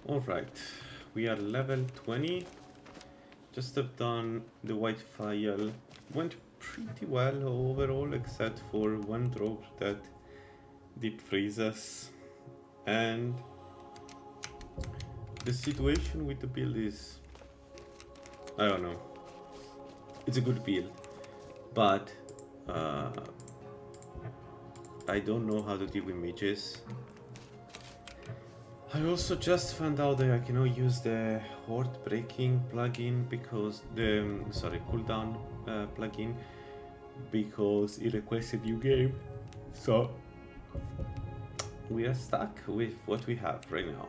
Alright, we are level 20. Just have done the white file. Went pretty well overall, except for one drop that deep freezes. And the situation with the build is, I don't know. It's a good build, but I don't know how to deal with mages. I also just found out that I cannot use the horde breaking plugin because the cooldown plugin because it requests a new game. So we are stuck with what we have right now.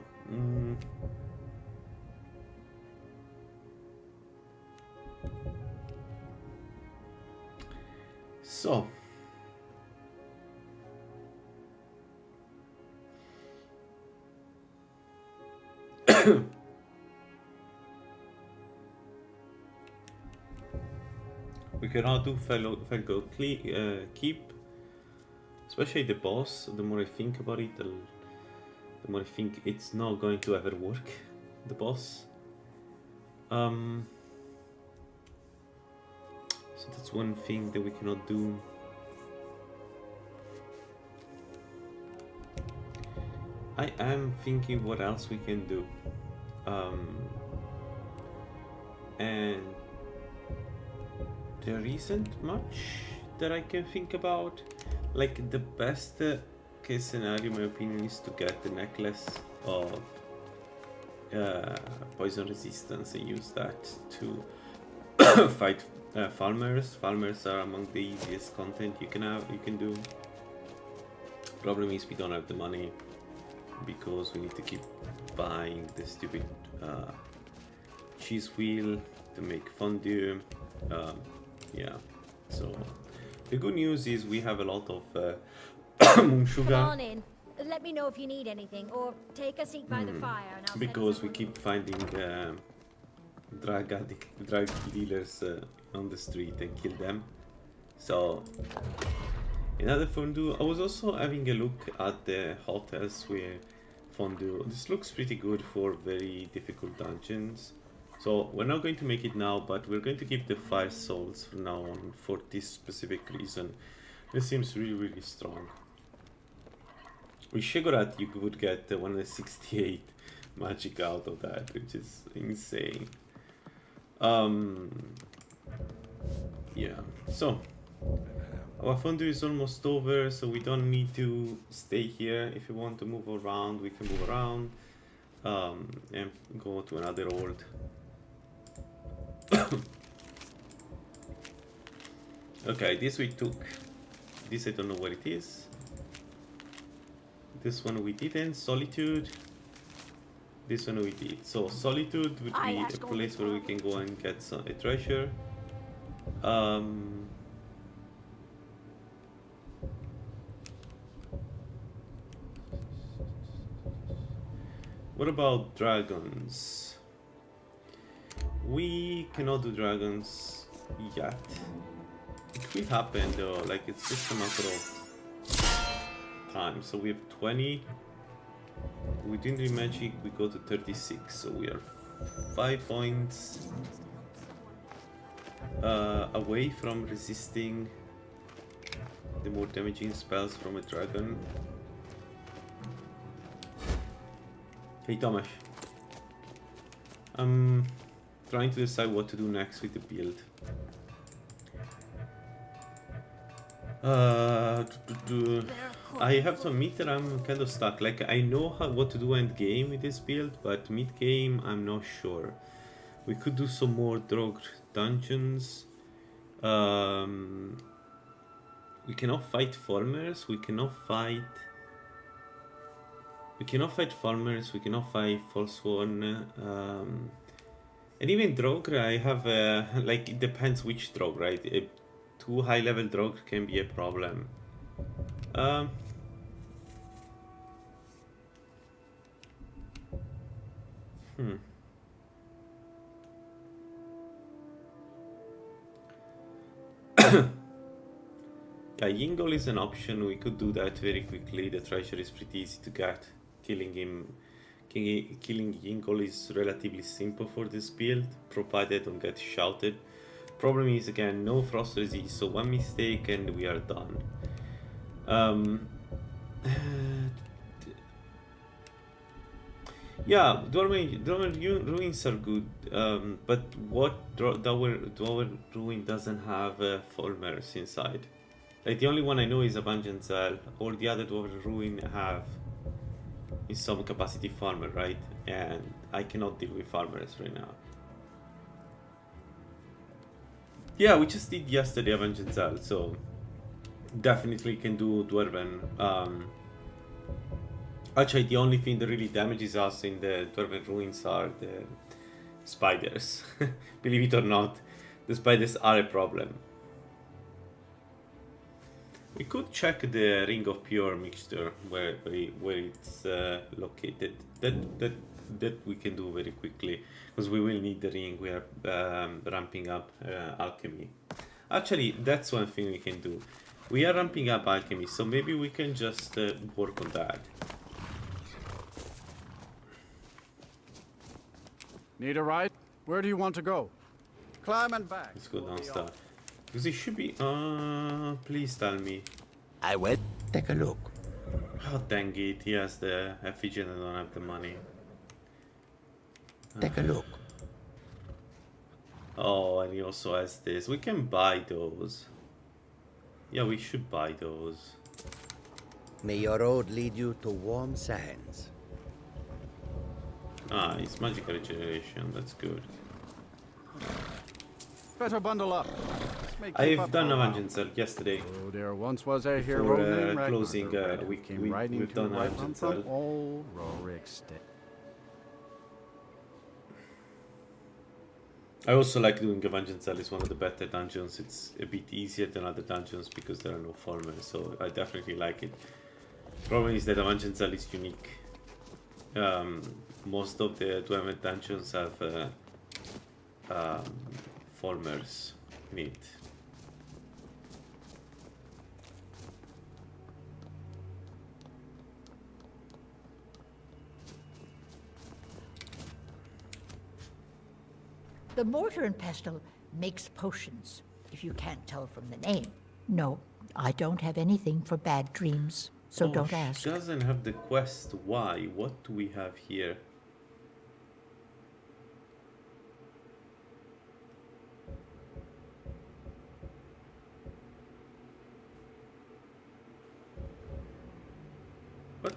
So we cannot do fellow keep, especially the boss. The more I think about it, the more I think it's not going to ever work. The boss. So that's one thing that we cannot do. I am thinking what else we can do. And there isn't much that I can think about. Like, the best case scenario, in my opinion, is to get the necklace of poison resistance and use that to fight farmers. Farmers are among the easiest content you can do. Problem is we don't have the money because we need to keep buying the stupid cheese wheel to make fondue. Yeah, so the good news is we have a lot of moon sugar. Come on in. Let me know if you need anything, or take a seat by the fire and I'll because we keep finding drug dealers on the street and kill them. So another fondue. I was also having a look at the hotels where fondue. This looks pretty good for very difficult dungeons. So we're not going to make it now, but we're going to keep the 5 souls from now on for this specific reason. It seems really strong. With Shegorat you would get 168 magic out of that, which is insane. Yeah, so our fondue is almost over, so we don't need to stay here. If you want to move around, we can move around and go to another hold. Okay, this we took. This I don't know what it is. This one we didn't. Solitude. This one we did. So Solitude would be a place where we can go and get a treasure. What about dragons? We cannot do dragons yet. It will happen though, like it's just a matter of time. So we have 20. We didn't do magic, we go to 36, so we are 5 points away from resisting the more damaging spells from a dragon. Hey Tomasz, I'm trying to decide what to do next with the build. I have to admit that I'm kind of stuck. Like, I know what to do end game with this build, but mid game I'm not sure. We could do some more Drog dungeons. We cannot fight farmers. We cannot fight farmers. We cannot fight Forsworn. And even Drog, I have like, it depends which Drog, right? Too high level Drog can be a problem. Yeah, Yingol is an option. We could do that very quickly. The treasure is pretty easy to get. Killing him Killing Yingol is relatively simple for this build, provided I don't get shouted. Problem is, again, no frost resist, so one mistake and we are done. Yeah, Dwarven ruins are good, but what Dwarven ruin doesn't have Fulmers inside? Like, the only one I know is Avenging Cell. All the other Dwarven ruin have in some capacity farmer, right? And I cannot deal with farmers right now. Yeah, we just did yesterday Avenging Cell, so definitely can do Dwarven. Actually, the only thing that really damages us in the Dwarven ruins are the spiders. Believe it or not, the spiders are a problem. We could check the Ring of Pure mixture where it's located. That we can do very quickly because we will need the ring. We are ramping up alchemy. Actually, that's one thing we can do. We are ramping up alchemy, so maybe we can just work on that. Need a ride? Where do you want to go? Climb and back. Let's go down stuff. Because it should be. Please tell me. I will take a look. Oh, dang it. He has the effigy and I don't have the money. Take a look. Oh, and he also has this. We can buy those. Yeah, we should buy those. May your road lead you to warm sands. Ah, it's magical regeneration. That's good. Better bundle up. I've done Avenging Cell yesterday. Oh, there once was a hero For named closing, Ragnar, we came riding we've to done wipe Avenging on Cell. some old Rorik stick. I also like doing Avenging Cell. It's one of the better dungeons. It's a bit easier than other dungeons because there are no farmers, so I definitely like it. Problem is that Avenging Cell is unique. Most of the Dwarven dungeons have farmers in it. The mortar and pestle makes potions, if you can't tell from the name. No, I don't have anything for bad dreams, so don't ask. She doesn't have the quest. Why? What do we have here? What?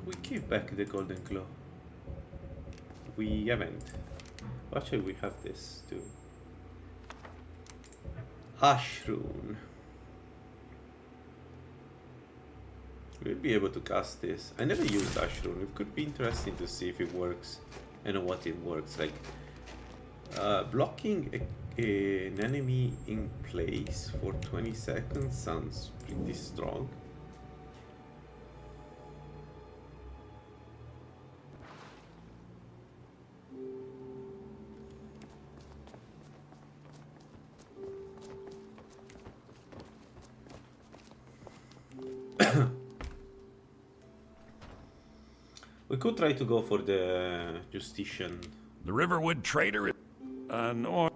We gave back the golden claw. We haven't. Actually, we have this too. Ashrune. We'll be able to cast this. I never used Ashrune. It could be interesting to see if it works and what it works. Like blocking an enemy in place for 20 seconds sounds pretty strong. We could try to go for the Justician. The Riverwood Trader. No,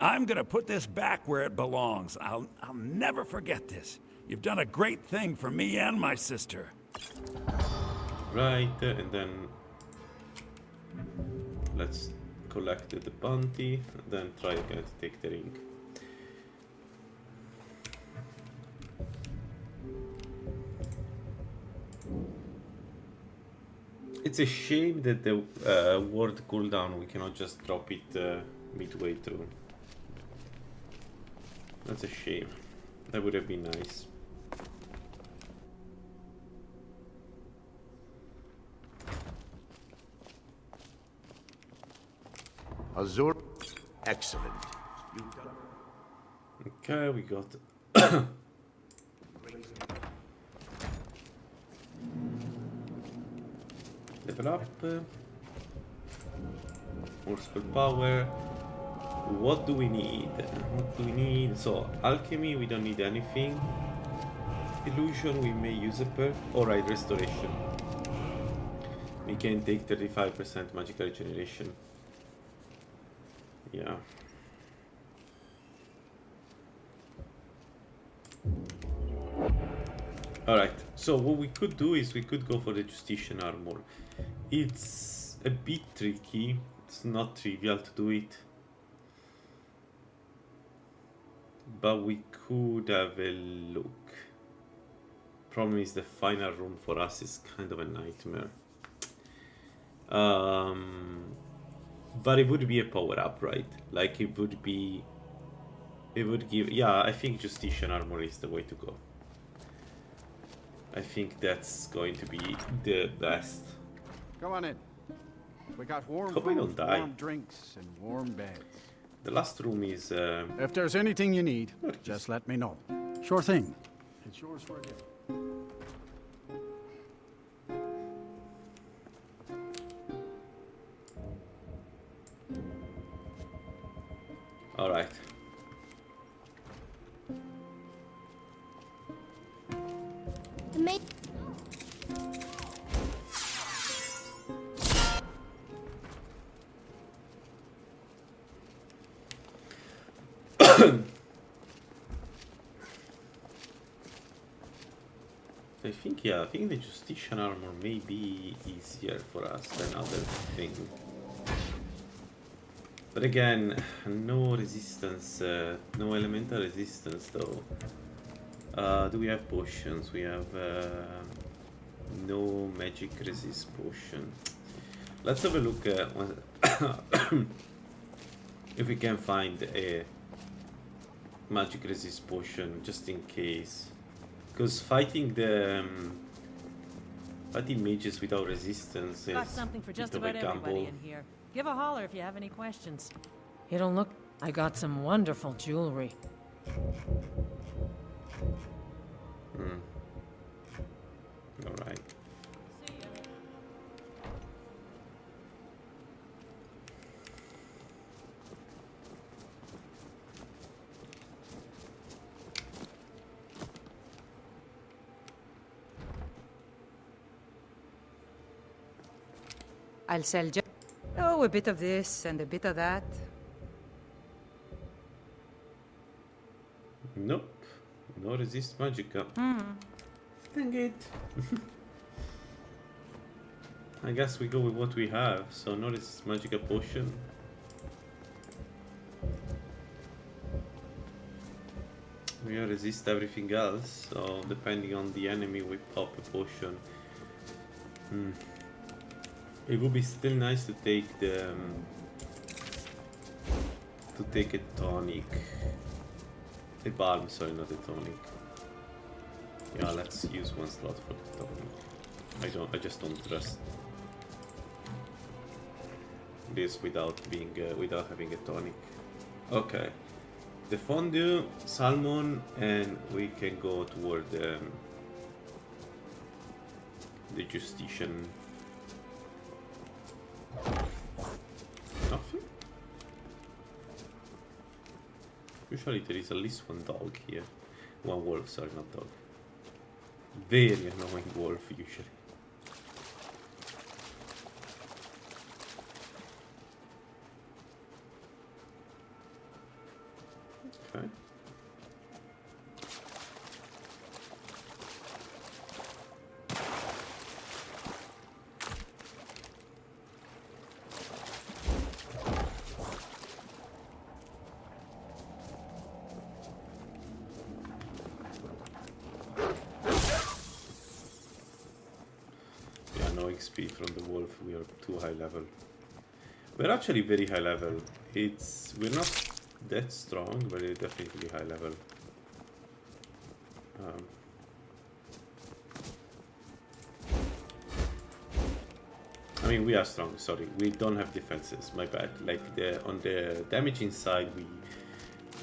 I'm gonna put this back where it belongs. I'll never forget this. You've done a great thing for me and my sister. Right, and then let's collect the bounty, and then try again to take the ring. It's a shame that the word cooldown, we cannot just drop it midway through. That's a shame. That would have been nice. Azur, excellent. Okay, we got level up, more spell power. What do we need? What do we need? So alchemy, we don't need anything. Illusion, we may use a perk. Alright, restoration. We can take 35% magical regeneration. Yeah. Alright, so what we could do is we could go for the Justician armor. It's a bit tricky, it's not trivial to do it. But we could have a look. Problem is the final room for us is kind of a nightmare. But it would be a power up, right? Like it would give, yeah, I think Justician armor is the way to go. I think that's going to be the best. Come on in. We got warm Hope we food, don't die. warm drinks, and warm beds. The last room is If there's anything you need, What is- just let me know. Sure thing. It's yours for a gift. all right. I think the Justician armor may be easier for us than other thing. But again, no resistance, no elemental resistance though. Do we have potions? We have no magic resist potion. Let's have a look if we can find a magic resist potion just in case. Because fighting mages without resistance Got is something for a just bit of a about everybody gamble. in here. Give a holler if you have any questions. You don't look... I got some wonderful jewelry. All right. I'll sell just... Oh, a bit of this and a bit of that. Nope. No resist magicka. Dang it. I guess we go with what we have. So no resist magicka potion. We resist everything else. So depending on the enemy, we pop a potion. It would be still nice to take the a tonic. A balm, sorry, not a tonic. Yeah, let's use one slot for the tonic. I just don't trust this without having a tonic. Okay. The fondue, salmon, and we can go toward the Justician. Nothing? Usually there is at least one dog here. One wolf, sorry, not dog. Very annoying wolf, usually. Okay. XP from the wolf. We are too high level. We're actually very high level. We're not that strong, but we're definitely high level. I mean, we are strong. Sorry, we don't have defenses. My bad. Like on the damaging side,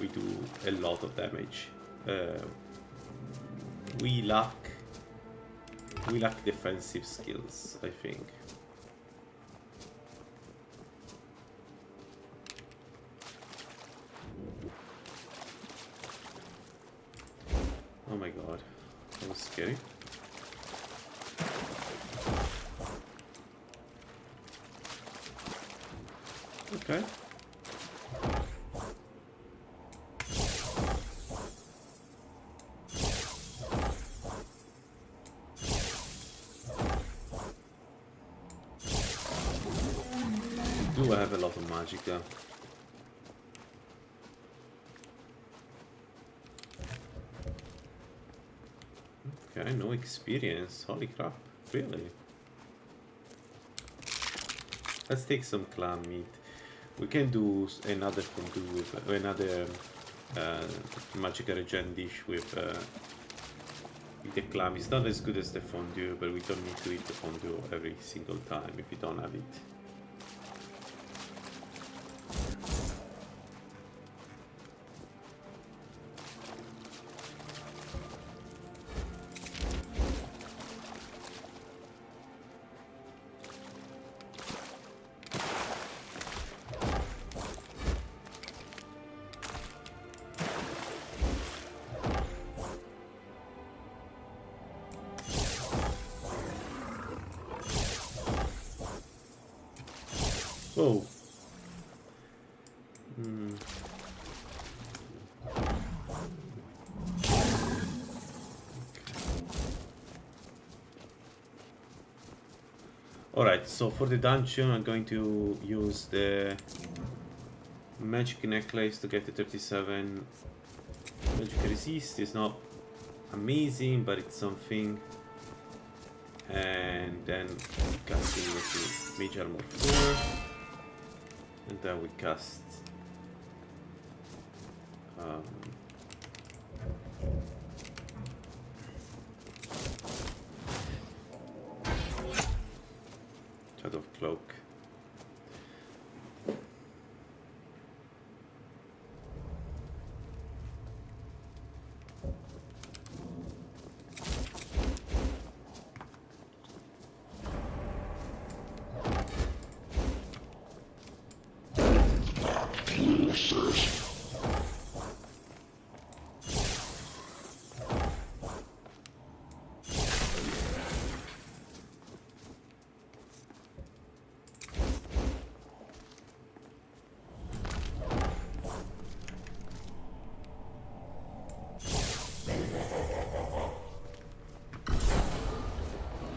we do a lot of damage. We lack defensive skills, I think. Oh my god, that was scary. Okay. Do I have a lot of magic though? Okay, no experience. Holy crap, really? Let's take some clam meat. We can do another fondue with another magic regen dish with the clam. It's not as good as the fondue, but we don't need to eat the fondue every single time if we don't have it. Oh. Alright, so for the dungeon I'm going to use the magic necklace to get the 37. Magic resist is not amazing, but it's something. And then casting with the mage armor 4. And then we cast Shadow of Cloak.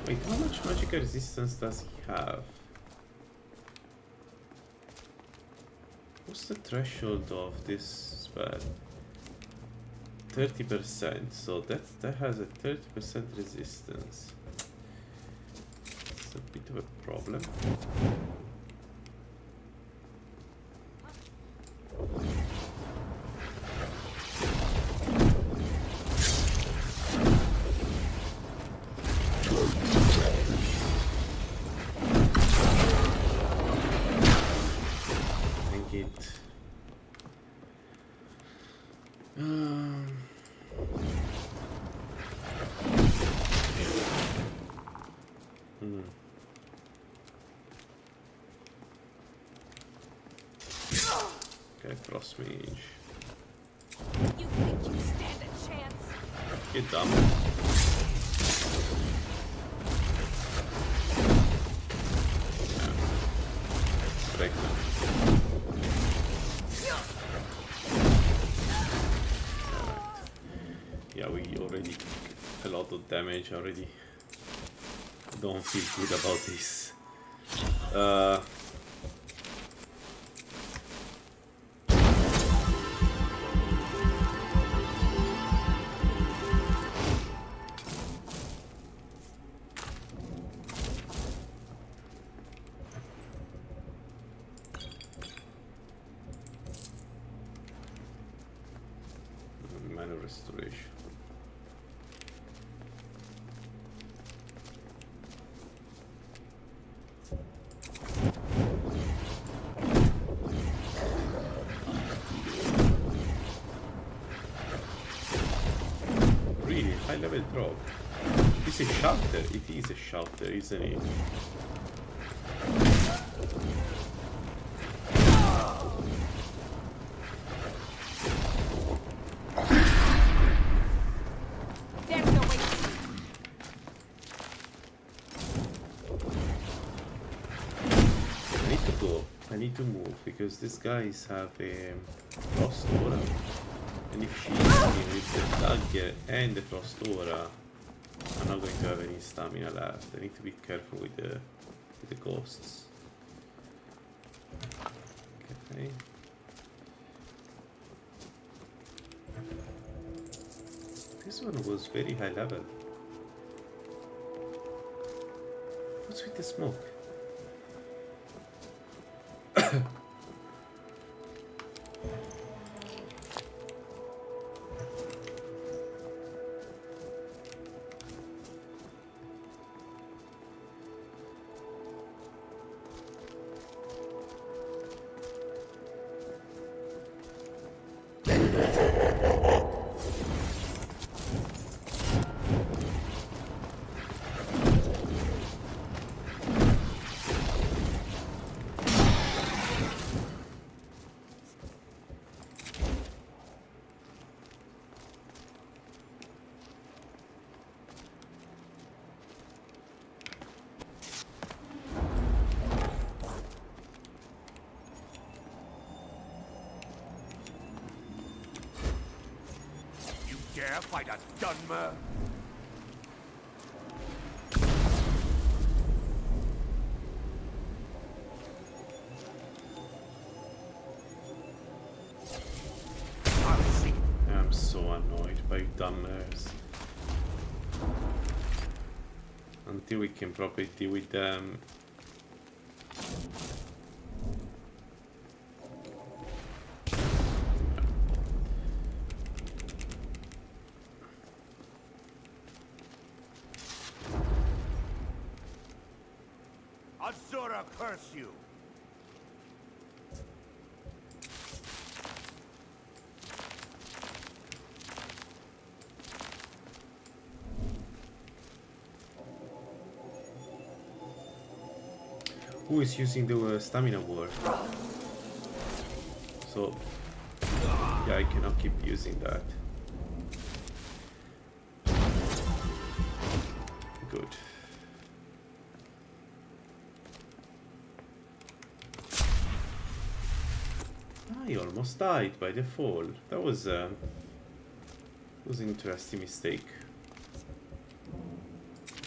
Wait, how much magic resistance does he have? What's the threshold of this spell? 30%, so that has a 30% resistance. It's a bit of a problem. Okay, frost mage. You think you stand a chance? Get dumb. Break them. Yeah, we already took a lot of damage already. Don't feel good about this. Mana restoration. Really high level drop. It's a shelter. It is a shelter, isn't it? There's no way. I need to move because these guys have a frost aura. And if she hits me with the dagger and the frost aura, I'm not going to have any stamina left. I need to be careful with the ghosts. Okay. This one was very high level. What's with the smoke? Dare fight a Dunmer? I'll see. I'm so annoyed by dumbers. Until we can properly deal with them. Azura curse you! Who is using the stamina ward? So, yeah, I cannot keep using that. Good. I almost died by the fall. That was an interesting mistake.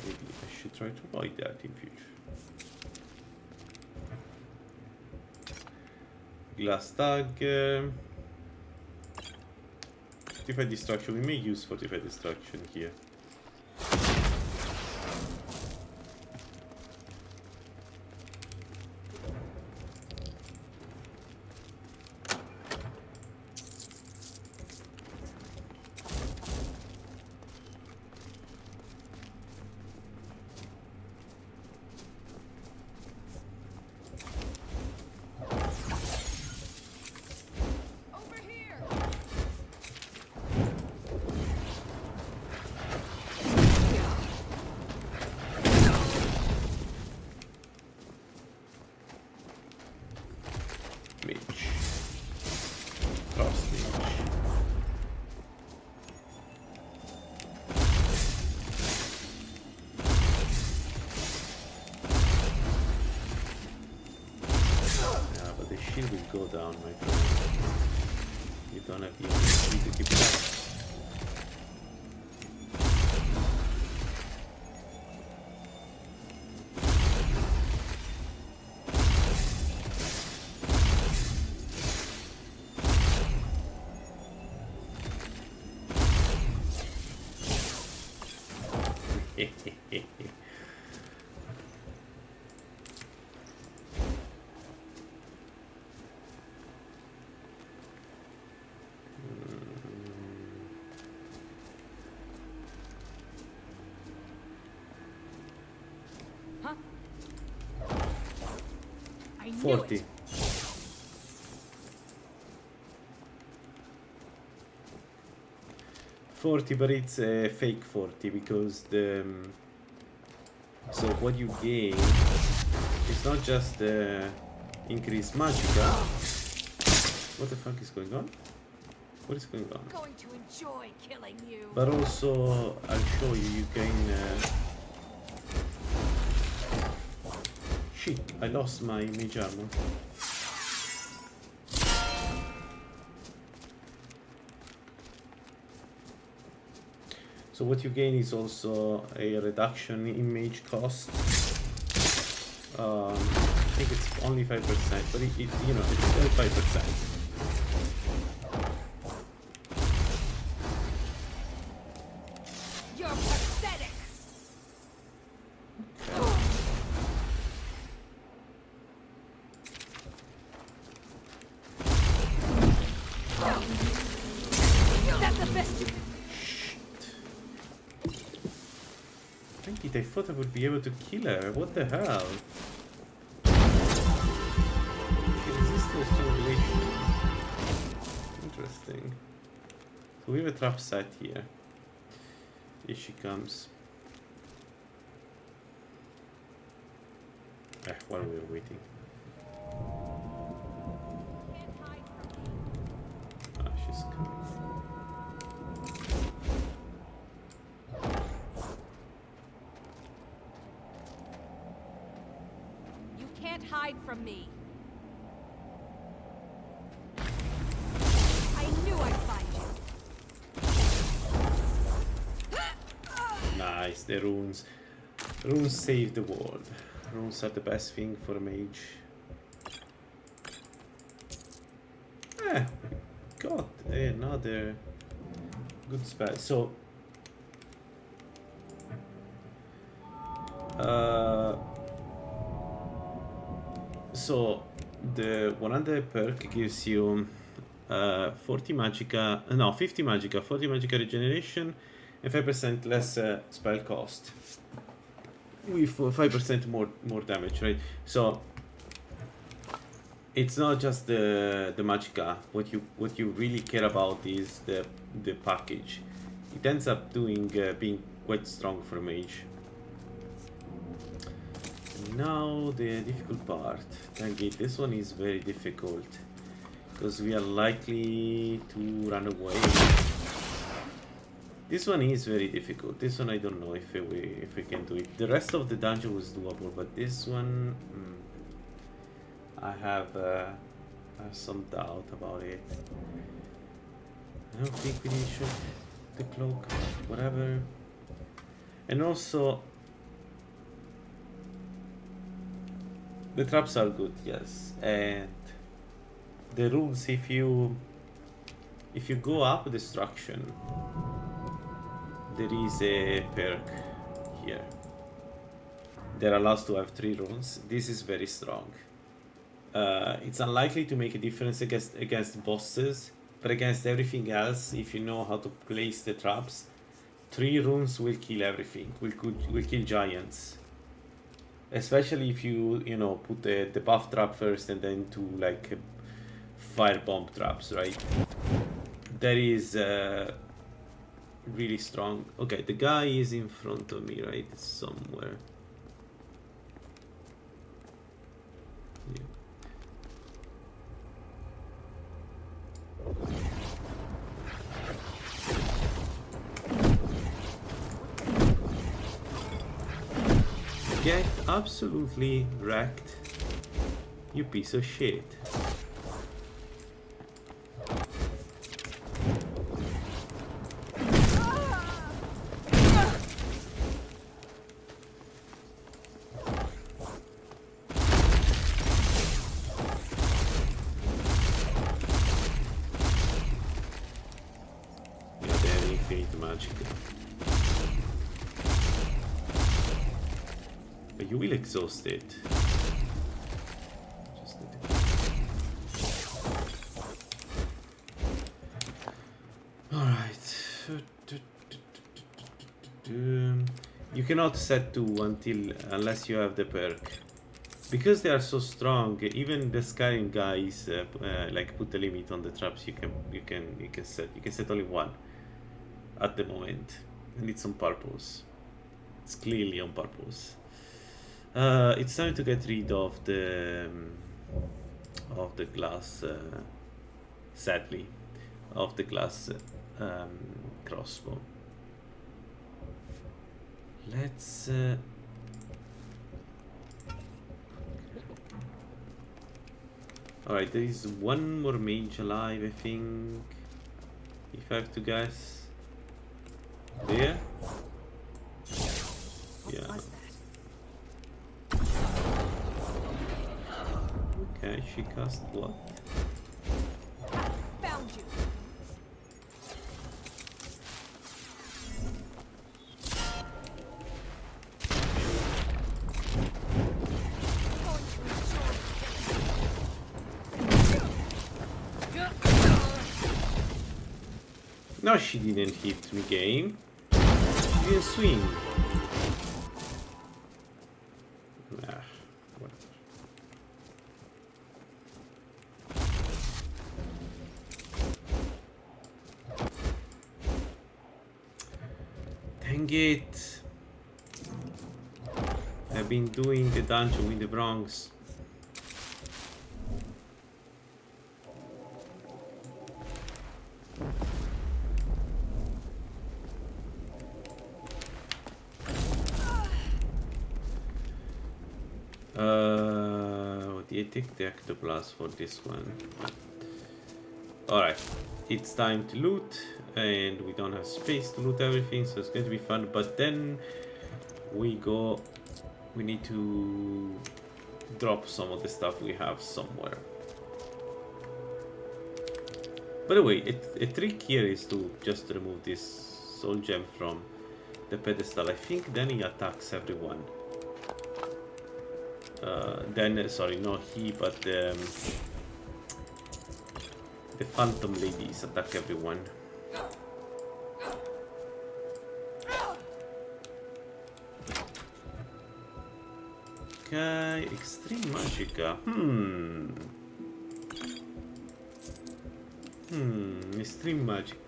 Maybe I should try to avoid that in future. Glass tag. Fortified destruction. We may use fortified destruction here. Will go down, my friend. You don't have the ability to keep it up. I knew 40. it. 40, but it's a fake 40 because the so what you gain is not just increased magicka. What the fuck is going on? What is going on? I'm going to enjoy killing you. But also, I'll show you. You gain. Shit! I lost my mage armor. So what you gain is also a reduction in mage cost. I think it's only 5%, but it you know, it's still 5%. You're pathetic. That's the best you can. Thank you, I thought I would be able to kill her. What the hell? Resistance strangulation. Interesting. So we have a trap set here. Here she comes. While we're waiting. Ah, she's coming. You can't hide from me. I knew I'd find you. Nice, the runes. Runes save the world. Runes are the best thing for a mage. Got another good spell. So the 100 perk gives you 50 magicka, 40 magicka regeneration and 5% less spell cost with 5% more damage, right? So it's not just the magicka. What you really care about is the package. It ends up being quite strong for a mage. Now the difficult part. Okay, this one is very difficult because we are likely to run away. This one is very difficult. This one I don't know if we can do it. The rest of the dungeon was doable, but this one I have some doubt about it. I don't think we need to show the cloak, whatever. And also the traps are good, yes, and the rules. If you go up destruction, there is a perk here that allows to have 3 runes. This is very strong. It's unlikely to make a difference against bosses, but against everything else, if you know how to place the traps, 3 runes will kill everything. Will kill giants. Especially if you put the buff trap first and then 2 like fire bomb traps, right? That is really strong. Okay, the guy is in front of me, right? Somewhere. Yeah. Get absolutely wrecked, you piece of shit. You will exhaust it. Alright. You cannot set 2 unless you have the perk. Because they are so strong, even the Skyrim guys like put a limit on the traps. You can set only 1 at the moment, and it's on purpose. It's clearly on purpose. It's time to get rid of the glass, sadly, of the glass crossbow. Let's alright, there is 1 more mage alive, I think, if I have to guess. There. Okay, she cast what? Found you. No, she didn't hit me, game. She didn't swing. Ah, whatever. Dang it. I've been doing a dungeon in the Bronx. I take the Ectoplas for this one. Alright, it's time to loot, and we don't have space to loot everything, so it's going to be fun. But then we need to drop some of the stuff we have somewhere. By the way, a trick here is to just remove this soul gem from the pedestal. I think then he attacks everyone. Sorry, not he, but the phantom ladies attack everyone. Okay, extreme magicka. Extreme magic.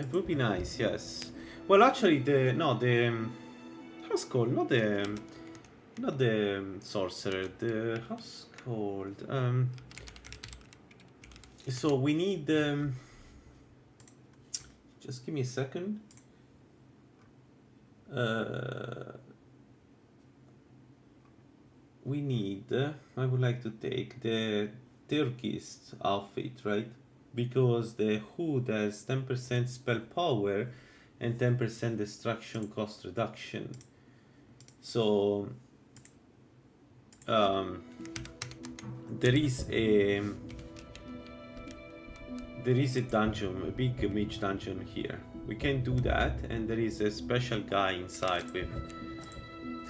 It would be nice, yes. Well, actually, how's it called? Not the sorcerer. The how's it called? So we need just give me a second. We need. I would like to take the Turkist outfit, right? Because the hood has 10% spell power and 10% destruction cost reduction. So there is a dungeon, a big mage dungeon here. We can do that, and there is a special guy inside with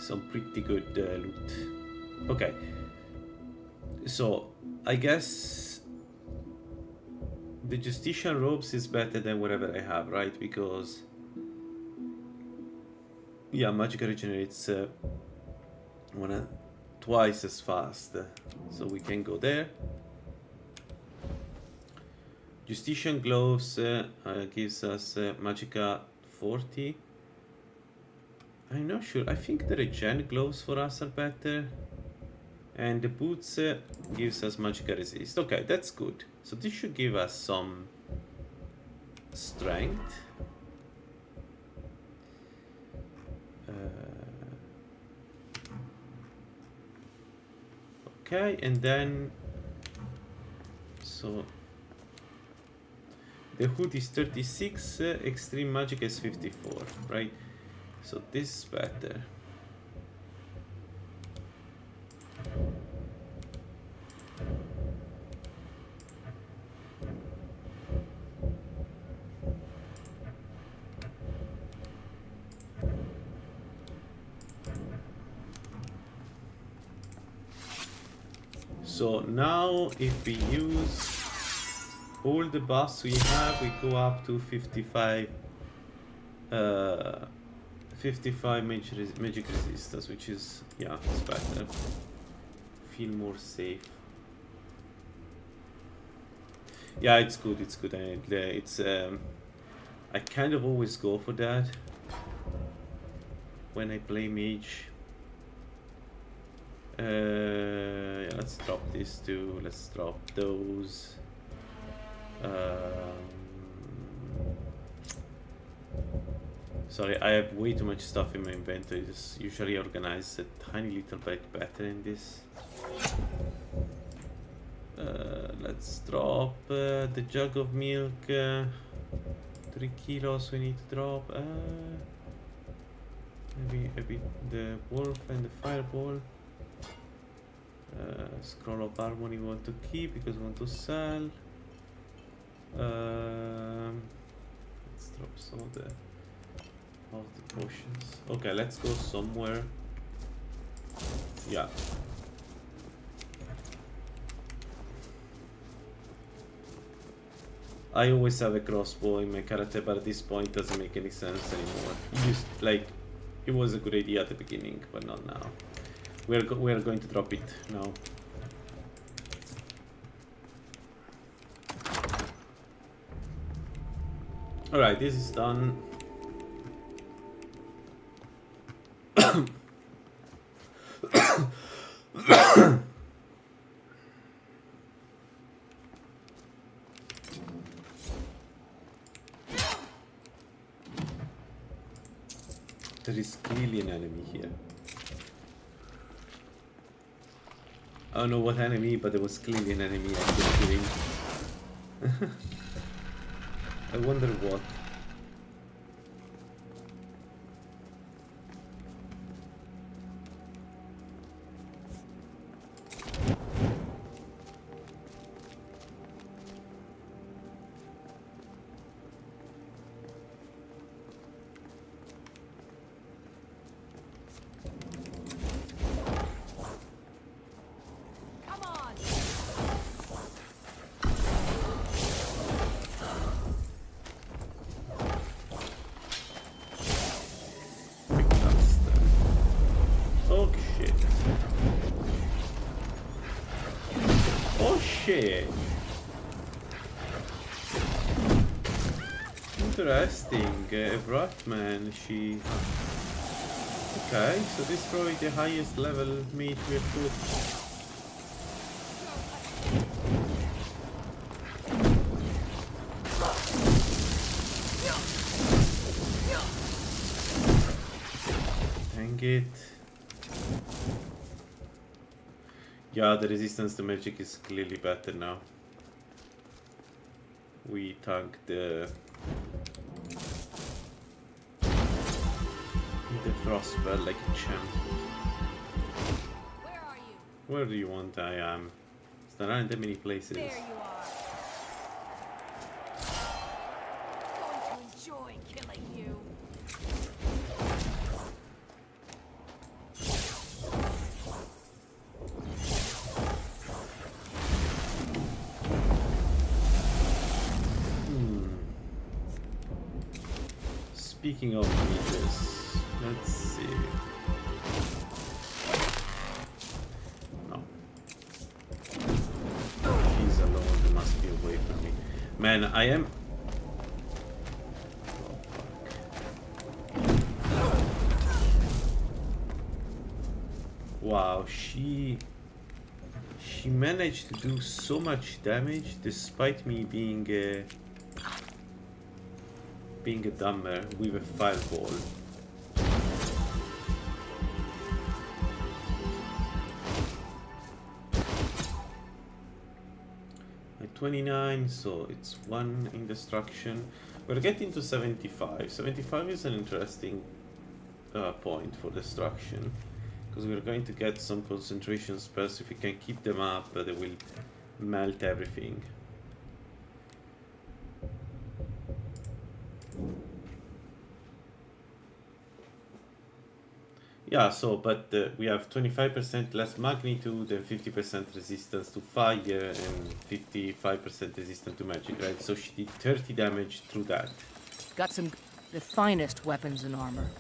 some pretty good loot. Okay, so I guess the Justician robes is better than whatever I have, right? Because yeah, Magicka regenerates twice as fast, so we can go there. Justician gloves gives us Magicka 40. I'm not sure. I think the regen gloves for us are better. And the boots gives us Magicka resist. Okay, that's good. So this should give us some strength. Okay, and then so the hood is 36, extreme magic is 54, right? So this is better. So now if we use all the buffs we have, we go up to 55 magic resistance, which is, yeah, it's better. Feel more safe. Yeah, it's good, and it's I kind of always go for that when I play mage. Yeah, let's drop these two. Let's drop those. So Sorry, I have way too much stuff in my inventory. Just usually organize a tiny little bit better in this. Let's drop the jug of milk. 3 kilos we need to drop. Maybe a bit the wolf and the fireball. Scroll of harmony we want to keep because we want to sell. Let's drop some of the potions. Okay, let's go somewhere. Yeah. I always have a crossbow in my character, but at this point it doesn't make any sense anymore. It was a good idea at the beginning, but not now. We're going to drop it now. Alright, this is done. There is clearly an enemy here. I don't know what enemy, but there was clearly an enemy I was killing. I wonder what. Interesting, Bratman, she... Okay, so this is probably the highest level meat we have put. Dang it. Yeah, the resistance to magic is clearly better now. We tanked the frost spell like a champ. Where are you? Where do you want I am? There aren't that many places. There you are. I'm going to enjoy killing you. Speaking of mages, let's see. No. She's alone, they must be away from me. Man, I am... Oh, fuck. Wow, she managed to do so much damage despite me being a dumber with a fireball. At 29, so it's 1 in destruction. We're getting to 75. 75 is an interesting point for destruction, because we're going to get some concentration spells. If we can keep them up, they will melt everything. Yeah, so, but we have 25% less magnitude and 50% resistance to fire and 55% resistance to magic, right? So she did 30 damage through that. Got the finest weapons and armor.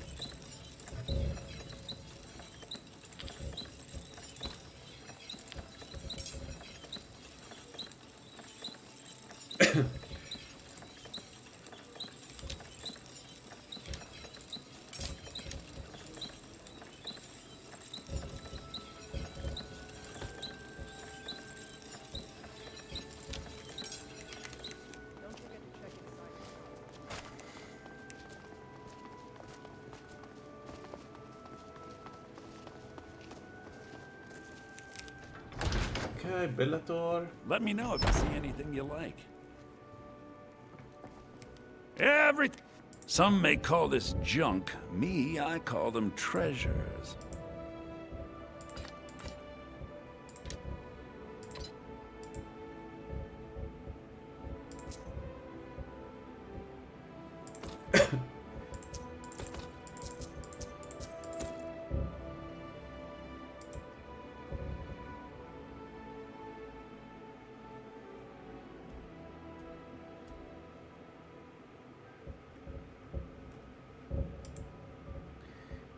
Alright, Bellator. Let me know if you see anything you like. Everything. Some may call this junk. Me, I call them treasures.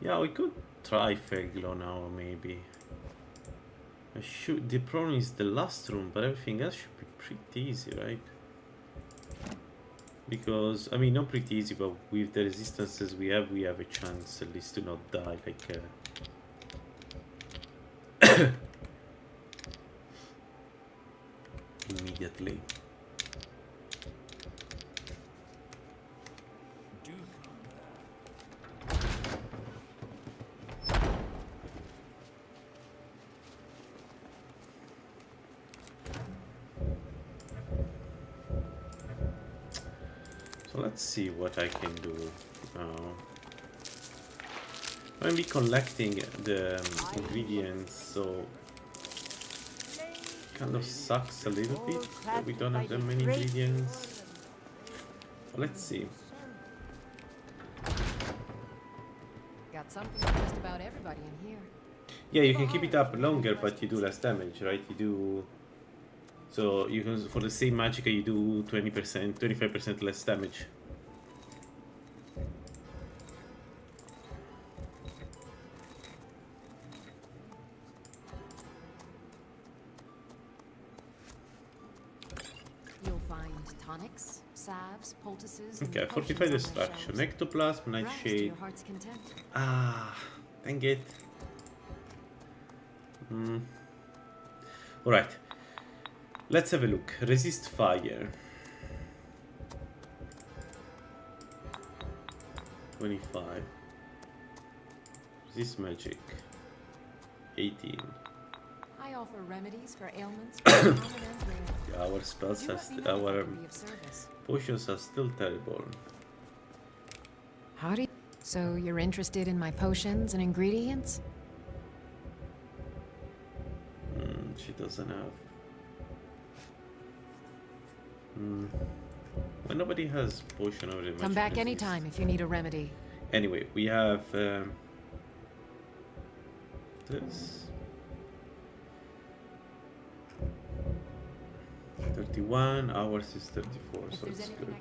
Yeah, we could try Feglo now, maybe. I should. The problem is the last room, but everything else should be pretty easy, right? Because, I mean, not pretty easy, but with the resistances we have a chance at least to not die, like... immediately. So let's see what I can do now. I'm be collecting the ingredients, so kind of sucks a little bit that we don't have that many ingredients. Let's see. Got something for just about everybody in here. Yeah, you can keep it up longer, but you do less damage, right? You do. So you can, for the same magicka, you do 20%, 25% less damage. You'll find tonics, salves, poultices. Okay, fortify destruction, ectoplasm, nightshade. Ah, dang it. Alright. Let's have a look. Resist fire. 25. Resist magic. 18. I offer remedies for ailments. Both common and rare. Yeah, our spells Do are let me know if I our can be of service. potions are still terrible. Howdy. So you're interested in my potions and ingredients? She doesn't have. Well, nobody has potion or magic Come back resist. anytime if you need a remedy. Anyway, we have this 31. Ours is 34, so it's good.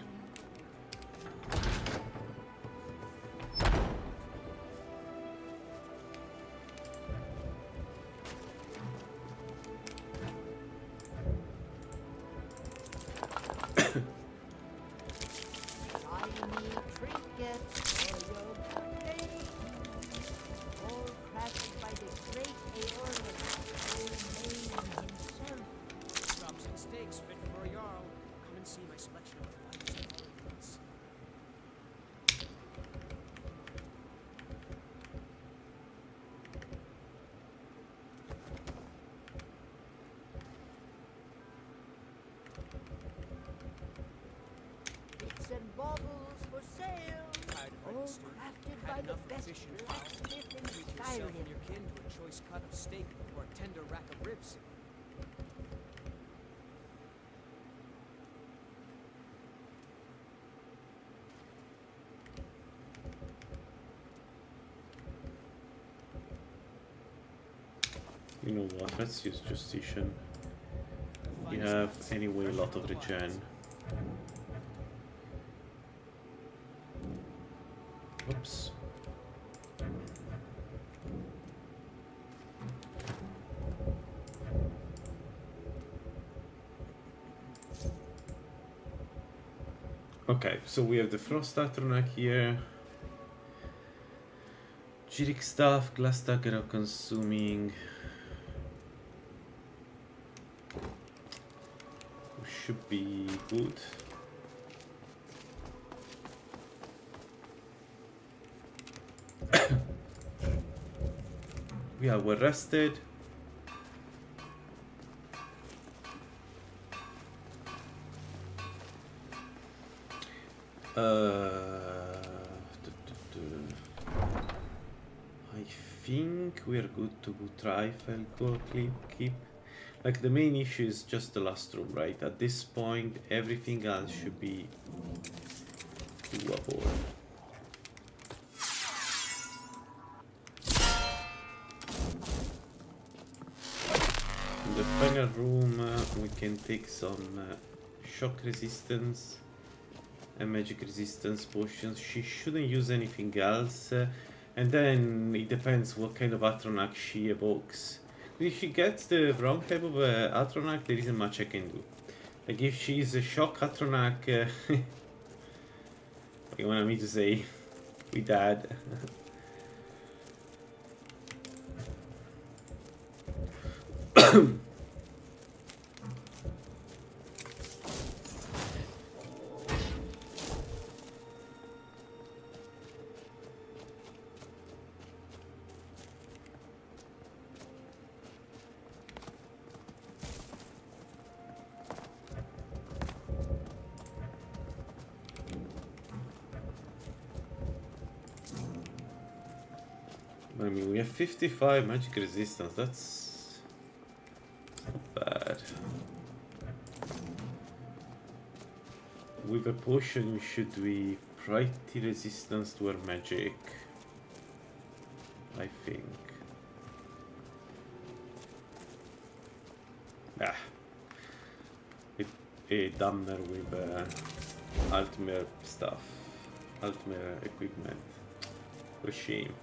And baubles for sale. All crafted by the best blacksmith in Skyrim. Your kin to a choice cut of steak or a tender rack of ribs. You know what? Let's use Justician. We have anyway a lot of regen. Oops. Okay, so we have the Frost Atronach here. Jirik Staff, Glass Dagger are consuming. Should be good. Yeah, we're rested. I think we're good to go try Felco keep. Like the main issue is just the last room, right? At this point, everything else should be doable. In the final room, we can take some shock resistance and magic resistance potions. She shouldn't use anything else. And then it depends what kind of Atronach she evokes. If she gets the wrong type of Atronach, there isn't much I can do. Like if she's a shock Atronach, what do you want me to say? We died. I mean, we have 55 magic resistance, that's not bad. With a potion, we should be pretty resistant to our magic, I think. Ah, a dumber with Altmer stuff, Altmer equipment. What a shame.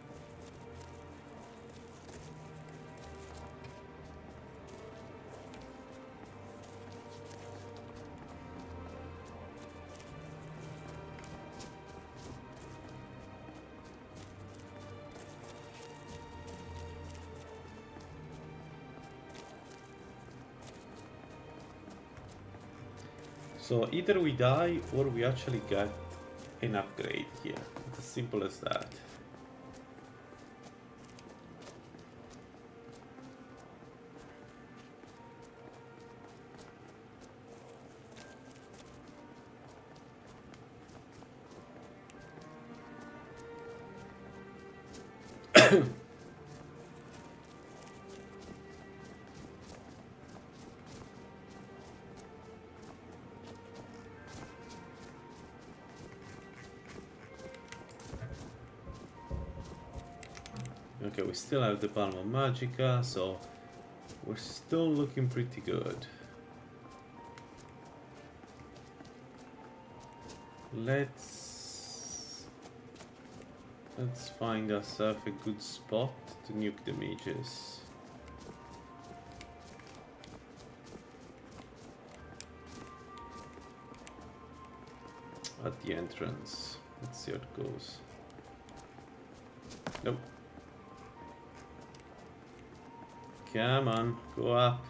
So either we die or we actually get an upgrade here. It's as simple as that. Okay, we still have the Palma Magica, so we're still looking pretty good. Let's find ourselves a good spot to nuke the mages. At the entrance. Let's see how it goes. Nope. Come on, go up.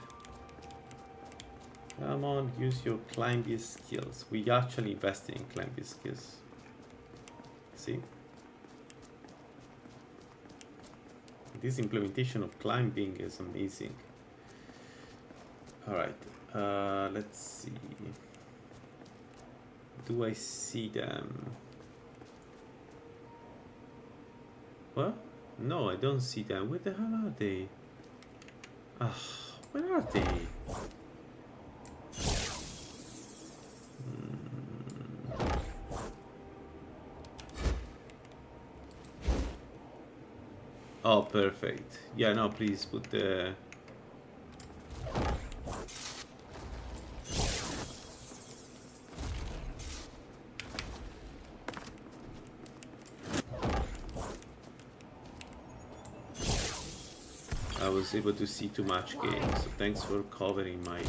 Come on, use your climbing skills. We actually invested in climbing skills. See? This implementation of climbing is amazing. Alright, let's see. Do I see them? What? No, I don't see them. Where the hell are they? Ah, where are they? Oh, perfect. Yeah, no, please put the... I was able to see too much game, so thanks for covering my...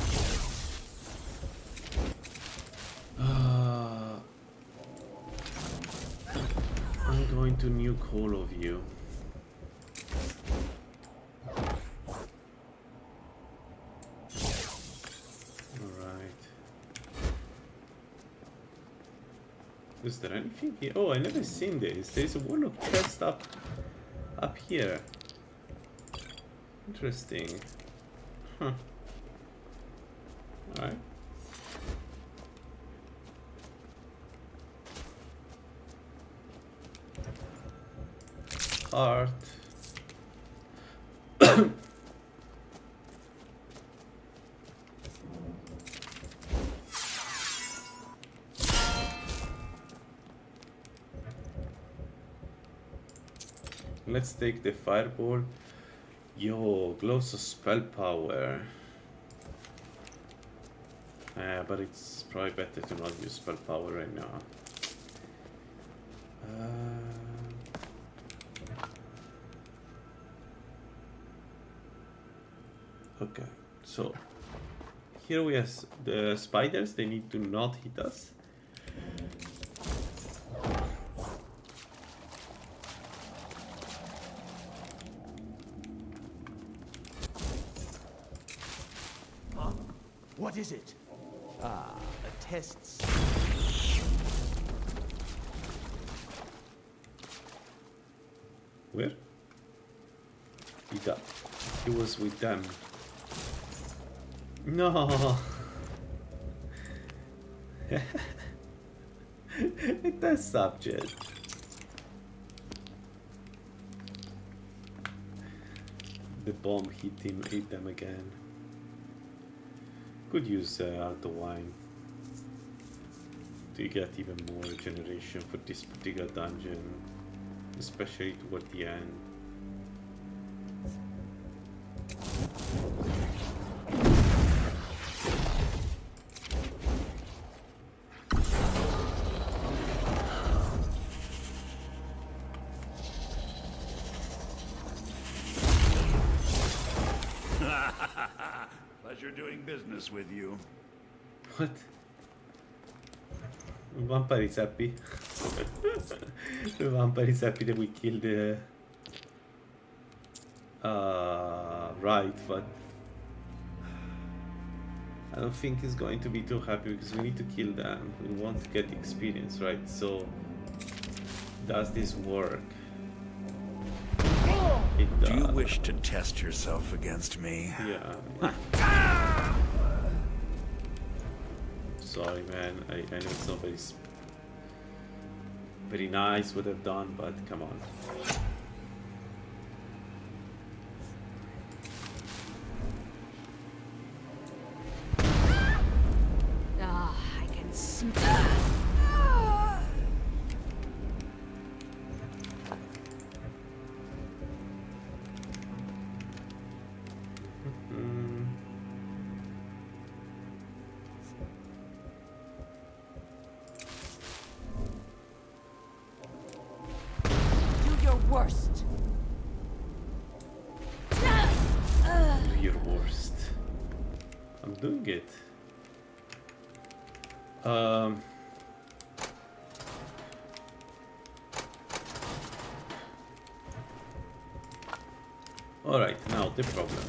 I'm going to nuke all of you. Alright. Is there anything here? Oh, I never seen this. There's a warlock chest up here. Interesting. Huh. Alright. art. Let's take the fireball. Yo, glows of spell power. But it's probably better to not use spell power right now. Okay, so here we have the spiders. They need to not hit us. Huh? What is it? Ah, a test. Where? He was with them. No. Test subject. The bomb hit them again. Could use Alto Wine to get even more regeneration for this particular dungeon, especially toward the end. Pleasure doing business with you. What? The vampire is happy. The vampire is happy that we killed the right, but I don't think he's going to be too happy because we need to kill them. We want to get experience, right? So does this work? It does. Do you wish to test yourself against me? Yeah. Sorry, man. I know it's not very nice what I've done, but come on. Ah, I can smell. Worst. Do your worst. I'm doing it. Alright, now the problem.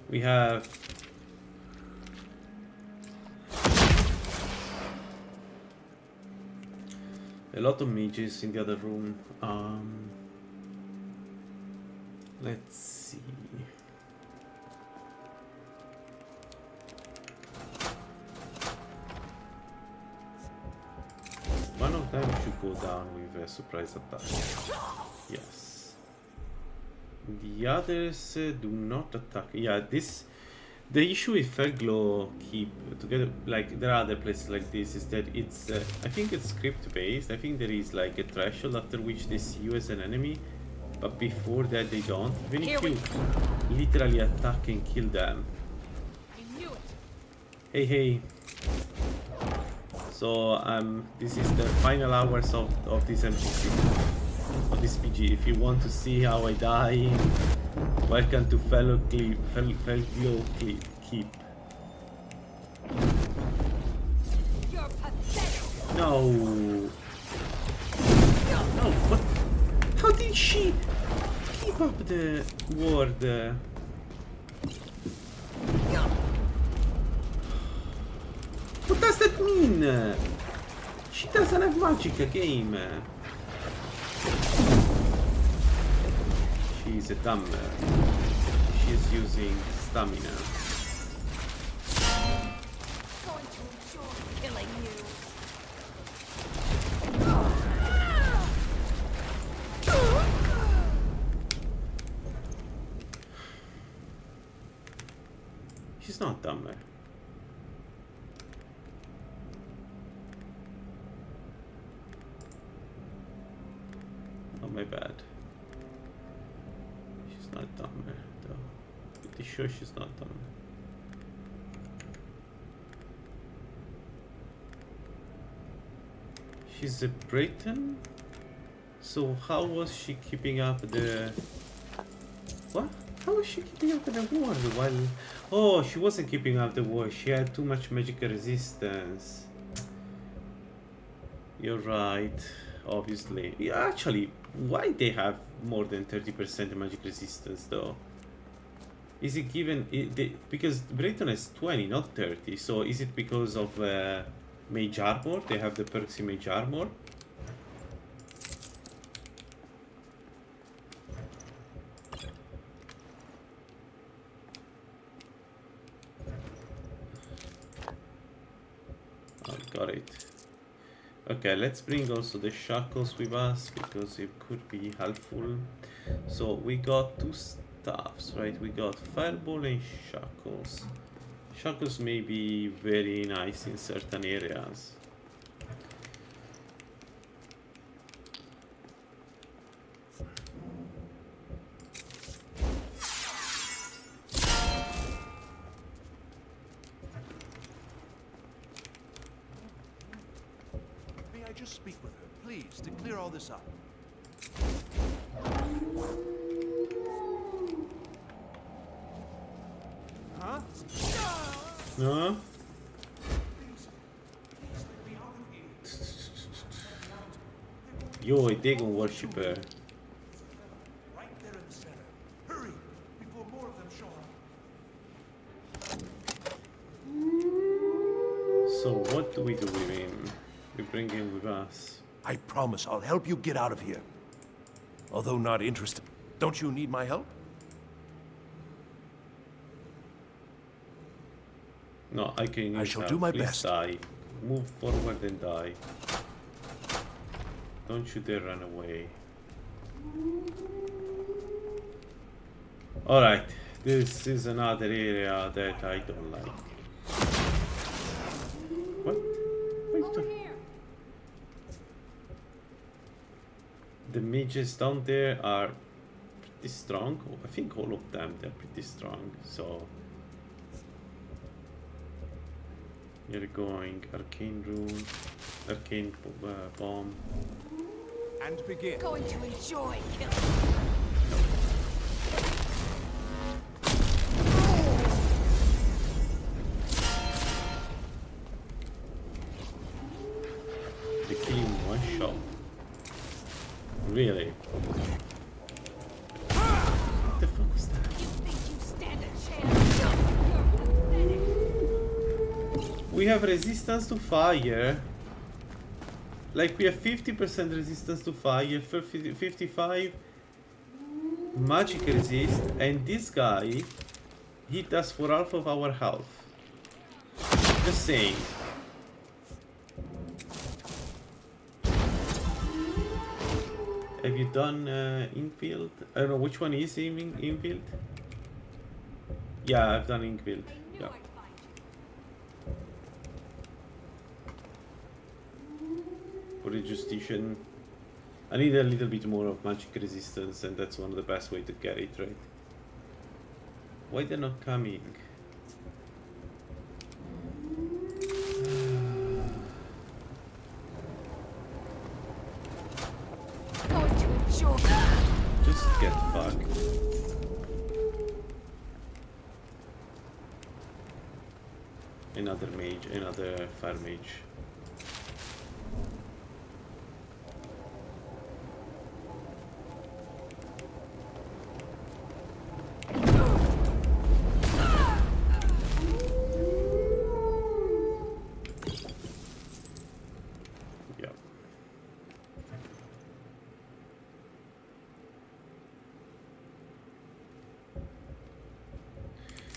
We have a lot of mages in the other room. Let's see. One of them should go down with a surprise attack. Yes. The others do not attack. Yeah, the issue with Felglow keep together, like there are other places like this, is that it's I think it's script based. I think there is like a threshold after which they see you as an enemy, but before that they don't. Even if you literally attack and kill them. I knew it. Hey. So this is the final hours of this MPC, of this PG. If you want to see how I die, welcome to Felglow Keep. You're pathetic. No. No, what? How did she keep up the word? What does that mean? She doesn't have magic game. She's a dumber. She's using stamina. Going to enjoy killing you. dumber. Oh, my bad. She's not dumber, though. Pretty sure she's not dumber. She's a Briton? So how was she keeping up the... What? How was she keeping up the war while... Oh, she wasn't keeping up the war. She had too much magical resistance. You're right. Obviously. Yeah, actually, why they have more than 30% magic resistance though? Is it given... because Britain has 20, not 30. So is it because of Mage Armor? They have the perks in Mage Armor? Got it. Okay, let's bring also the shackles with us because it could be helpful. So we got two staffs, right? We got fireball and shackles. Shackles may be very nice in certain areas. Just speak with her, please, to clear all this up. Huh? No? Yo, a Dagon worshipper. Right there in the center. Hurry, before more of them show up. So what do we do with him? We bring him with us. I promise I'll help you get out of here. Although not interested. Don't you need my help? No, I can use I shall help. do my Please best. Die. Move forward and die. Don't you dare run away. Alright, this is another area that I don't like. What? The mages down there are pretty strong. I think all of them, they're pretty strong. So you're going arcane rune, arcane bomb. And begin. Going to enjoy killing. They kill him one shot. Really? What the fuck was that? You think you stand a chance? You're pathetic. We have resistance to fire. Like we have 50% resistance to fire, 55 magic resist, and this guy hit us for half of our health. Just saying. Have you done infield? I don't know which one is infield. Yeah, I've done infield. Yeah. For the Justician, I need a little bit more of magic resistance, and that's one of the best way to get it, right? Why they're not coming? Going to enjoy. Just get fucked. Another mage, another fire mage.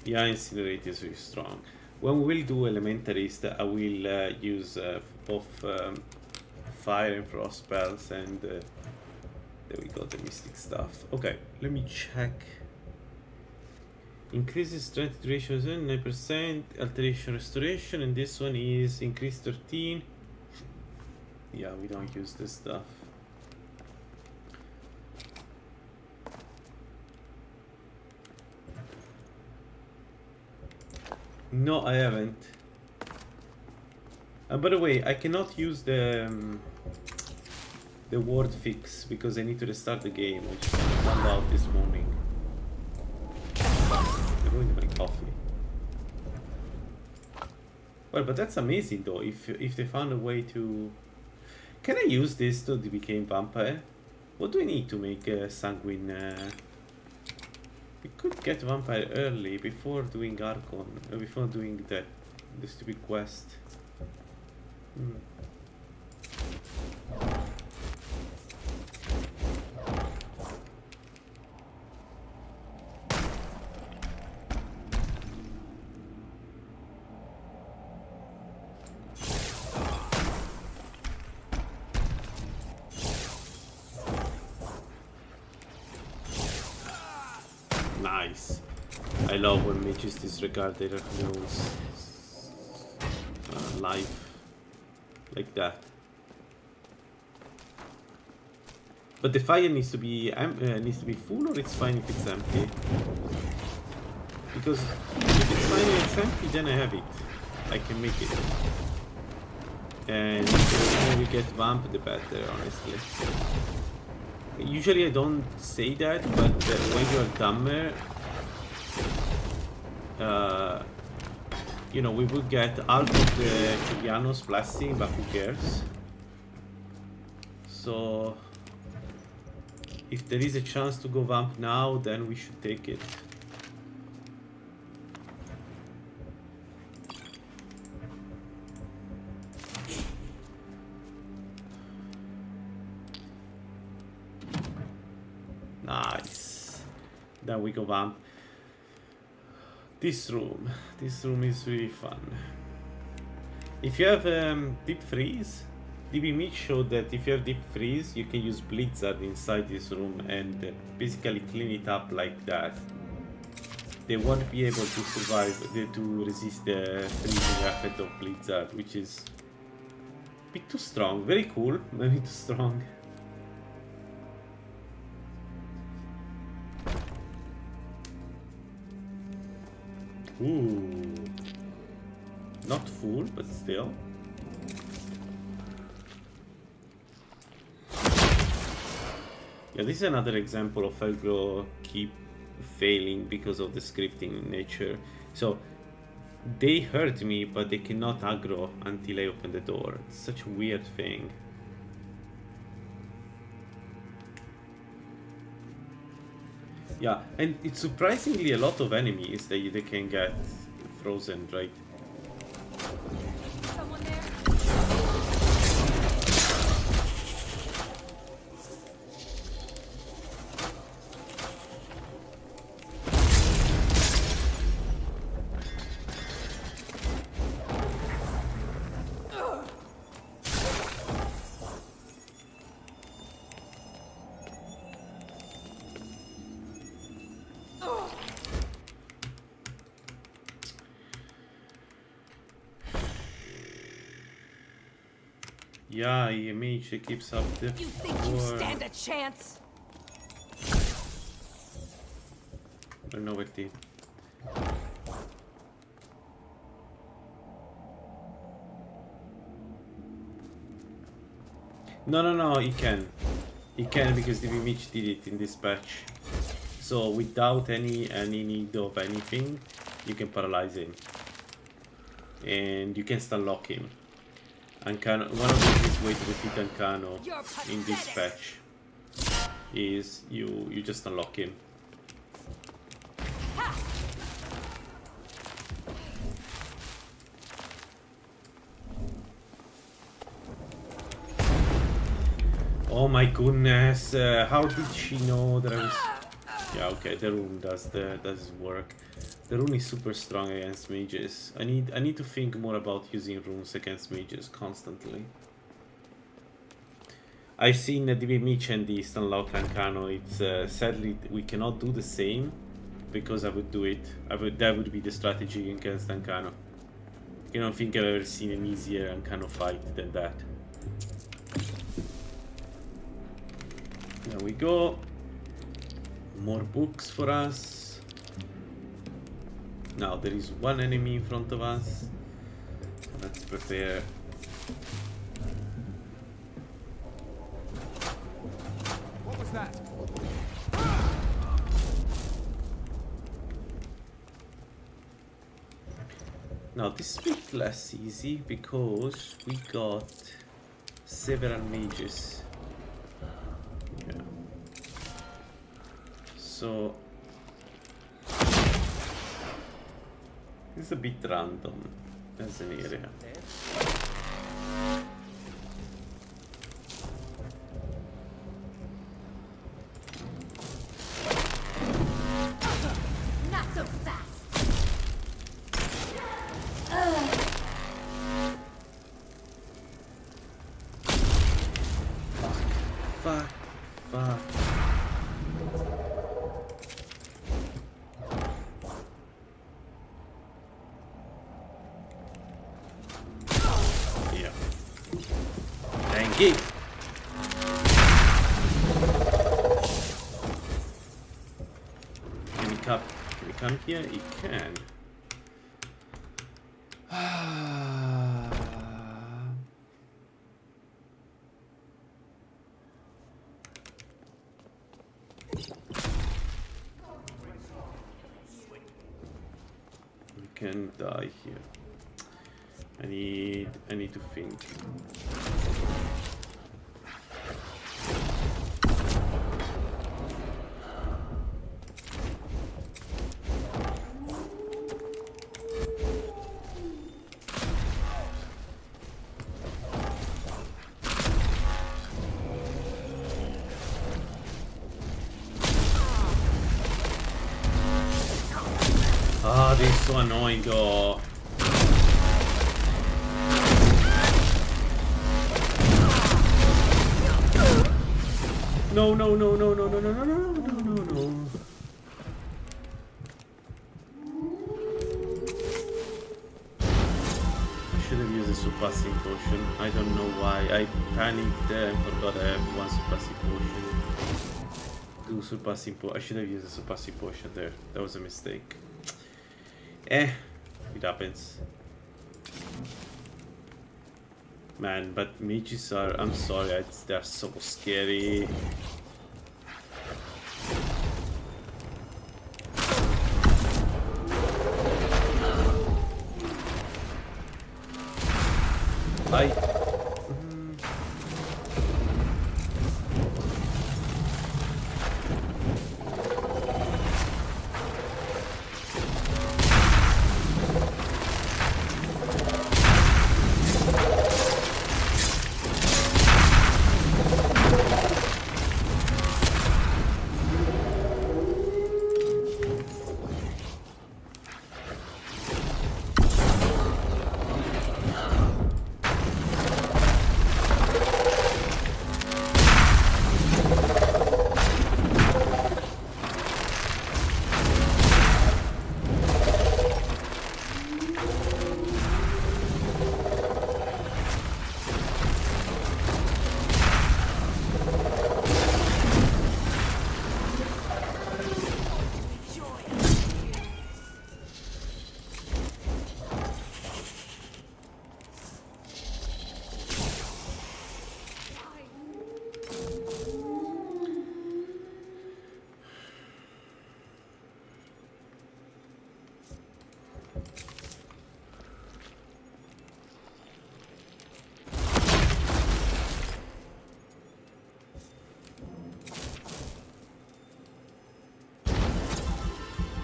Yeah, Incinerate is really strong. When we will do Elementarist, I will use both Fire and Frost spells, and there we go, the Mystic stuff. Okay, let me check Increases strength duration 9%, alteration restoration, and this one is increase 13. Yeah, we don't use this stuff. No, I haven't. By the way, I cannot use the word fix because I need to restart the game, which I found out this morning. I ruined my coffee. Well, but that's amazing though. If they found a way to, can I use this to become vampire? What do I need to make a sanguine? We could get vampire early before doing Archon, before doing the stupid quest. Nice. I love when mages disregard their rules. Life. Like that. But the fire needs to be full, or it's fine if it's empty? Because if it's fine and it's empty, then I have it. I can make it. And the more we get vamp, the better, honestly. Usually I don't say that, but when you're dumber, you know, we would get half of the Juliano's blessing, but who cares? So, if there is a chance to go vamp now, then we should take it. Nice. Then we go vamp. This room is really fun. If you have deep freeze, DB Meat showed that if you have deep freeze, you can use Blizzard inside this room and basically clean it up like that. They won't be able to survive, to resist the freezing effect of Blizzard, which is a bit too strong. Very cool, maybe too strong. Ooh. Not full, but still. Yeah, this is another example of Elgro keep failing because of the scripting nature. So, they hurt me, but they cannot aggro until I open the door. It's such a weird thing. Yeah, and it's surprisingly a lot of enemies that they can get frozen, right? Someone there? Yeah, a mage that keeps up the You think you stand a chance? I don't know what the... No, he can. He can because DB Mitch did it in this patch. So without any need of anything, you can paralyze him. And you can stun lock him. Ancano, one of the easiest ways to defeat Ancano in this patch is you just unlock him. Oh my goodness, how did she know that I was... Yeah, okay, the rune does work. The rune is super strong against mages. I need to think more about using runes against mages constantly. I've seen DB Mitch and the Stunlock Ancano. It's sadly we cannot do the same because I would do it. That would be the strategy against Ancano. I don't think I've ever seen an easier Ancano fight than that. There we go. More books for us. Now there is one enemy in front of us. So let's prepare. What was that? Now this is a bit less easy because we got several mages. Yeah. So it's a bit random as an area. Not so fast. Fuck. Yeah. Thank you. Can we come here? He can. We can die here. I need to think. Ah, this is so annoying though. No. I should have used a surpassing potion. I don't know why. I panicked and forgot I have one surpassing potion. Two surpassing potion. I should have used a surpassing potion there. That was a mistake. It happens. Man, but mages are, I'm sorry, they're so scary.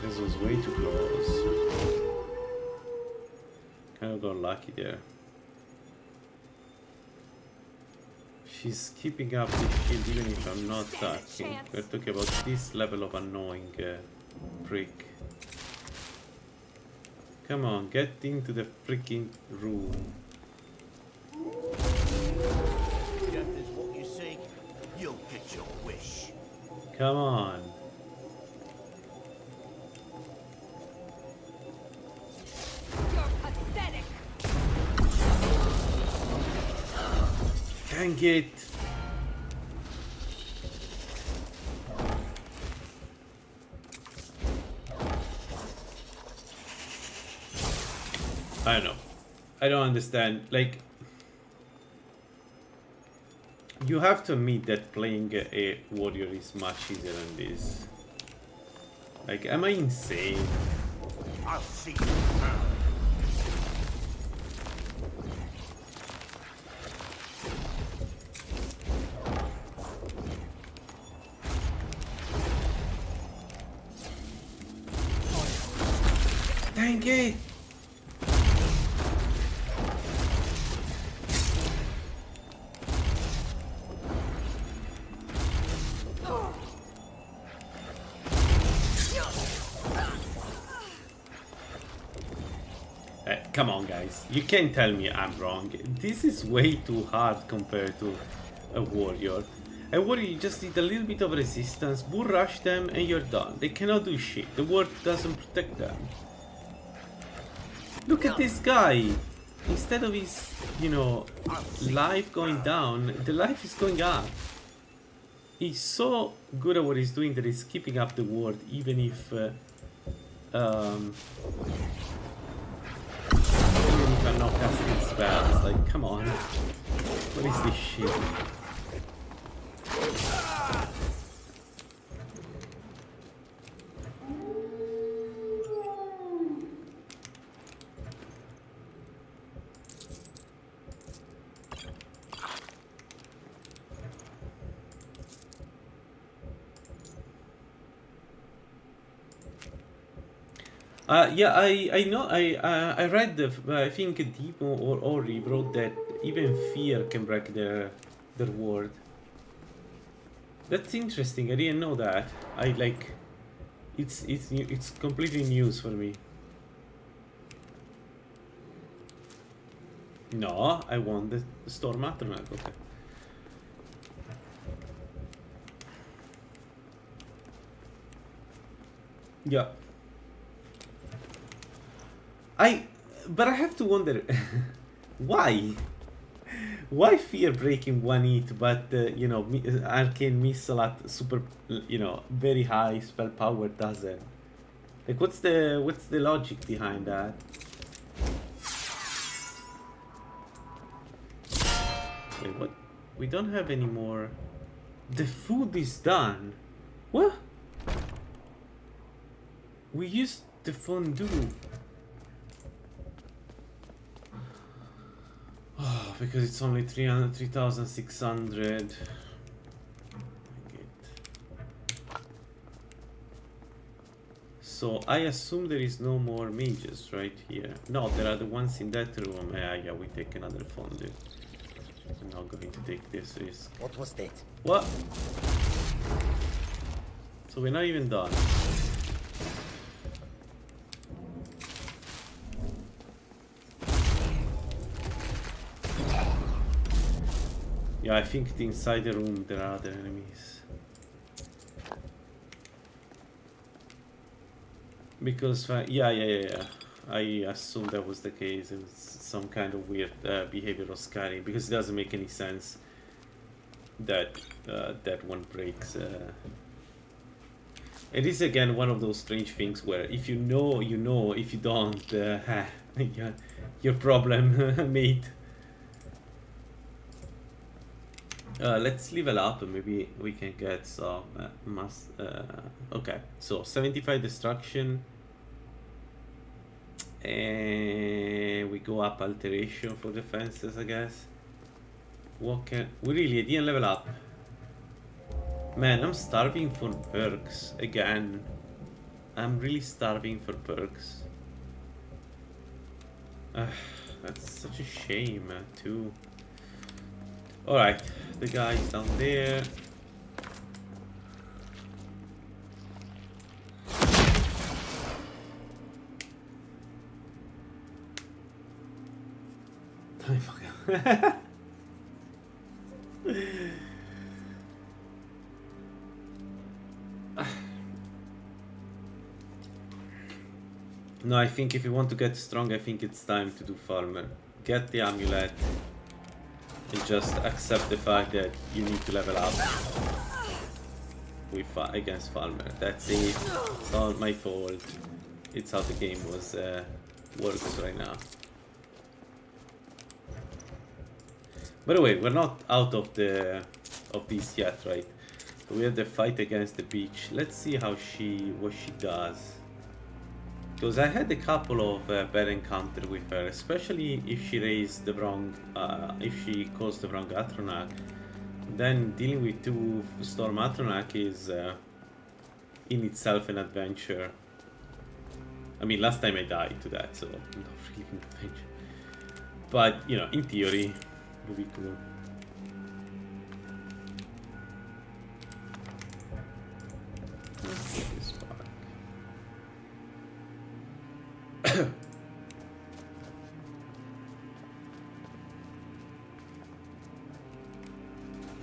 This was way too close. Kind of got lucky there. She's keeping up with shield even if I'm not attacking. We're talking about this level of annoying prick. Come on, get into the freaking room. Death is what you seek. You'll get your wish. Come on. Dang it! I don't know. I don't understand. Like, you have to admit that playing a warrior is much easier than this. Like, am I insane? I'll see. Dang it! Come on, guys. You can't tell me I'm wrong. This is way too hard compared to a warrior. A warrior, you just need a little bit of resistance, bull rush them, and you're done. They cannot do shit. The ward doesn't protect them. Look at this guy. Instead of his, you know, life going down, the life is going up. He's so good at what he's doing that he's keeping up the ward, even if I'm not casting spells. Like, come on. What is this shit? Yeah, I know. I read the I think Demo or Ori wrote that even fear can break their word. That's interesting. I didn't know that. I like. It's new, it's completely news for me. No, I want the Storm Aftermath. Okay. Yeah. But I have to wonder why fear breaking one hit, but you know, arcane missile at super, you know, very high spell power doesn't. Like, what's the logic behind that? Wait, what? We don't have any more. The food is done. What? We used the fondue. Oh, because it's only 3,600. So I assume there is no more mages right here. No, there are the ones in that room. Yeah, we take another fondue. I'm not going to take this risk. What was that? What? So we're not even done. Yeah, I think inside the room there are other enemies. Because, yeah. I assumed that was the case. It was some kind of weird behavior of Skyrim, because it doesn't make any sense that that one breaks. It is again one of those strange things where if you know, you know. If you don't, yeah, your problem, mate. Let's level up and maybe we can get some okay, so 75 destruction, and we go up alteration for defenses, I guess. What can we really? I didn't level up. Man, I'm starving for perks again. I'm really starving for perks. That's such a shame, too. Alright, the guy's down there. No, I think if you want to get strong, I think it's time to do farmer. Get the amulet. and just accept the fact that you need to level up with against Farmer. That's it. It's not my fault. It's how the game works right now. By the way, we're not out of this yet, right? We have the fight against the beach. Let's see what she does. Because I had a couple of bad encounters with her, especially if she raised the wrong, if she caused the wrong Atronach. Then dealing with 2 Storm Atronach is in itself an adventure. I mean, last time I died to that, so not really an adventure. But, you know, in theory, it would be cool. Let's get this back.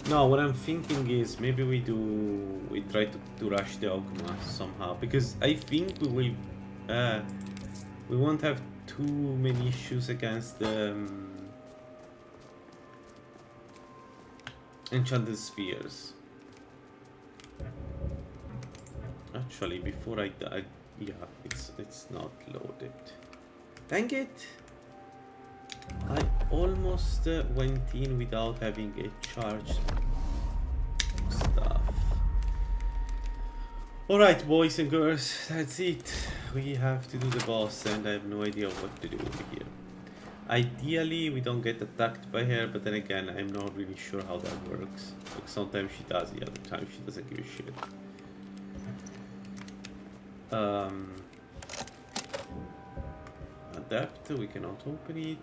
No, what I'm thinking is maybe we try to rush the Ogma somehow, because I think we won't have too many issues against the enchanted spheres. Actually, before I die, yeah, it's not loaded. Dang it! I almost went in without having a charged stuff. Alright, boys and girls, that's it. We have to do the boss, and I have no idea what to do over here. Ideally, we don't get attacked by her, but then again, I'm not really sure how that works. Like, sometimes she does, the other time she doesn't give a shit. Adapt, we cannot open it.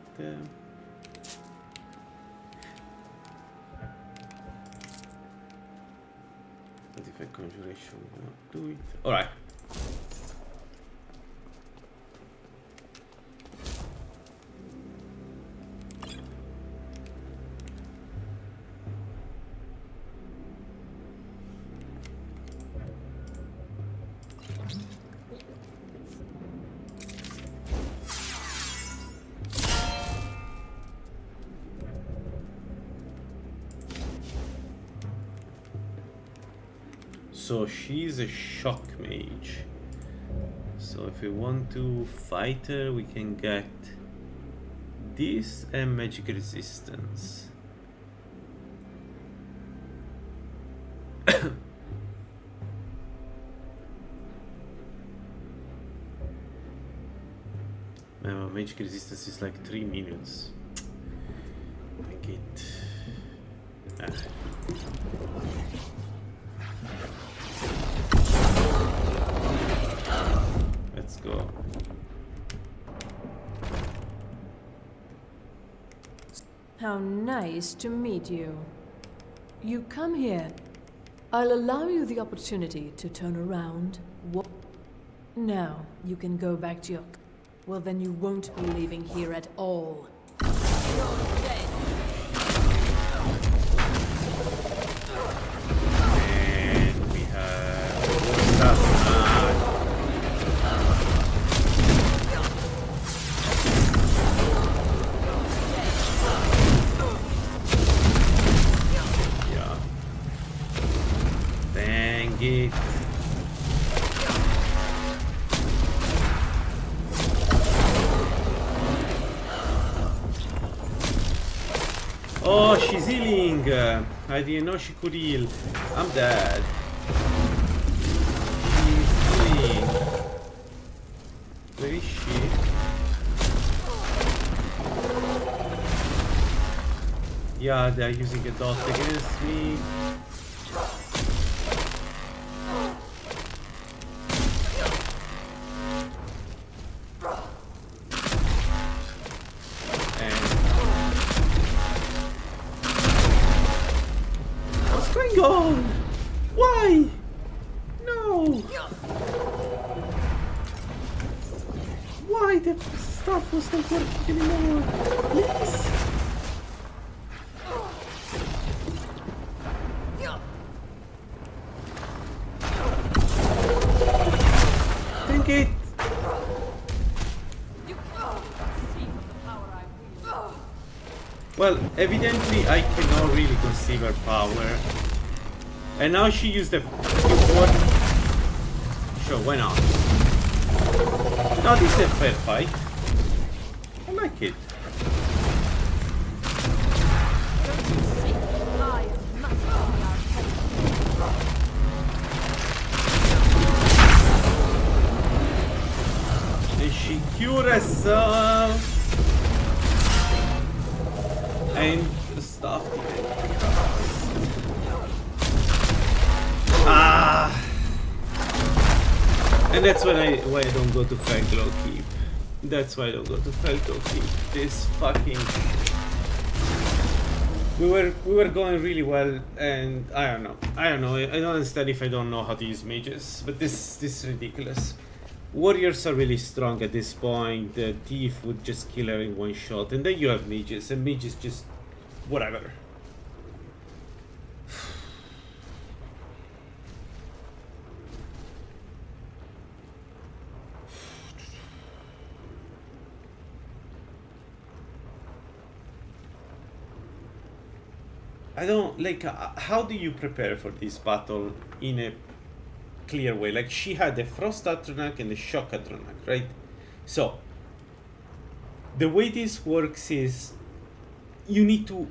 But if I conjuration, we cannot do it. Alright. So she's a shock mage. So if we want to fight her, we can get this and magic resistance. Magic resistance is like 3 minutes. Take it. Let's go. How nice to meet you. You come here. I'll allow you the opportunity to turn around. Now, you can go back to your... Well, then you won't be leaving here at all. And we have stuff. Yeah. Dang it. Oh, she's healing! I didn't know she could heal. I'm dead. She's healing. Where is she? Yeah, they're using a dot against me. On. Why? No. Why the stuff was not working anymore? Please. Thank it. Well, evidently I cannot really conceive her power. And now she used the keyboard. Sure, why not? No, this is a fair fight. I like it. And she cured herself. And stuff. And that's why I don't go to Felglow Keep. That's why I don't go to Felglow Keep. This fucking... We were going really well, and I don't know. I don't understand if I don't know how to use mages, but this is ridiculous. Warriors are really strong at this point. The thief would just kill her in one shot, and then you have mages, and mages just whatever. I don't like. How do you prepare for this battle in a clear way? Like, she had the Frost Atronach and the Shock Atronach, right? So the way this works is you need to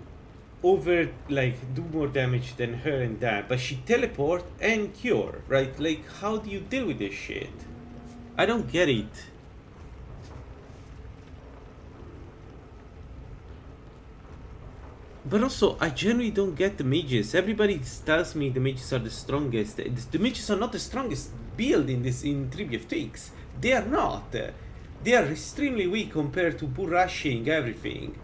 do more damage than her and that, but she teleport and cure, right? Like, how do you deal with this shit? I don't get it. But also, I generally don't get the mages. Everybody tells me the mages are the strongest. The mages are not the strongest build in Tribute of Twigs. They are not. They are extremely weak compared to bull rushing everything.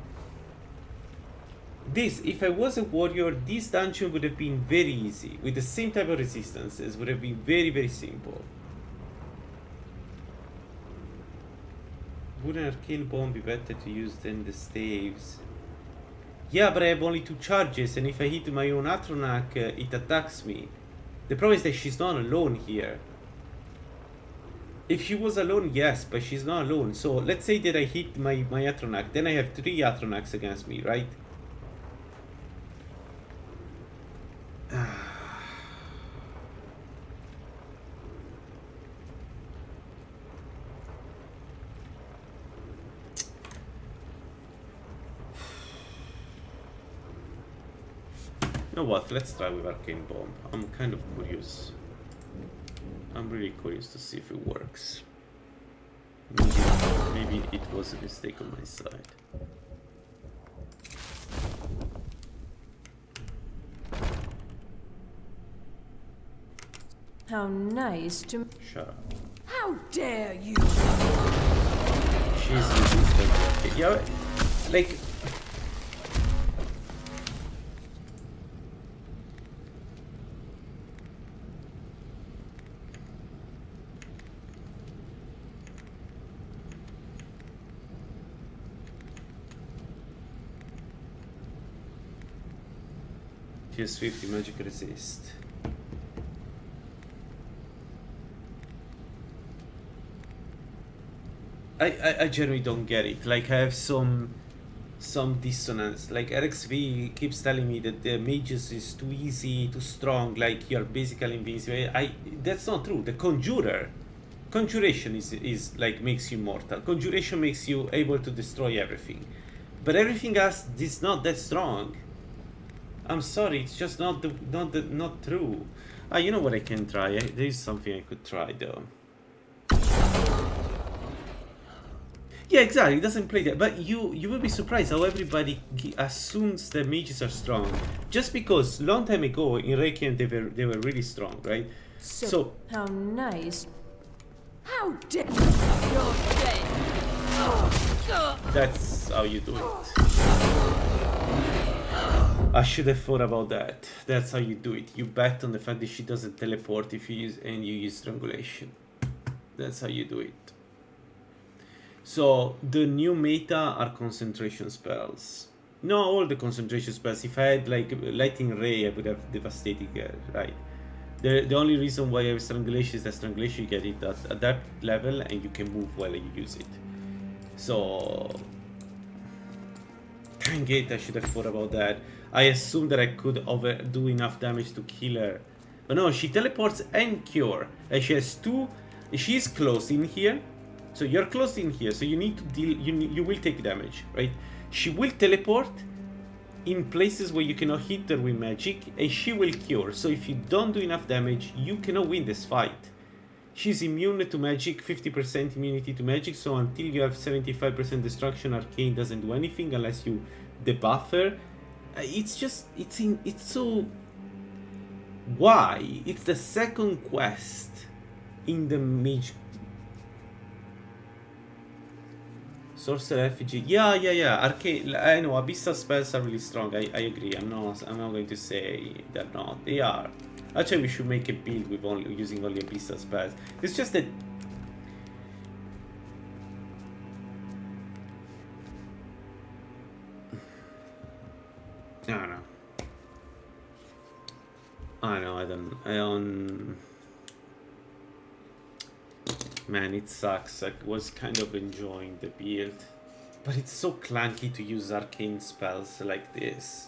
If I was a warrior, this dungeon would have been very easy. With the same type of resistances, would have been very, very simple. Would an arcane bomb be better to use than the staves? Yeah, but I have only 2 charges, and if I hit my own Atronach, it attacks me. The problem is that she's not alone here. If she was alone, yes, but she's not alone. So let's say that I hit my Atronach, then I have 3 Atronachs against me, right? You know what, let's try with Arcane Bomb. I'm kind of curious. I'm really curious to see if it works. Maybe it was a mistake on my side. How nice to... Shut up. How dare you! She's resistant. Yeah, like... She has 50 magic resist. I generally don't get it. Like, I have some dissonance. Like, RXV keeps telling me that the mages is too easy, too strong, like you're basically invincible. That's not true. The conjuration is like makes you mortal. Conjuration makes you able to destroy everything. But everything else is not that strong. I'm sorry, it's just not true. You know what I can try? There is something I could try though. Yeah, exactly. It doesn't play that, but you will be surprised how everybody assumes that mages are strong, just because long time ago in Requiem they were really strong, right? So how nice. How dare you're dead. That's how you do it. I should have thought about that. That's how you do it. You bet on the fact that she doesn't teleport if you use strangulation. That's how you do it. So the new meta are concentration spells. No, all the concentration spells. If I had like Lightning Ray, I would have devastated her, right? The only reason why I have strangulation is that strangulation you get it at that level and you can move while you use it. So Dang it, I should have thought about that. I assumed that I could do enough damage to kill her. But no, she teleports and cure. And she has two... She's close in here. So you're close in here. So you need to deal... You will take damage, right? She will teleport in places where you cannot hit her with magic. And she will cure. So if you don't do enough damage, you cannot win this fight. She's immune to magic, 50% immunity to magic, so until you have 75% destruction, Arcane doesn't do anything unless you debuff her. It's just, it's so... Why? It's the second quest in the mage... Sorcerer effigy. Yeah. Arcane, I know, abyssal spells are really strong, I agree. I'm not going to say they're not. They are. Actually, we should make a build with using only abyssal spells. It's just that I don't. Man, it sucks. I was kind of enjoying the build, but it's so clunky to use arcane spells like this.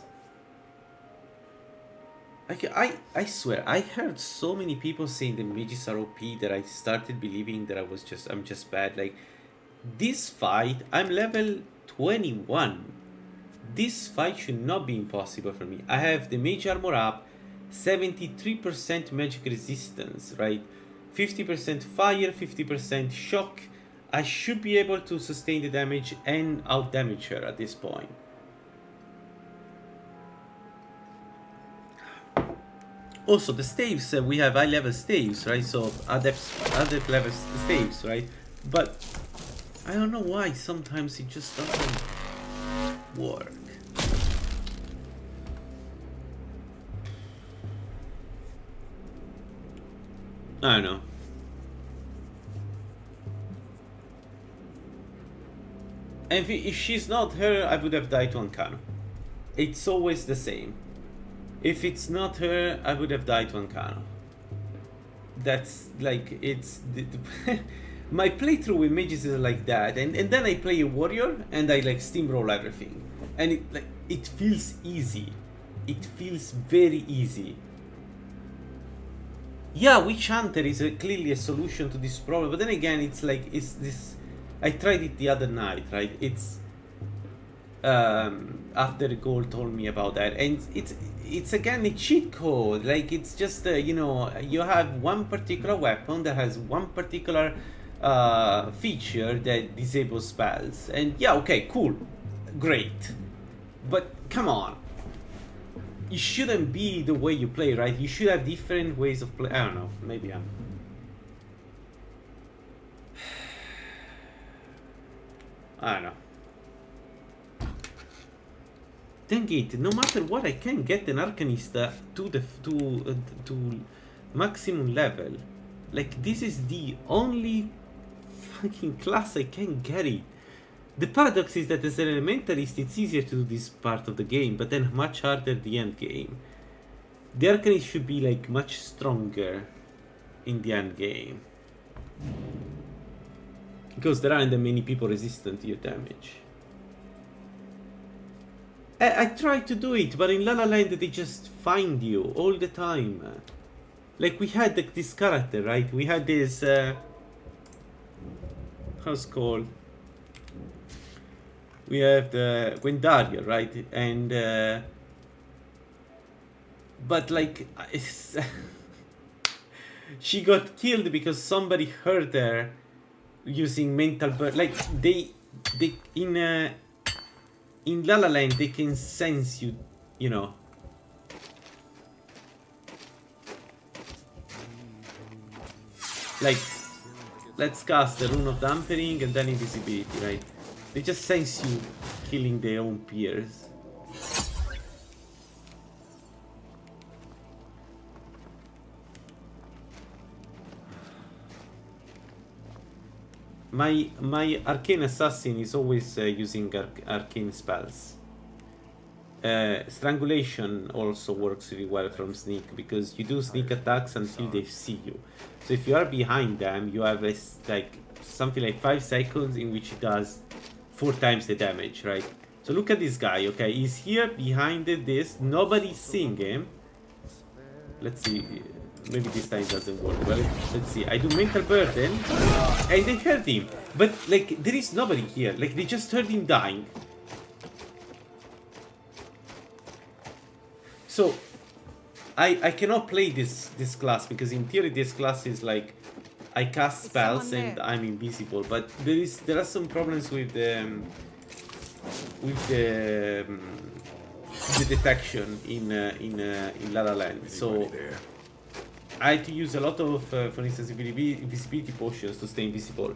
I swear, I heard so many people saying the mages are OP that I started believing that I'm just bad. Like, this fight, I'm level 21. This fight should not be impossible for me. I have the mage armor up, 73% magic resistance, right? 50% fire, 50% shock. I should be able to sustain the damage and out damage her at this point. Also, the staves, we have high level staves, right? So adept level staves, right? But I don't know why sometimes it just doesn't work. I don't know. And if she's not her, I would have died to Arcana. It's always the same. If it's not her, I would have died to Arcana. That's like, it's... my playthrough with mages is like that. And then I play a warrior and I like steamroll everything. And it feels easy. It feels very easy. Yeah, Witch Hunter is clearly a solution to this problem. But then again, it's like, it's this... I tried it the other night, right? It's... after Goal told me about that, and it's again a cheat code. Like, it's just you know, you have one particular weapon that has one particular feature that disables spells, and yeah, okay, cool, great, but come on, it shouldn't be the way you play, right? You should have different ways of play. I don't know, maybe I don't know. Dang it, no matter what, I can get an Arcanist to maximum level. Like, this is the only fucking class I can get it. The paradox is that as an Elementalist, it's easier to do this part of the game, but then much harder the end game. The Arcanist should be, like, much stronger in the end game. Because there aren't that many people resistant to your damage. I tried to do it, but in Lalaland they just find you all the time. Like, we had this character, right? We had this... how's it called? We have the Gwendaria, right? And... but, like... she got killed because somebody hurt her using mental burn. Like, they in Lalaland, they can sense you, you know. Like, let's cast the Rune of Dampening and then Invisibility, right? They just sense you killing their own peers. My arcane assassin is always using arcane spells. Strangulation also works really well from sneak, because you do sneak attacks until they see you. So if you are behind them, you have like something like 5 seconds in which it does 4 times the damage, right? So look at this guy, okay? He's here behind this. Nobody's seeing him. Let's see. Maybe this time it doesn't work. Well, let's see. I do mental burden. And they heard him. But, like, there is nobody here. Like, they just heard him dying. So, I cannot play this class. Because in theory, this class is like... I cast spells and I'm invisible. But there are some problems with the detection in Lalaland. So I had to use a lot of, for instance, invisibility potions to stay invisible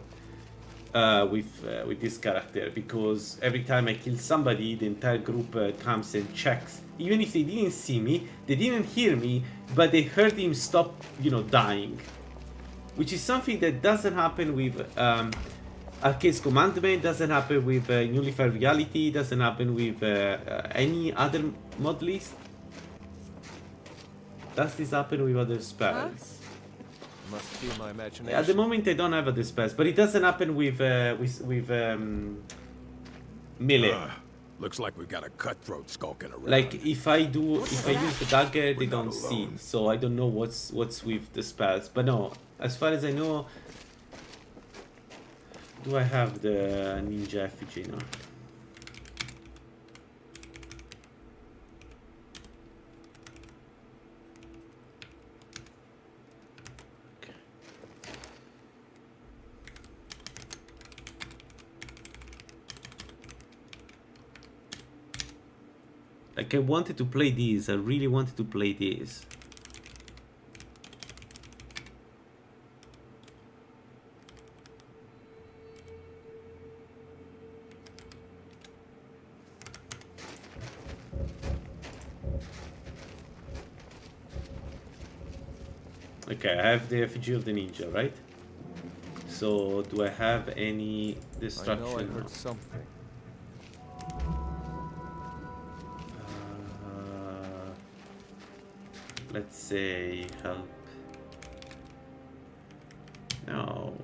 with this character, because every time I kill somebody, the entire group comes and checks. Even if they didn't see me, they didn't hear me, but they heard him stop, you know, dying, which is something that doesn't happen with Arcanist Commandment, doesn't happen with Nullified Reality, doesn't happen with any other mod list. Does this happen with other spells? Must be my imagination. At the moment, I don't have other spells, but it doesn't happen with melee. Looks like we've got a cutthroat skulking around. Like if I use the dagger, they don't see. So I don't know what's with the spells. But no, as far as I know, do I have the ninja effigy now? Like I wanted to play these, I really wanted to play these. Okay, I have the effigy of the ninja, right? So do I have any destruction? I know I heard something. Let's say help. No.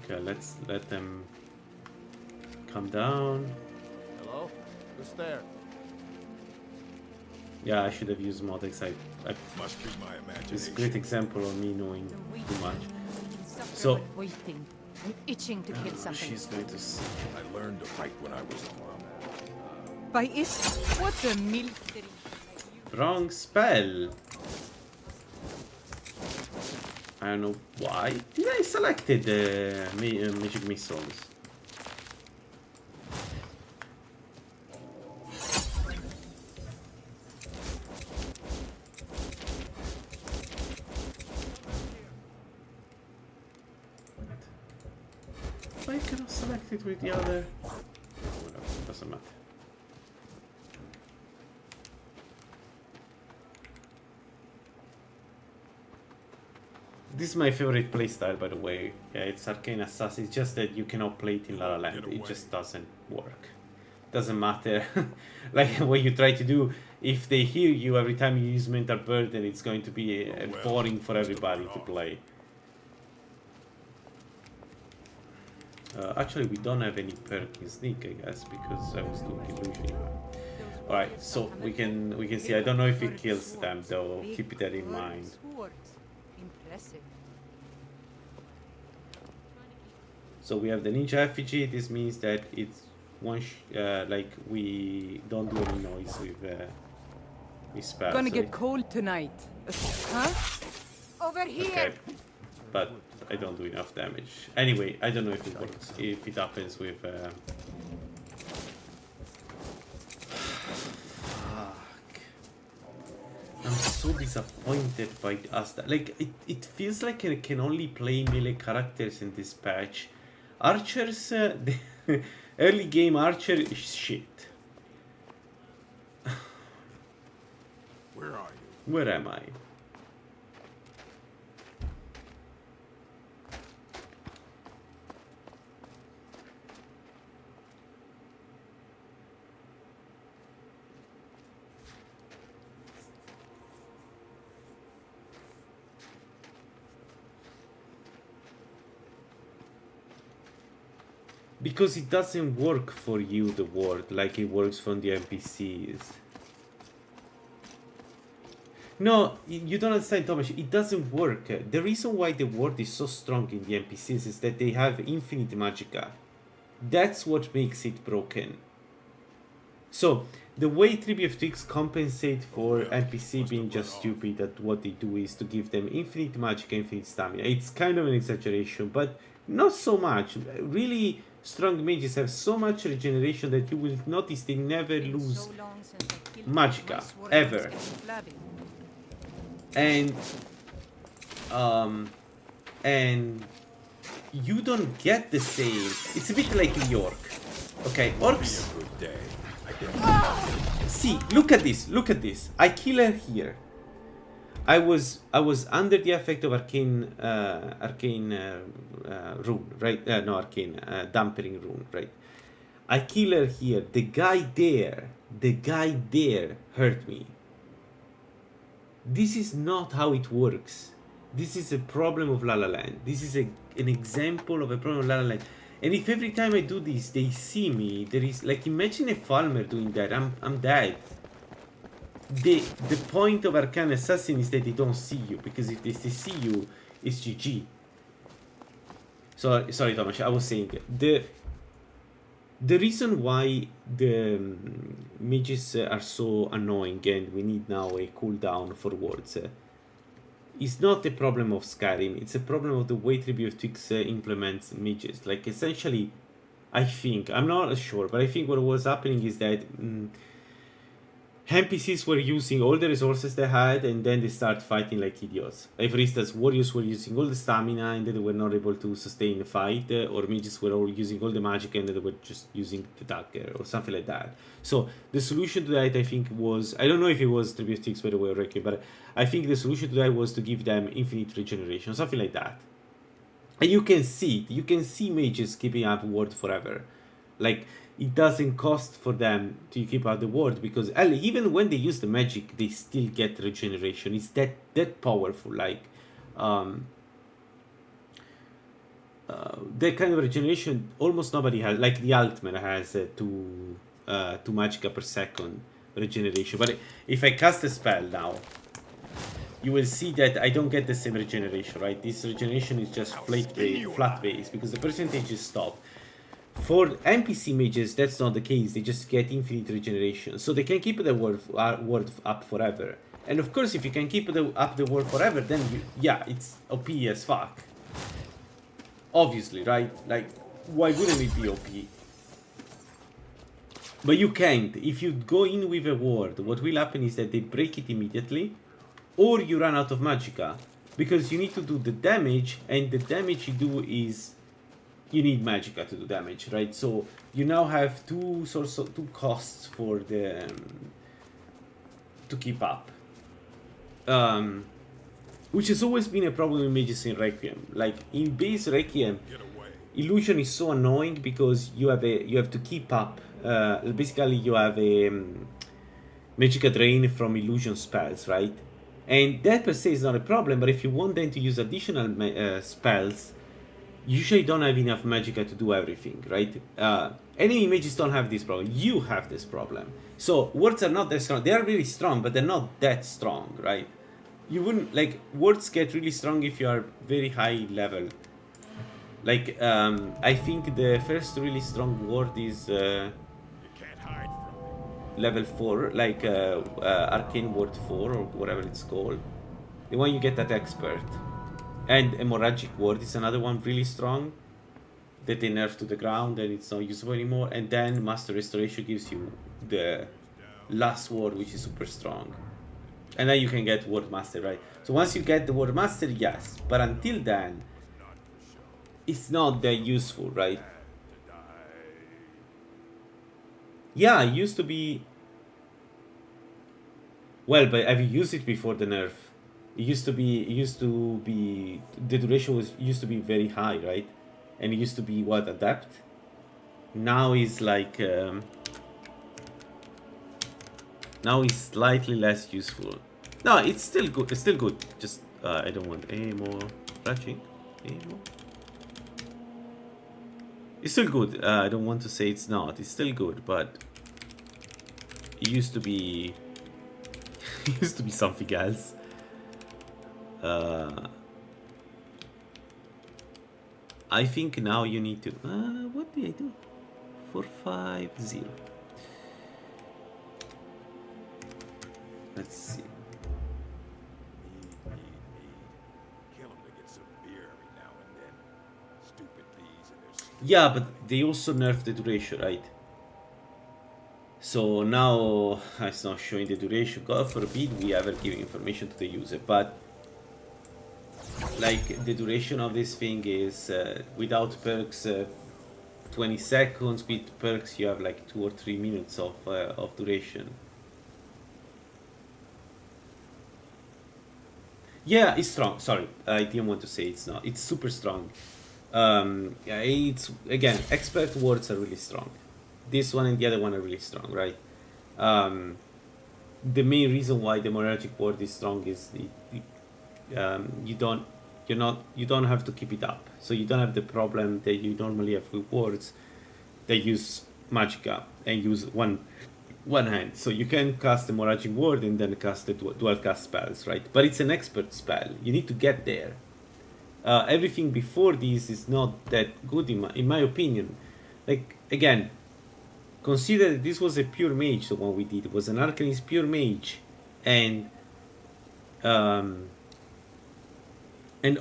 Okay, let's let them come down. Hello? Who's there? Yeah, I should have used modlist. I must be my imagination. It's a great example of me knowing too much. So waiting, I'm itching to kill something. She's going to see. I learned to fight when I was a mom. By is what's a military? Wrong spell. I don't know why. Did I selected magic missiles? Why cannot select it with the other? Whatever, doesn't matter. This is my favorite playstyle, by the way. Yeah, it's Arcane Assassin. It's just that you cannot play it in Lalaland. It just doesn't work. Doesn't matter. Like what you try to do, if they hear you every time you use mental burden, it's going to be boring for everybody to play. Actually, we don't have any perk in sneak, I guess, because I was doing illusion. All right, so we can see. I don't know if it kills them though. Keep that in mind. Impressive. So we have the ninja effigy. This means that it's one like we don't do any noise with spells. Gonna get cold tonight. Huh? Over here. Okay. but I don't do enough damage. Anyway, I don't know if it works, if it happens with... Fuck. I'm so disappointed by us. Like, it feels like I can only play melee characters in this patch. Archers, the early game archer is shit. Where are you? Where am I? Because it doesn't work for you, the word, like it works from the NPCs. No, you don't understand, Thomas. It doesn't work. The reason why the word is so strong in the NPCs is that they have infinite magicka. That's what makes it broken. So, the way Tribute Tricks compensate for NPC being just stupid, that what they do is to give them infinite magicka, infinite stamina. It's kind of an exaggeration, but not so much. Really strong mages have so much regeneration that you will notice they never lose magicka, ever. And you don't get the same. It's a bit like New York. Okay, orcs. See, look at this. Look at this. I kill her here. I was under the effect of arcane rune, right? No, arcane dampening rune, right? I kill her here. The guy there hurt me. This is not how it works. This is a problem of Lalaland. This is an example of a problem of Lalaland. And if every time I do this, they see me, there is like, imagine a farmer doing that. I'm dead. The point of Arcane Assassin is that they don't see you, because if they see you, it's GG. So sorry, Thomas. I was saying the reason why the mages are so annoying and we need now a cooldown for wards is not a problem of Skyrim. It's a problem of the way Tribute Tricks implements mages. Like, essentially, I think, I'm not sure, but I think what was happening is that NPCs were using all the resources they had, and then they start fighting like idiots. Like, for instance, warriors were using all the stamina and then they were not able to sustain the fight, or mages were all using all the magic and they were just using the dagger or something like that. So the solution to that, I think, was, I don't know if it was Tribute Tricks by the way, or Requiem, but I think the solution to that was to give them infinite regeneration, something like that. And you can see mages keeping up ward forever. Like, it doesn't cost for them to keep out the ward, because even when they use the magic, they still get regeneration. It's that powerful. Like, that kind of regeneration almost nobody has. Like the Altman has two magicka per second regeneration. But if I cast a spell now, you will see that I don't get the same regeneration, right? This regeneration is just flat base because the percentage is stopped. For NPC mages, that's not the case. They just get infinite regeneration, so they can keep the ward up forever. And of course, if you can keep up the ward forever, then it's OP as fuck. Obviously, right? Like, why wouldn't it be OP? But you can't. If you go in with a ward, what will happen is that they break it immediately, or you run out of magicka, because you need to do the damage, and the damage you do is, you need magicka to do damage, right? So you now have two costs for the to keep up, which has always been a problem in mages in Requiem. Like, in base Requiem, illusion is so annoying because you have to keep up. Basically, you have a magicka drain from illusion spells, right? And that per se is not a problem, but if you want them to use additional spells, you usually don't have enough magicka to do everything, right? Enemy mages don't have this problem. You have this problem. So wards are not that strong. They are really strong, but they're not that strong, right? You wouldn't, like, wards get really strong if you are very high level. Like, I think the first really strong ward is level 4, like Arcane Ward 4 or whatever it's called. The one you get at expert. And Hemorrhagic Ward is another one really strong that they nerf to the ground and it's not usable anymore. And then Master Restoration gives you the last ward, which is super strong. And then you can get Ward Master, right? So once you get the Ward Master, yes. But until then, it's not that useful, right? Yeah, it used to be... Well, but have you used it before the nerf? It used to be, the duration used to be very high, right? And it used to be what, Adept? Now it's like, now it's slightly less useful. No, it's still good. It's still good. Just I don't want any more ratching. Any more? It's still good. I don't want to say it's not. It's still good, but it used to be. It used to be something else. I think now you need to. What did I do? 450. Let's see. Yeah, but they also nerfed the duration, right? So now it's not showing the duration. God forbid we ever give information to the user, but like the duration of this thing is without perks 20 seconds, with perks you have like 2 or 3 minutes of duration. Yeah, it's strong. Sorry, I didn't want to say it's not. It's super strong. Yeah, it's again, expert words are really strong. This one and the other one are really strong, right? The main reason why the hemorrhagic word is strong is you don't have to keep it up, so you don't have the problem that you normally have with words that use magicka and use one hand. So you can cast the hemorrhagic word and then cast the dual cast spells, right? But it's an expert spell. You need to get there. Everything before this is not that good in my opinion. Like, again, consider that this was a pure mage. The one we did was an Arcanist pure mage, and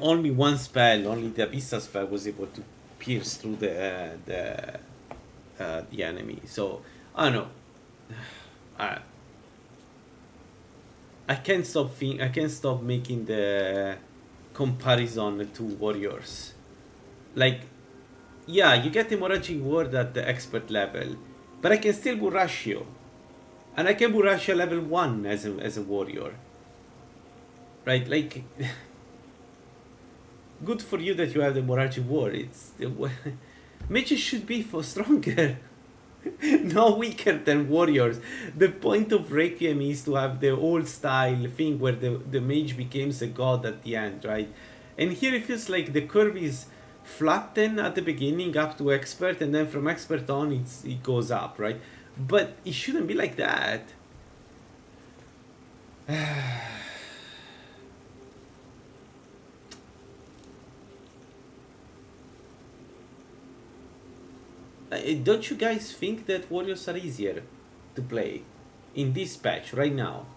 only one spell, only the Abyssal spell, was able to pierce through the enemy. So I don't know. I can't stop making the comparison to warriors. Like, yeah, you get hemorrhagic ward at the expert level, but I can still rush you, and I can rush you level 1 as a warrior, right? Like, good for you that you have the hemorrhagic ward. It's mages should be for stronger. No weaker than warriors. The point of Requiem is to have the old style thing where the mage becomes a god at the end, right? And here it feels like the curve is flattened at the beginning up to expert, and then from expert on it goes up, right? But it shouldn't be like that. Don't you guys think that warriors are easier to play in this patch right now?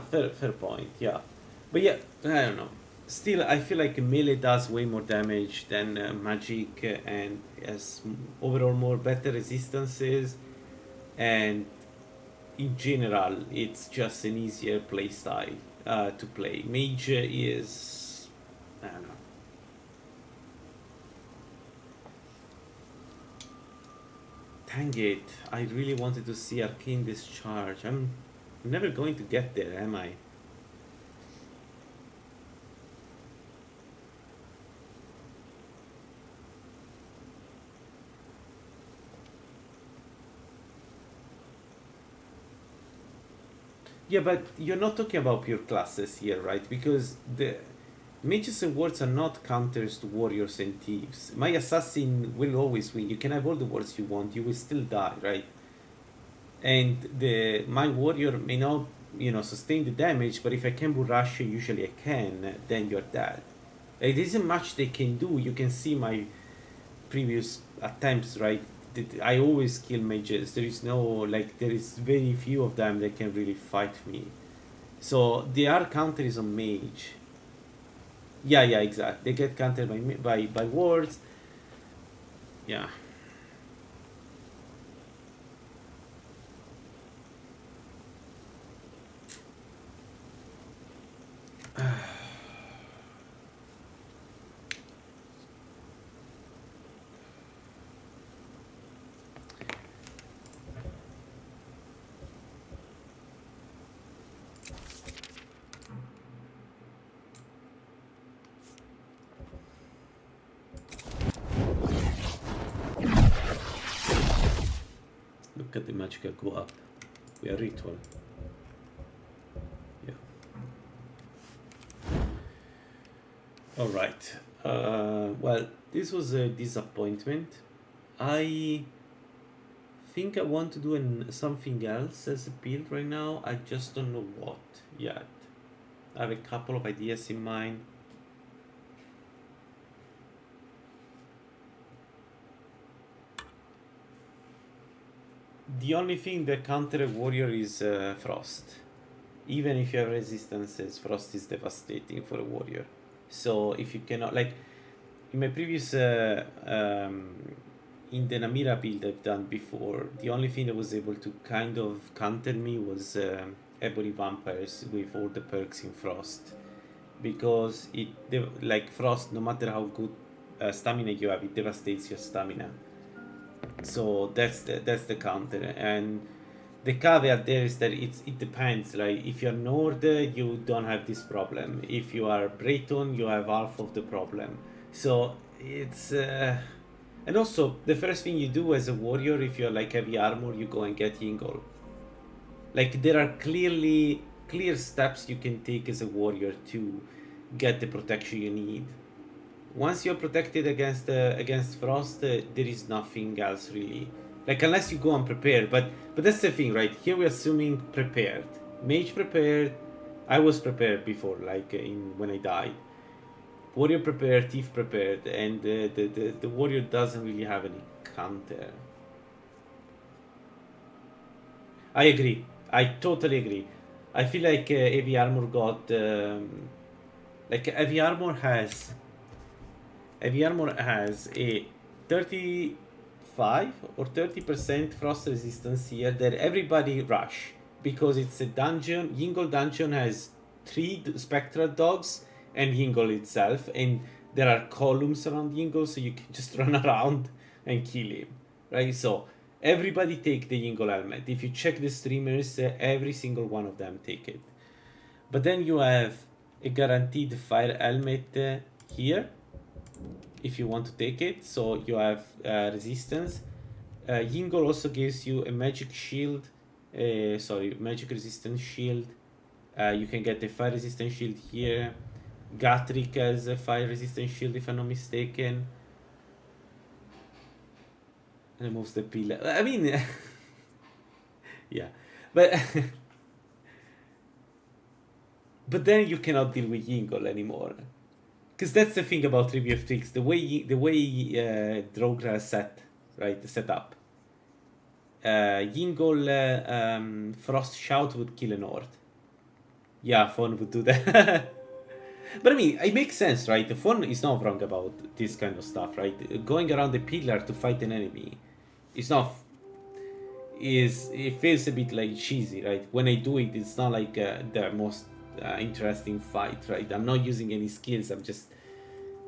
Fair point, yeah. But yeah, I don't know. Still, I feel like melee does way more damage than magic, and has overall more better resistances, and in general, it's just an easier playstyle to play. Mage is, I don't know. Dang it! I really wanted to see Arcane Discharge. I'm never going to get there, am I? Yeah, but you're not talking about pure classes here, right? Because the mages and wards are not counters to warriors and thieves. My assassin will always win. You can have all the wards you want, you will still die, right? And my warrior may not you know, sustain the damage, but if I can bull rush, usually I can, then you're dead. There isn't much they can do. You can see my previous attempts, right? I always kill mages. There is no, like, there is very few of them that can really fight me. So the R counter is on mage. Yeah, exactly. They get countered by wards. Yeah. Look at the magical go up. We are ritual. Yeah. Alright. Well, this was a disappointment. I think I want to do something else as a build right now. I just don't know what yet. I have a couple of ideas in mind. The only thing that counter a warrior is frost. Even if you have resistances, frost is devastating for a warrior. So if you cannot, like in my previous in the Namira build I've done before, the only thing that was able to kind of counter me was Ebony Vampires with all the perks in frost, because like frost, no matter how good stamina you have, it devastates your stamina. So that's the counter, and the caveat there is that it depends. Like if you're Nord, you don't have this problem. If you are Breton, you have half of the problem. So it's and also the first thing you do as a warrior, if you're like heavy armor, you go and get Yingle. Like there are clear steps you can take as a warrior to get the protection you need. Once you're protected against frost, there is nothing else really. Like unless you go unprepared, but that's the thing, right? Here we're assuming prepared. Mage prepared. I was prepared before, like when I died. Warrior prepared, thief prepared, and the warrior doesn't really have any counter. I agree. I totally agree. I feel like heavy armor got like heavy armor has a 35 or 30% frost resistance here that everybody rush, because it's a dungeon. Yingle dungeon has 3 spectral dogs and Yingle itself, and there are columns around Yingle, so you can just run around and kill him, right? So everybody take the Yingle helmet. If you check the streamers, every single one of them take it. But then you have a guaranteed fire helmet here, if you want to take it, so you have resistance. Yingle also gives you a magic shield, magic resistance shield. You can get a fire resistance shield here. Gatrick has a fire resistance shield, if I'm not mistaken. Removes the pillar. I mean, yeah, but but then you cannot deal with Yingle anymore. Because that's the thing about Review of Tricks, the way Drogra set up. Yingle Frost Shout would kill a Nord. Yeah, Fawn would do that. But I mean, it makes sense, right? The Fawn is not wrong about this kind of stuff, right? Going around the pillar to fight an enemy is not... it feels a bit like cheesy, right? When I do it, it's not like the most interesting fight, right? I'm not using any skills, I'm just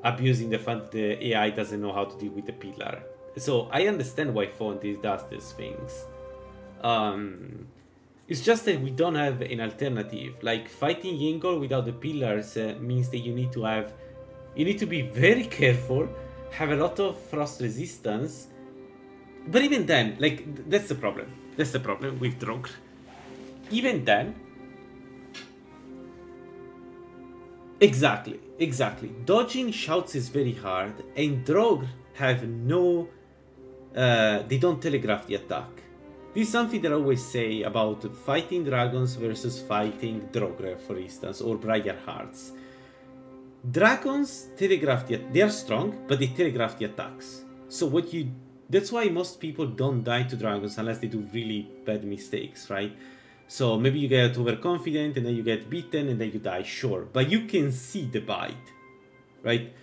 abusing the fact that the AI doesn't know how to deal with the pillar. So I understand why Font does these things. It's just that we don't have an alternative. Like fighting Yingle without the pillars means that you need to be very careful, have a lot of frost resistance. But even then, like that's the problem. That's the problem with Drog. Even then, Exactly. Dodging shouts is very hard, and Drog have no... they don't telegraph the attack. This is something that I always say about fighting dragons versus fighting Draugr, for instance, or Briar Hearts. Dragons telegraph they are strong, but they telegraph the attacks. So that's why most people don't die to dragons unless they do really bad mistakes, right? So maybe you get overconfident and then you get beaten and then you die, sure. But you can see the bite, right?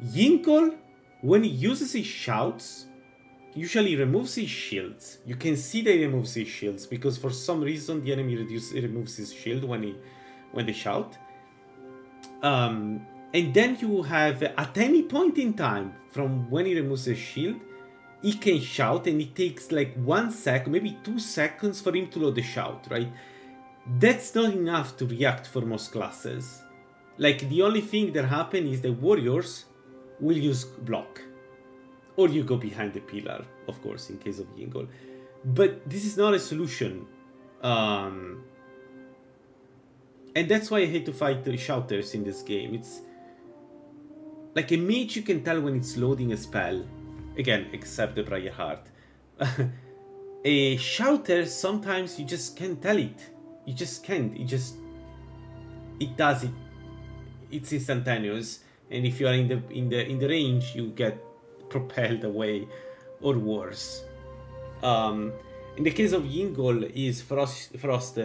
Yinkol, when he uses his shouts, usually removes his shields. You can see that he removes his shields because for some reason the enemy removes his shield when they shout. And then you have, at any point in time from when he removes his shield, he can shout, and it takes like 1 second, maybe 2 seconds for him to load the shout, right? That's not enough to react for most classes. Like, the only thing that happens is the warriors will use block. Or you go behind the pillar, of course, in case of Yingol. But this is not a solution. And that's why I hate to fight the shouters in this game. It's like a mage, you can tell when it's loading a spell. Again, except the Briar Heart. A shouter, sometimes you just can't tell it. You just can't. It does it. It's instantaneous. And if you are in the range, you get propelled away, or worse. In the case of Yingol, is Frost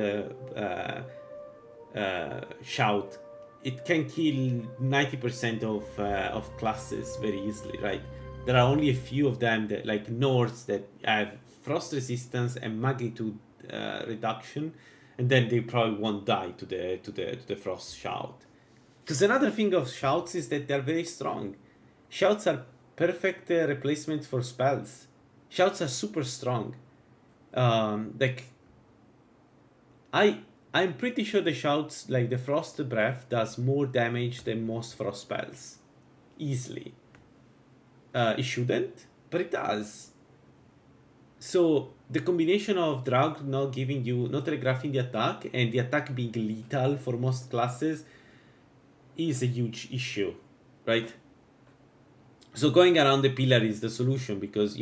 shout. It can kill 90% of classes very easily, right? There are only a few of them that, like Nords, that have frost resistance and magnitude reduction, and then they probably won't die to the frost shout. Because another thing of shouts is that they're very strong. Shouts are perfect replacement for spells. Shouts are super strong. Like I'm pretty sure the shouts, like the Frost Breath, does more damage than most frost spells. Easily. It shouldn't, but it does. So the combination of Draug not telegraphing the attack and the attack being lethal for most classes is a huge issue, right? So going around the pillar is the solution, because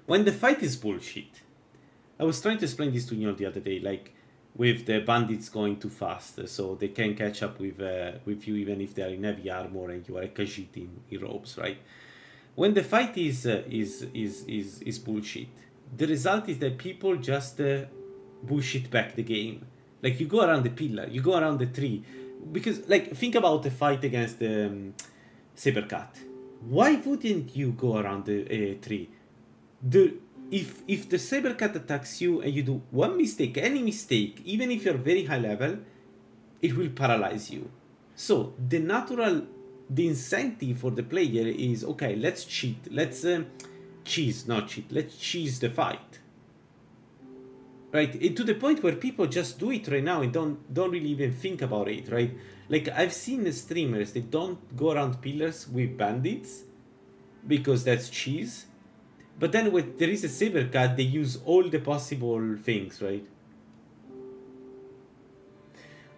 when the fight is bullshit. I was trying to explain this to the other day, like with the bandits going too fast, so they can catch up with you even if they are in heavy armor and you are a Khajiit in robes, right? When the fight is bullshit, the result is that people just bullshit back the game. Like, you go around the pillar, you go around the tree, because like think about a fight against the Sabercat. Why wouldn't you go around the tree? If the Sabercat attacks you and you do one mistake, any mistake, even if you're very high level, it will paralyze you. So the incentive for the player is, okay, let's cheat. Let's cheese the fight. Right? To the point where people just do it right now and don't really even think about it, right? Like, I've seen the streamers, they don't go around pillars with bandits because that's cheese. But then when there is a Sabercat, they use all the possible things, right?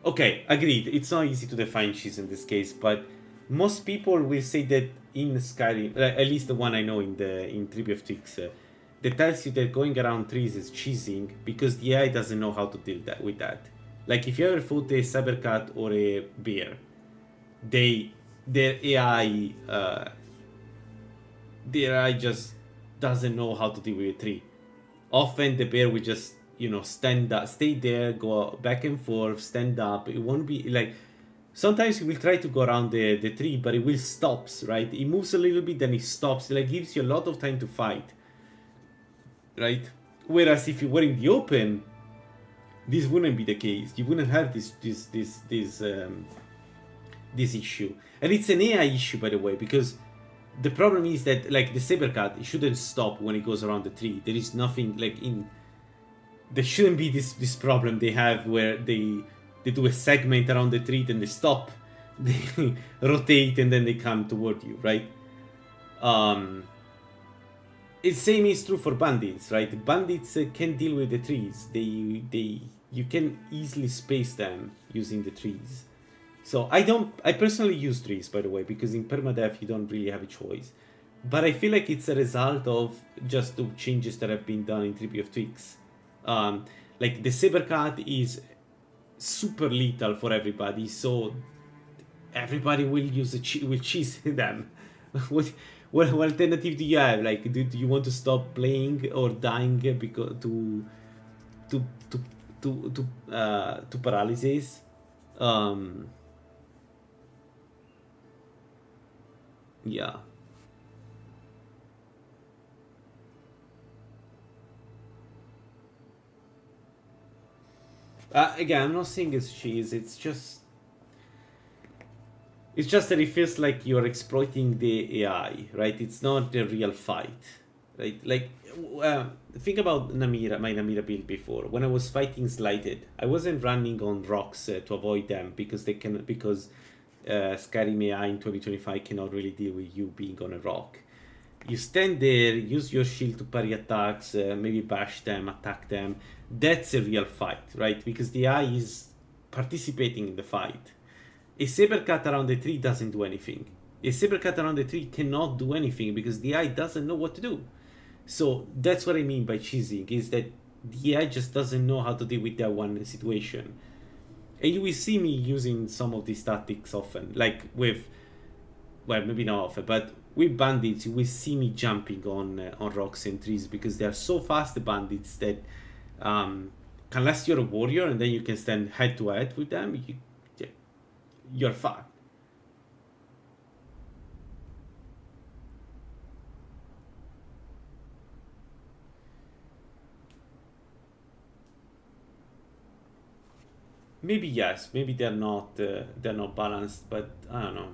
Okay, agreed. It's not easy to define cheese in this case, but most people will say that in Skyrim, at least the one I know in Tribute of Twix, that tells you that going around trees is cheesing because the AI doesn't know how to deal with that. Like, if you ever fought a Sabercat or a bear, their AI just doesn't know how to deal with a tree. Often the bear will just, stand up, stay there, go back and forth, stand up. It won't be like, sometimes he will try to go around the tree, but it will stops, right? He moves a little bit, then he stops. It like gives you a lot of time to fight, right? Whereas if you were in the open, this wouldn't be the case. You wouldn't have this issue. And it's an AI issue, by the way, because the problem is that, like, the Sabercat, it shouldn't stop when it goes around the tree. There is nothing, like, there shouldn't be this problem they have where they do a segment around the tree, then they stop, they rotate, and then they come toward you, right? It's same is true for bandits, right? Bandits can deal with the trees. You can easily space them using the trees. So I personally use trees, by the way, because in permadeath you don't really have a choice. but I feel like it's a result of just the changes that have been done in Tribute of Twigs. Like the Sabercat is super lethal for everybody, so everybody will use will cheese them. what alternative do you have? Like, do you want to stop playing or dying because to paralysis? Yeah. Again, I'm not saying it's cheese. It's just that it feels like you're exploiting the AI, right? It's not the real fight, right? Like, think about Namira, my Namira build before. When I was fighting Slighted, I wasn't running on rocks to avoid them because Skyrim AI in 2025 cannot really deal with you being on a rock. You stand there, use your shield to parry attacks, maybe bash them, attack them. That's a real fight, right? Because the AI is participating in the fight. A Sabercat around the tree doesn't do anything. A Sabercat around the tree cannot do anything because the AI doesn't know what to do. So that's what I mean by cheesing, is that the AI just doesn't know how to deal with that one situation. And you will see me using some of these tactics often, like with, well, maybe not often, but with bandits, you will see me jumping on rocks and trees because they are so fast, the bandits, that unless you're a warrior and then you can stand head to head with them, you're fucked. Maybe yes, maybe they're not balanced, but I don't know.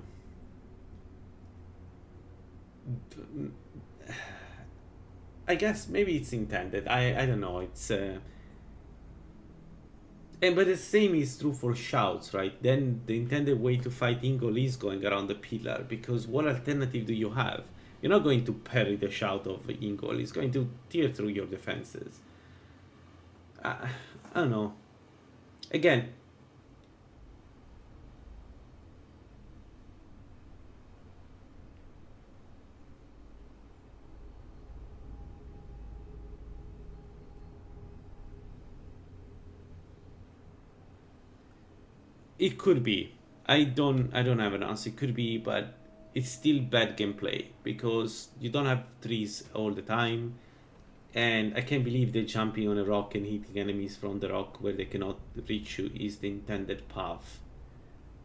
I guess maybe it's intended. I don't know. It's but the same is true for shouts, right? Then the intended way to fight Ingol is going around the pillar, because what alternative do you have? You're not going to parry the shout of Ingol. It's going to tear through your defenses. I don't know. Again, it could be. I don't have an answer. It could be, but it's still bad gameplay because you don't have trees all the time, and I can't believe that jumping on a rock and hitting enemies from the rock where they cannot reach you is the intended path,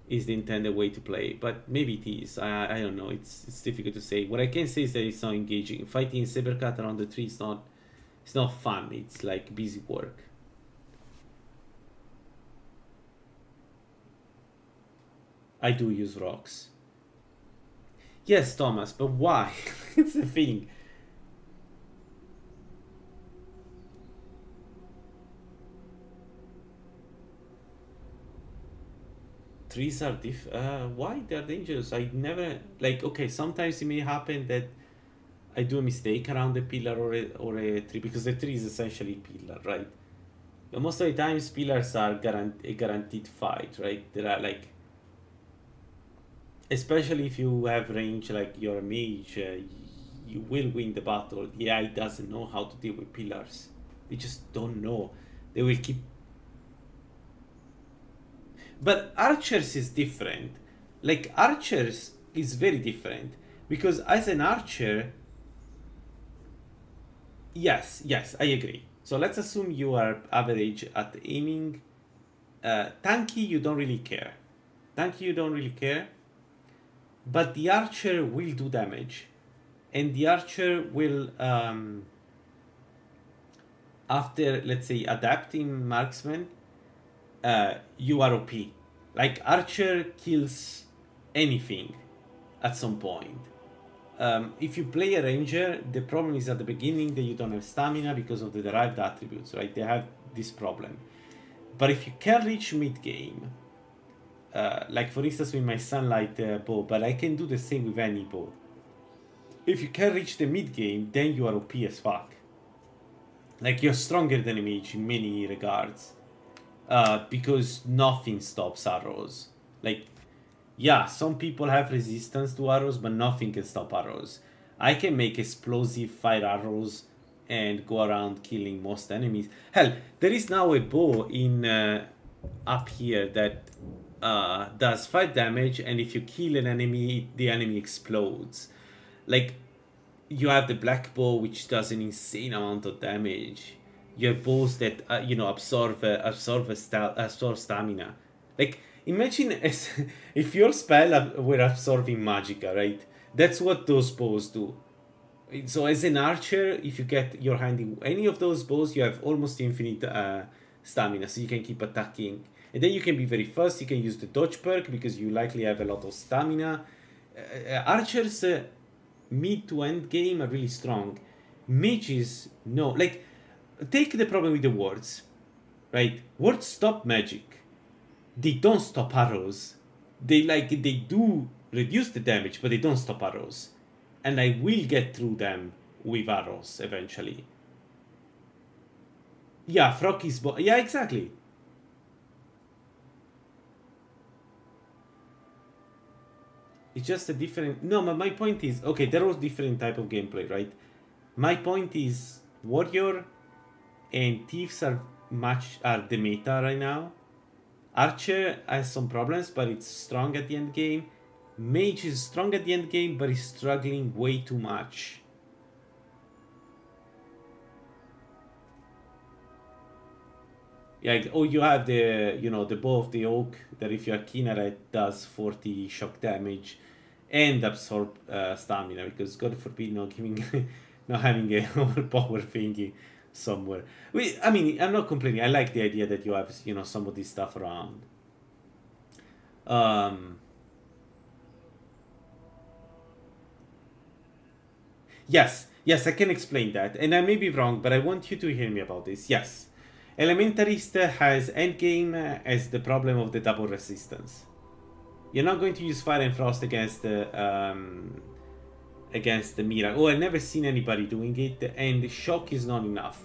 is the intended way to play. But maybe it is. I don't know. It's difficult to say. What I can say is that it's not engaging. Fighting Sabercat around the tree is not fun. It's like busy work. I do use rocks. Yes, Thomas, but why? It's the thing. Trees are why they're dangerous? I never, like, okay, sometimes it may happen that I do a mistake around a pillar or a tree, because the tree is essentially pillar, right? But most of the times pillars are a guaranteed fight, right? There are like, especially if you have range like you're a mage, you will win the battle. The AI doesn't know how to deal with pillars. They just don't know. They will keep... But archers is different. Like, archers is very different. Because as an archer... Yes, I agree. So let's assume you are average at aiming. Tanky, you don't really care. But the archer will do damage, and the archer will, after, let's say, adapting marksman, you are OP. Like, archer kills anything at some point. If you play a ranger, the problem is at the beginning that you don't have stamina because of the derived attributes, right? They have this problem. But if you can reach mid-game, like for instance with my sunlight bow, but I can do the same with any bow. If you can reach the mid game, then you are OP as fuck. Like, you're stronger than a mage in many regards, because nothing stops arrows. Like, yeah, some people have resistance to arrows, but nothing can stop arrows. I can make explosive fire arrows and go around killing most enemies. Hell, there is now a bow in up here that does 5 damage, and if you kill an enemy, the enemy explodes. Like, you have the black bow, which does an insane amount of damage. You have bows that absorb stamina. Like, imagine if your spell were absorbing magicka, right? That's what those bows do. So as an archer, if you get your hand in any of those bows, you have almost infinite stamina, so you can keep attacking. And then you can be very fast. You can use the dodge perk because you likely have a lot of stamina. Archers, mid to end game, are really strong. Mages, no. Like, take the problem with the wards, right? Wards stop magic. They don't stop arrows. They do reduce the damage, but they don't stop arrows. And I will get through them with arrows eventually. Yeah, Frog is... yeah, exactly. It's just a different... No, but my point is... Okay, there was different type of gameplay, right? My point is... Warrior and Thieves are the meta right now. Archer has some problems, but it's strong at the end game. Mage is strong at the end game, but is struggling way too much. Yeah, oh, you have the, the Bow of the Oak, that if you're Kinneret does 40 shock damage and absorb stamina, because God forbid not having a overpower thingy somewhere. I mean, I'm not complaining. I like the idea that you have, some of this stuff around. Yes, I can explain that. And I may be wrong, but I want you to hear me about this. Yes. Elementarist has endgame as the problem of the double resistance. You're not going to use Fire and Frost against the Miracle. Oh, I've never seen anybody doing it, and Shock is not enough.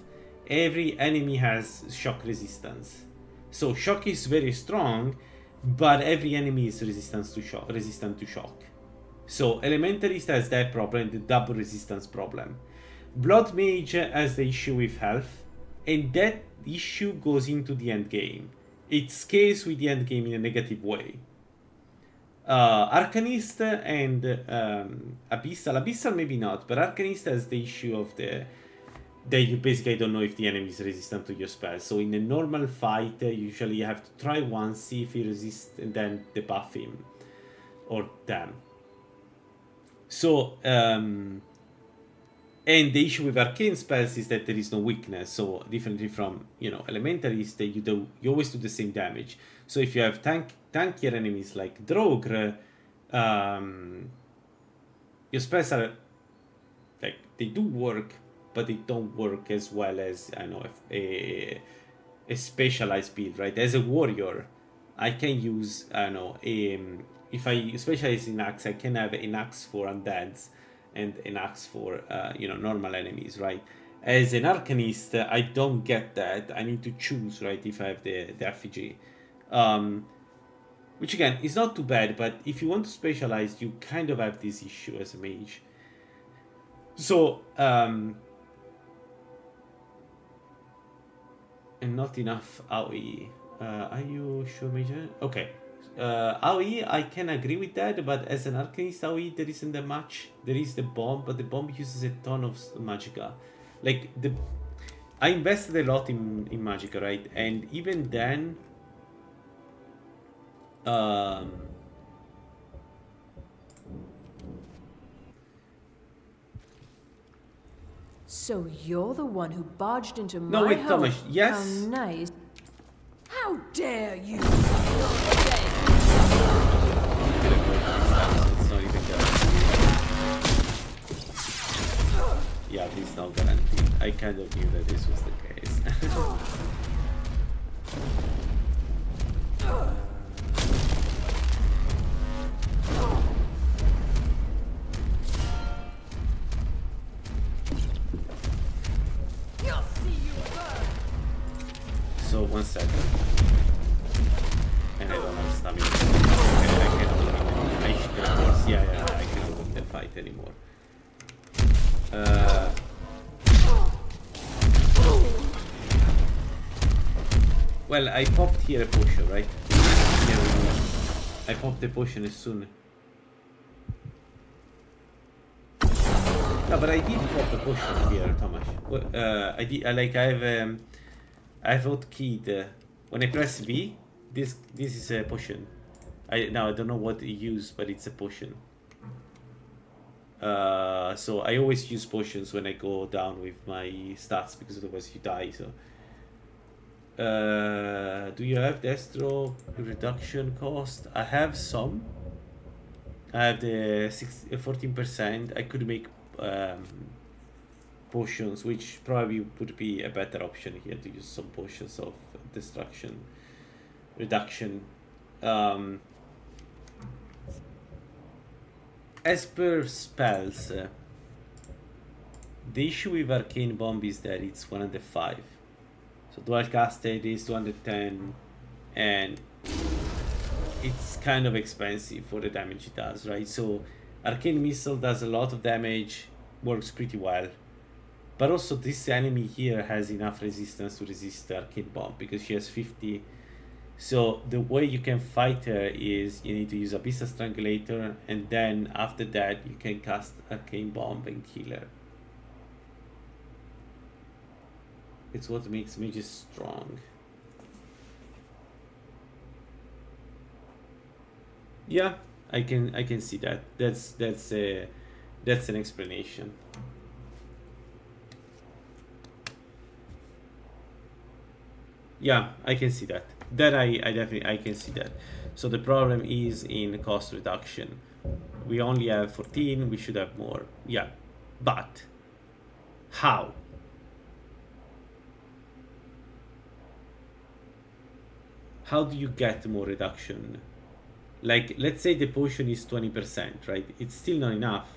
Every enemy has Shock resistance. So Shock is very strong, but every enemy is resistant to Shock. So Elementarist has that problem, the double resistance problem. Blood Mage has the issue with health, and that issue goes into the end game. It scales with the end game in a negative way. Arcanist and Abyssal maybe not, but Arcanist has the issue of that you basically don't know if the enemy is resistant to your spell. So in a normal fight, usually you have to try once, see if he resists, and then debuff him or them. So, and the issue with arcane spells is that there is no weakness. So differently from, Elementarist, you always do the same damage. So if you have tankier enemies like Drogr, your spells are, like, they do work, but they don't work as well as, a specialized build, right? As a warrior, I can use, if I specialize in axe, I can have an axe for undeads and an axe for, normal enemies, right? As an Arcanist, I don't get that. I need to choose, right, if I have the effigy. Which, again, is not too bad, but if you want to specialize, you kind of have this issue as a mage. So, and not enough AoE. Are you sure, Major? Okay. AoE, I can agree with that, but as an Arcanist AoE, there isn't that much. There is the bomb, but the bomb uses a ton of magicka. Like, I invested a lot in magicka, right? And even then, So you're the one who barged into my no, wait, home. Thomas, yes. How nice. How dare you! It's not even guaranteed. Yeah, this is not guaranteed. I kind of knew that this was the case. So 1 second. And I don't have stamina. Okay, I can't do it anymore. I should, of course, yeah, I cannot win the fight anymore. Well, I popped here a potion, right? Here, I popped the potion as soon. No, but I did pop a potion here, Thomas. I did. I've hotkeyed. When I press V, this is a potion. I don't know what it use, but it's a potion. So I always use potions when I go down with my stats because otherwise you die. So, do you have destro reduction cost? I have some. I have the 14%. I could make potions, which probably would be a better option here to use some potions of destruction reduction. As per spells, the issue with Arcane Bomb is that it's 105. So dual casted is 210, and it's kind of expensive for the damage it does, right? So Arcane Missile does a lot of damage, works pretty well. But also this enemy here has enough resistance to resist Arcane Bomb because she has 50. So the way you can fight her is you need to use Abyssal Strangulator, and then after that you can cast Arcane Bomb and kill her. It's what makes mages strong. Yeah, I can see that. That's an explanation. Yeah, I can see that. That I definitely can see that. So the problem is in cost reduction. We only have 14, we should have more. Yeah. But how? How do you get more reduction? Like, let's say the potion is 20%, right? It's still not enough.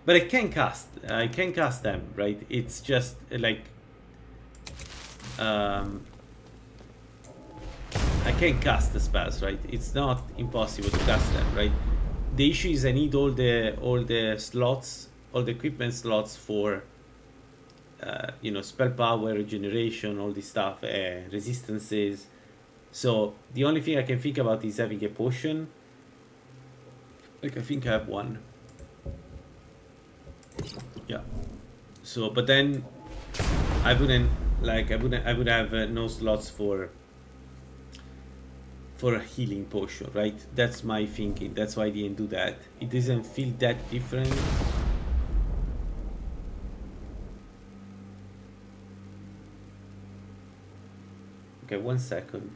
But I can cast them, right? It's just like I can cast the spells, right? It's not impossible to cast them, right? The issue is I need all the slots, all the equipment slots for you know, spell power, regeneration, all this stuff, resistances. So the only thing I can think about is having a potion. Like, I think I have one. Yeah. So, but then I would have no slots for a healing potion, right? That's my thinking. That's why I didn't do that. It doesn't feel that different. Okay, 1 second.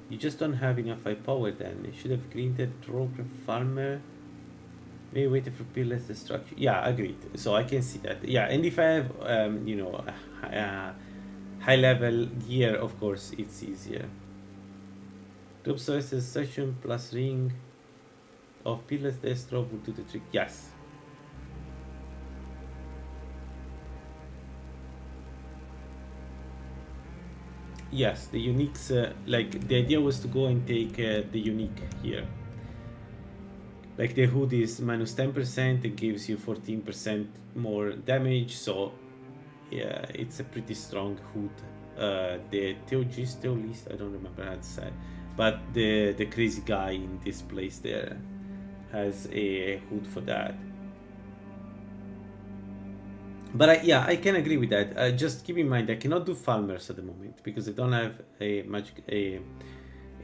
You just don't have enough firepower then. You should have granted rogue farmer. Maybe waited for peerless destruction. Yeah, agreed. So I can see that. Yeah, and if I have you know, high level gear, of course it's easier. Drop size destruction plus ring of peerless destro will do the trick. Yes. Yes, the uniques, like the idea was to go and take the unique here. Like the hood is minus 10%, it gives you 14% more damage, so yeah, it's a pretty strong hood. The Theologist, I don't remember how to say, but the crazy guy in this place there has a hood for that. But yeah, I can agree with that. Just keep in mind, I cannot do Falmers at the moment because I don't have a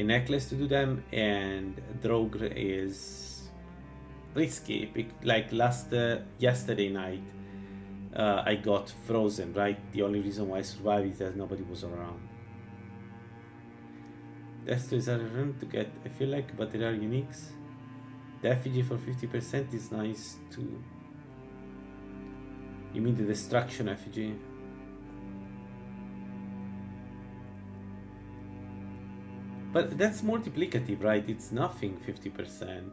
necklace to do them, and Drogue is risky. Like yesterday night, I got frozen. Right, the only reason why I survived is that nobody was around. Destro is a run to get. I feel like, but there are uniques. The effigy for 50% is nice too. You mean the destruction effigy? But that's multiplicative, right? It's nothing, 50%.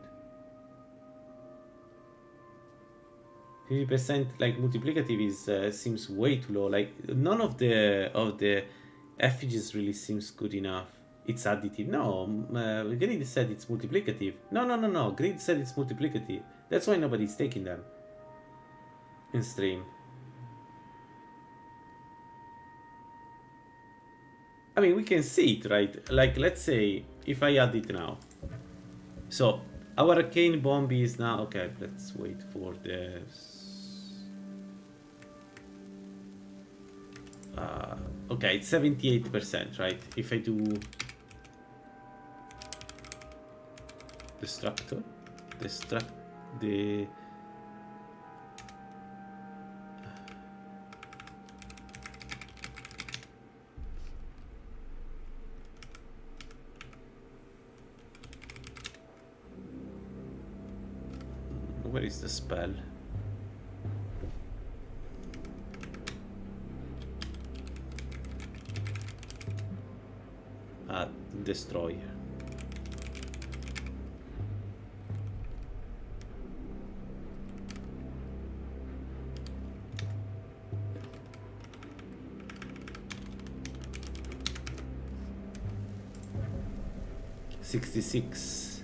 50% like multiplicative is seems way too low. Like none of the effigies really seems good enough. It's additive. No, Grid said it's multiplicative. No. Grid said it's multiplicative. That's why nobody's taking them in stream. I mean, we can see it, right? Like, let's say, if I add it now. So, our arcane bomb is now... Okay, let's wait for this. Okay, it's 78%, right? If I do... Destructor? The... Where is the spell? Destroyer. $66.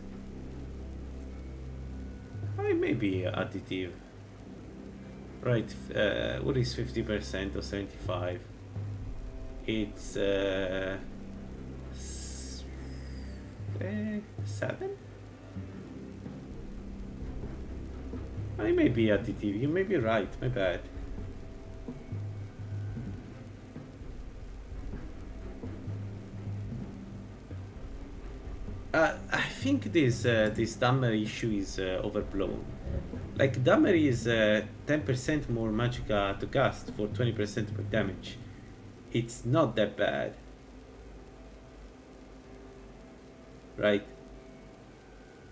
I may be additive. Right, what is 50% of 75? It's 7? I may be additive, you may be right, my bad. I think this dammer issue is overblown. Like, dammer is 10% more magicka to cast for 20% more damage. It's not that bad. Right?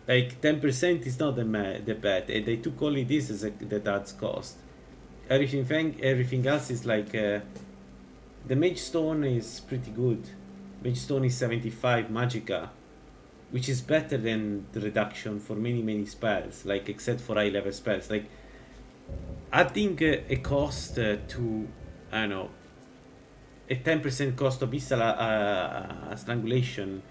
Like, 10% is not that bad. And they took only this as that adds cost. Everything else is like... the Mage Stone is pretty good. Mage Stone is 75 magicka, which is better than the reduction for many spells, like, except for high level spells. Like, adding a cost to, I don't know, a 10% cost of Abyssal Strangulation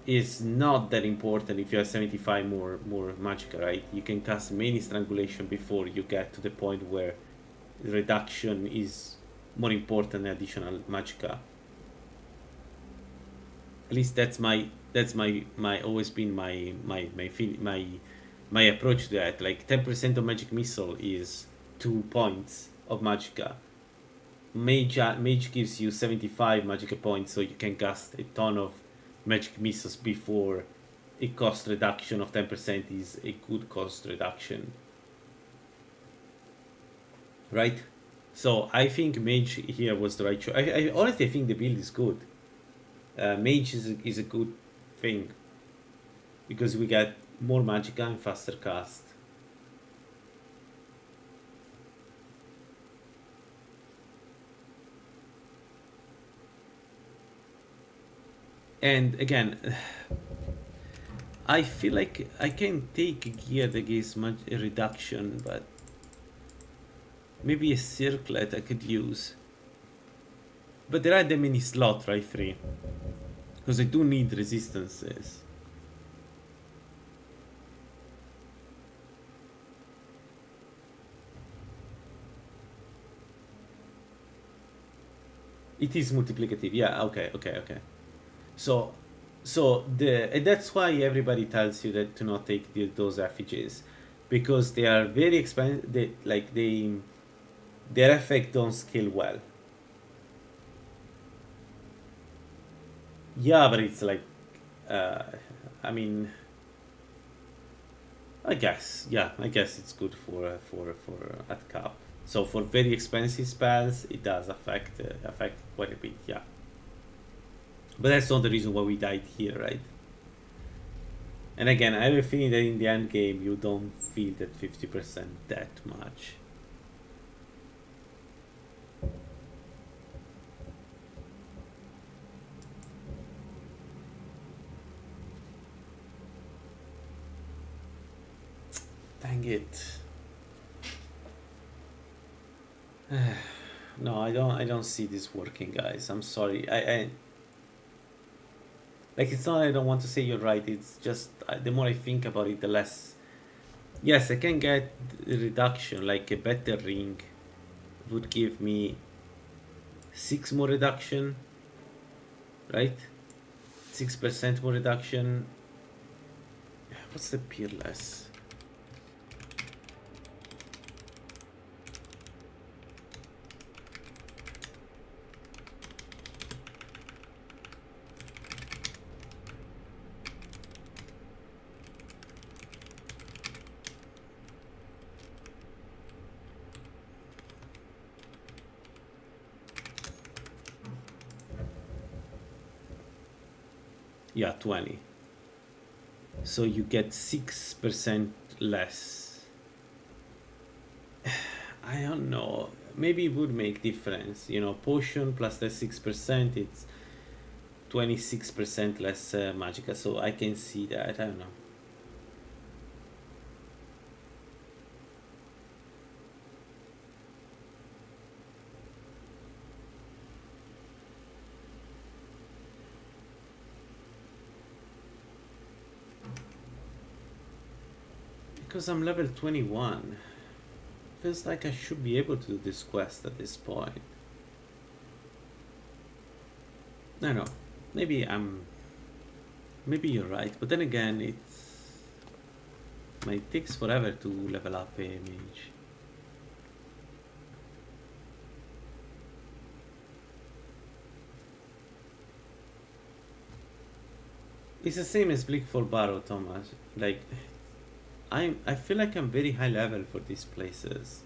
is not that important if you have 75 more magicka, right? You can cast many Strangulation before you get to the point where reduction is more important than additional magicka. At least that's my always been my approach to that. Like, 10% of magic missile is 2 points of magicka. Mage gives you 75 magicka points, so you can cast a ton of magic missiles before a cost reduction of 10% is a good cost reduction, right? So I think mage here was the right choice. I honestly think the build is good. Mage is a good thing because we get more magicka and faster cast. And again, I feel like I can take a gear that gives much a reduction, but maybe a circlet I could use. But there are that many slots, right? 3. Because I do need resistances. It is multiplicative, yeah, okay. So and that's why everybody tells you that to not take those effigies, because they are very expensive. Their effect don't scale well. Yeah, but it's like, I mean, I guess it's good for at cap. So for very expensive spells, it does affect quite a bit, yeah. But that's not the reason why we died here, right? And again, I have a feeling that in the end game you don't feel that 50% that much. Dang it. No, I don't see this working, guys. I'm sorry. I like, it's not I don't want to say you're right. It's just the more I think about it, the less. Yes, I can get a reduction, like a better ring would give me 6 more reduction. right? 6% more reduction. What's the peerless? Yeah, 20. So you get 6% less. I don't know. Maybe it would make difference. You know, potion plus the 6%, it's 26% less magica. So I can see that. I don't know. Because I'm level 21. Feels like I should be able to do this quest at this point. I don't know. Maybe you're right, but then again, it takes forever to level up a mage. It's the same as Blickfall Barrow, Thomas. Like, I feel like I'm very high level for these places.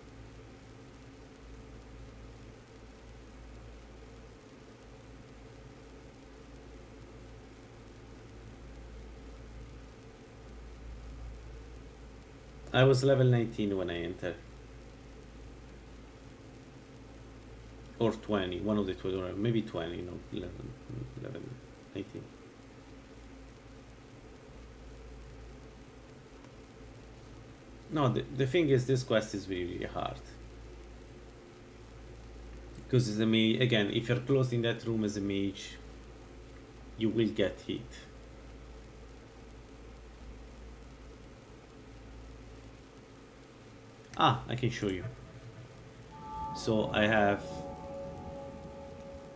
I was level 19 when I entered. Or 20, one of the two, or maybe 20, no, 11, 19. No, the thing is, this quest is really, really hard. Because as a mage, again, if you're closed in that room as a mage, you will get hit. Ah, I can show you. So I have...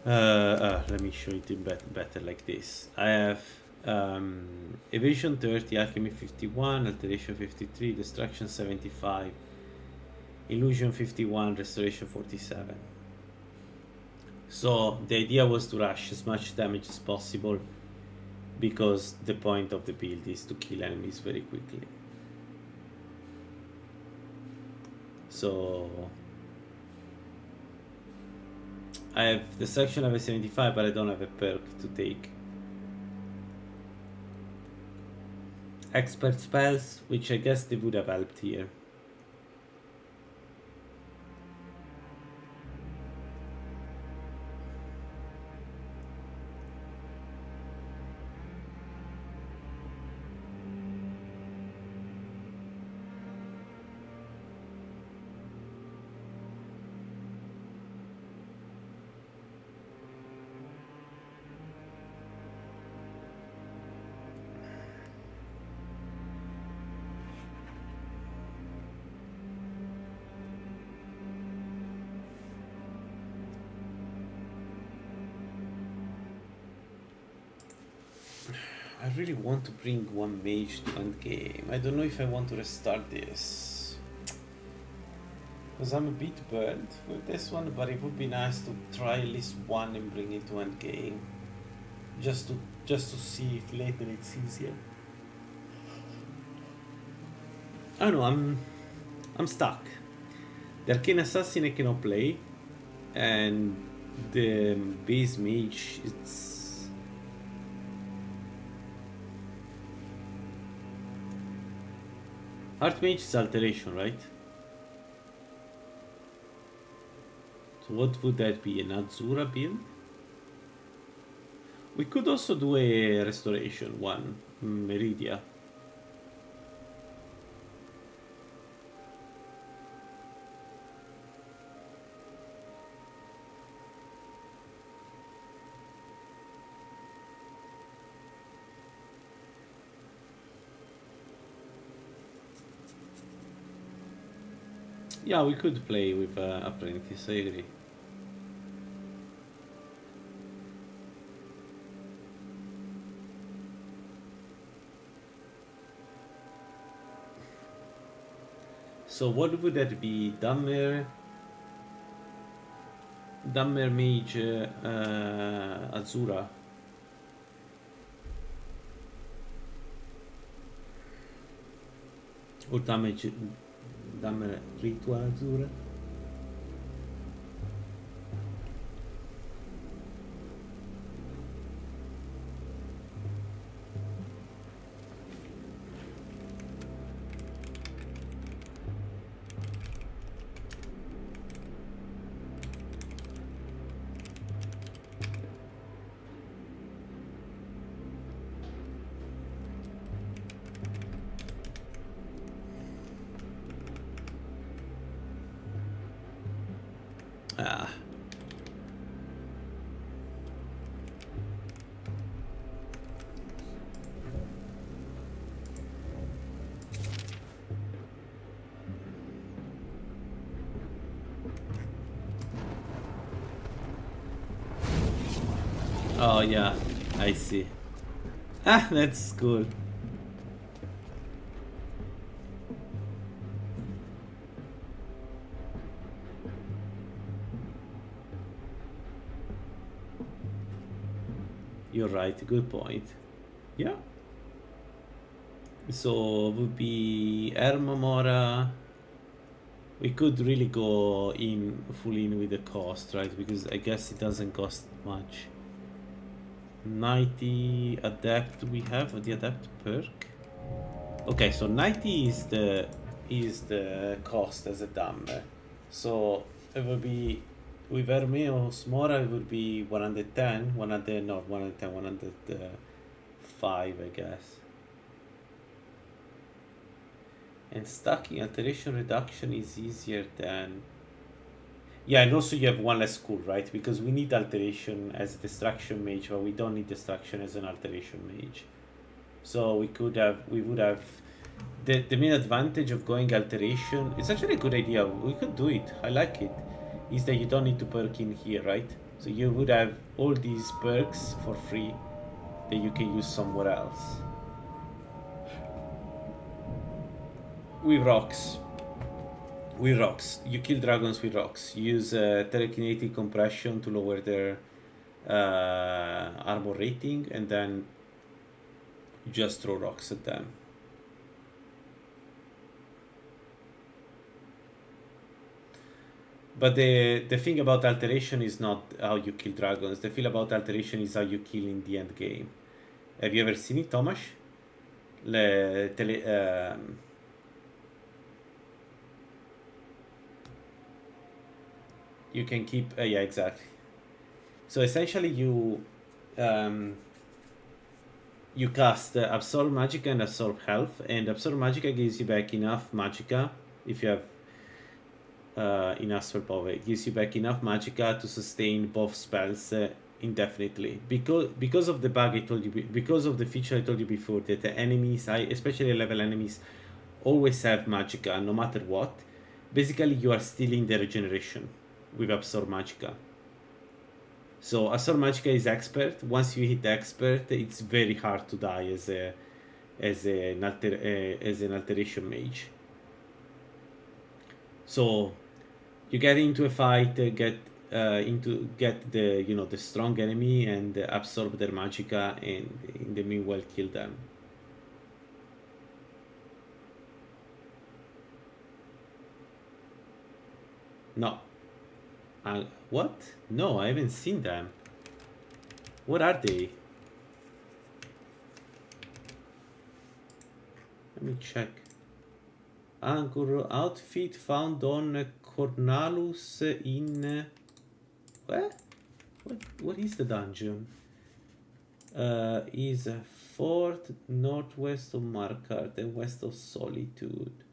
let me show it better like this. I have evasion 30, alchemy 51, alteration 53, destruction 75, illusion 51, restoration 47. So the idea was to rush as much damage as possible, because the point of the build is to kill enemies very quickly. So I have the section level 75, but I don't have a perk to take. Expert spells, which I guess they would have helped here. I really want to bring one mage to end game. I don't know if I want to restart this, because I'm a bit burnt with this one, but it would be nice to try at least one and bring it to end game, just to see if later it's easier. I don't know, I'm stuck. The Arcane Assassin I cannot play, and the base mage, it's... Archmage is alteration, right? So what would that be? An Azura build? We could also do a restoration one, Meridia. Yeah, we could play with Apprentice, I agree. So what would that be? Dammer Mage Azura. Or Dammer Ritual Azura. Ah. Oh yeah, I see. Ah, that's cool. You're right, good point. Yeah. So would be Ermamora. We could really go in full in with the cost, right? Because I guess it doesn't cost much. 90 adept we have the adept perk. Okay, so 90 is the cost as a dammer. So it would be with Hermeos Mora it would be 110, 100 no 110, 105 I guess. And stacking alteration reduction is easier than yeah, and also you have one less cool, right? Because we need alteration as a destruction mage, but we don't need destruction as an alteration mage. So we would have the main advantage of going alteration. It's actually a good idea. We could do it. I like it. Is that you don't need to perk in here, right? So you would have all these perks for free that you can use somewhere else. With rocks. With rocks. You kill dragons with rocks. Use telekinetic compression to lower their armor rating, and then you just throw rocks at them. But the thing about alteration is not how you kill dragons. The thing about alteration is how you kill in the end game. Have you ever seen it, Tomasz? You can keep yeah, exactly. So essentially you you cast absorb magicka and absorb health, and absorb magicka gives you back enough magicka if you have enough spell power. It gives you back enough magicka to sustain both spells indefinitely. Because of the bug I told you, because of the feature I told you before, that the enemies, especially level enemies, always have magicka no matter what. Basically you are stealing their regeneration with absorb magicka. So absorb magicka is expert. Once you hit expert, it's very hard to die as an alteration mage. So you get into a fight, get the the strong enemy and absorb their magicka, and in the meanwhile kill them. No. What? No, I haven't seen them. What are they? Let me check. Anchor outfit found on Cornalus in... Where? What is the dungeon? Is a fort northwest of Markart and west of Solitude.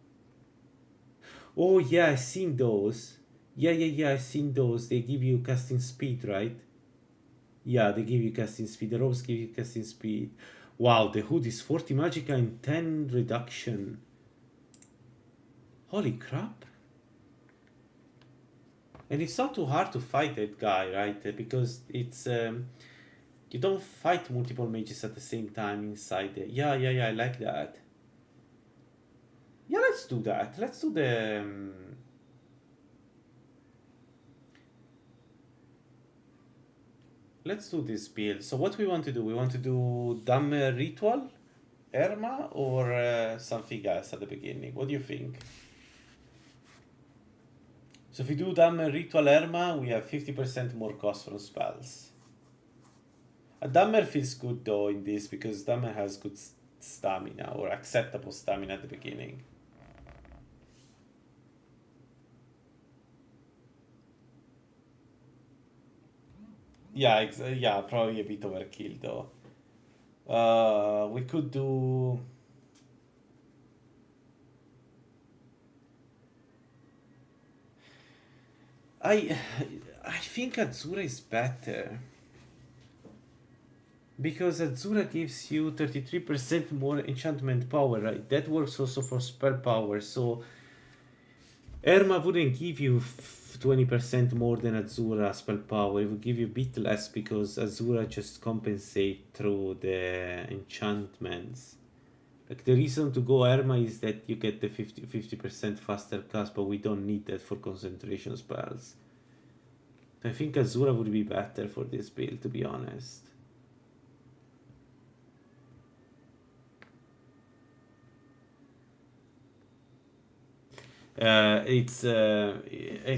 Oh yeah, I've seen those. Yeah, I've seen those. They give you casting speed, right? Yeah, they give you casting speed. The robes give you casting speed. Wow, the hood is 40 magicka and 10 reduction. Holy crap. And it's not too hard to fight that guy, right? Because it's... you don't fight multiple mages at the same time inside there. Yeah, I like that. Yeah, let's do that. Let's do the... let's do this build. So what we want to do? We want to do Dumb Ritual, Erma, or something else at the beginning. What do you think? So if we do Dumb Ritual Erma, we have 50% more cost from spells. A Dummer feels good though in this, because Dummer has good stamina, or acceptable stamina at the beginning. Yeah, yeah, probably a bit overkill though. We could do... I think Azura is better. Because Azura gives you 33% more enchantment power, right? That works also for spell power, so... Erma wouldn't give you 20% more than Azura spell power. It would give you a bit less because Azura just compensate through the enchantments. Like the reason to go Erma is that you get the 50% faster cast, but we don't need that for concentration spells. I think Azura would be better for this build, to be honest. It's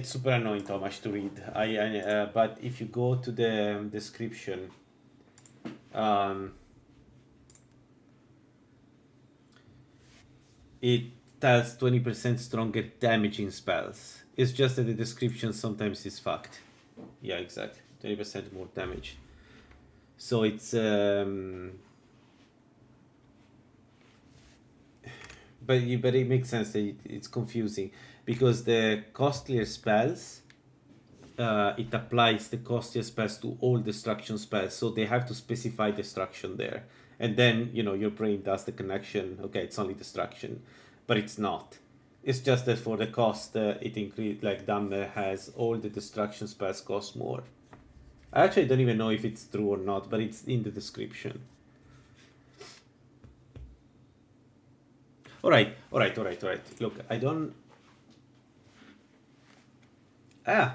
super annoying how much to read. But if you go to the description, it tells 20% stronger damaging spells. It's just that the description sometimes is fucked. Yeah, exactly. 20% more damage. So it's but it makes sense that it's confusing because the costlier spells, it applies the costlier spells to all destruction spells, so they have to specify destruction there, and then your brain does the connection. Okay, it's only destruction, but it's not. It's just that for the cost, it increased. Like Dumber has all the destruction spells cost more. I actually don't even know if it's true or not, but it's in the description. All right. Look, I don't... Yeah.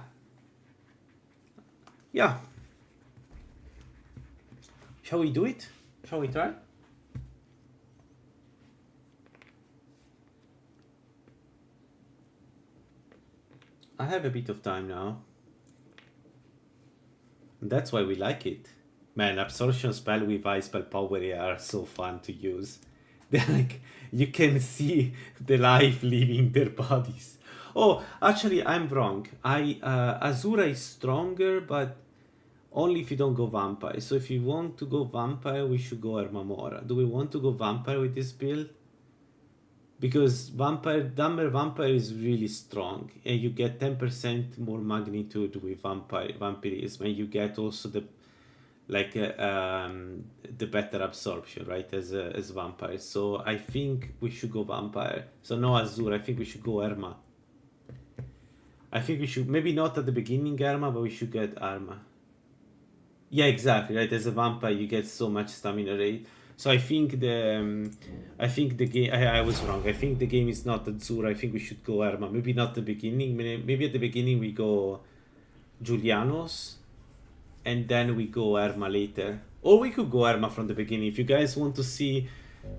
Shall we do it? Shall we try? I have a bit of time now. That's why we like it. Man, absorption spell with high spell power are so fun to use. They're like, you can see the life leaving their bodies. Oh, actually, I'm wrong. Azura is stronger, but only if you don't go vampire. So if you want to go vampire, we should go Ermamora. Do we want to go vampire with this build? Because Dumber Vampire is really strong, and you get 10% more magnitude with vampirism, and you get also the better absorption, right, as vampire. So I think we should go vampire. So no Azura, I think we should go Erma. I think we should, maybe not at the beginning Erma, but we should get Erma. Yeah, exactly, right, as a vampire you get so much stamina rate. So I think the game, I was wrong. I think the game is not Azura. I think we should go Erma. Maybe not the beginning. Maybe at the beginning we go Julianos, and then we go Erma later. Or we could go Erma from the beginning. If you guys want to see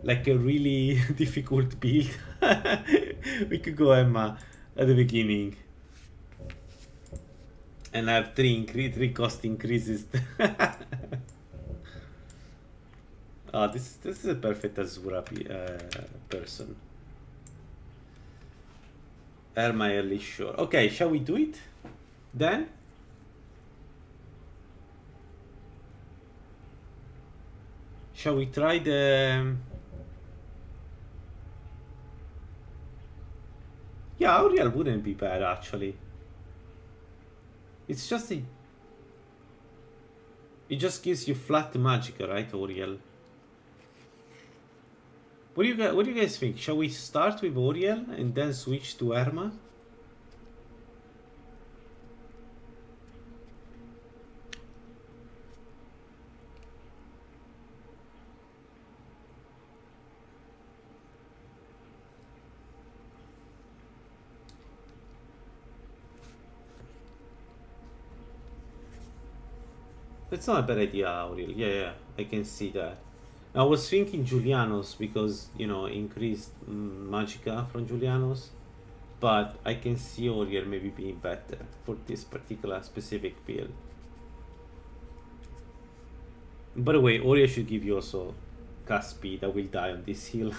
like a really difficult build, we could go Erma at the beginning. And have three cost increases. Oh, this is a perfect Azura person. Erma early, sure. Okay, shall we do it then? Shall we try the... Yeah, Auriel wouldn't be bad actually. It's just a... It just gives you flat magic, right, Auriel? What do you guys think? Shall we start with Auriel and then switch to Erma? That's not a bad idea, Aurel. Yeah, I can see that. I was thinking Julianos because, you know, increased Magica from Julianos. But I can see Auriel maybe being better for this particular specific build. By the way, Auriel should give you also cast speed. I will die on this hill.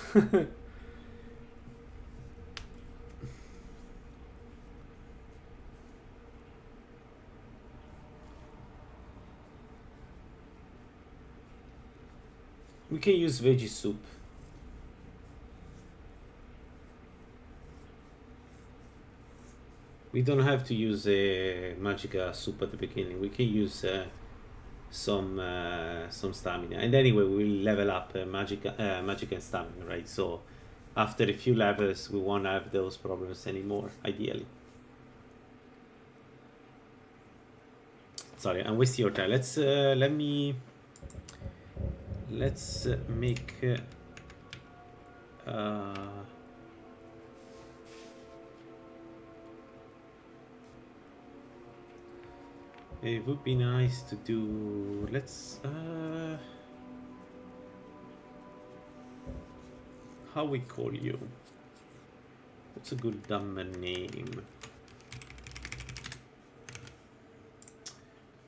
We can use veggie soup. We don't have to use a Magica soup at the beginning. We can use some stamina. And anyway, we'll level up magic and stamina, right? So after a few levels, we won't have those problems anymore, ideally. Sorry, I'm wasting your time. Let's make it would be nice to do. Let's how we call you? What's a good dumber name?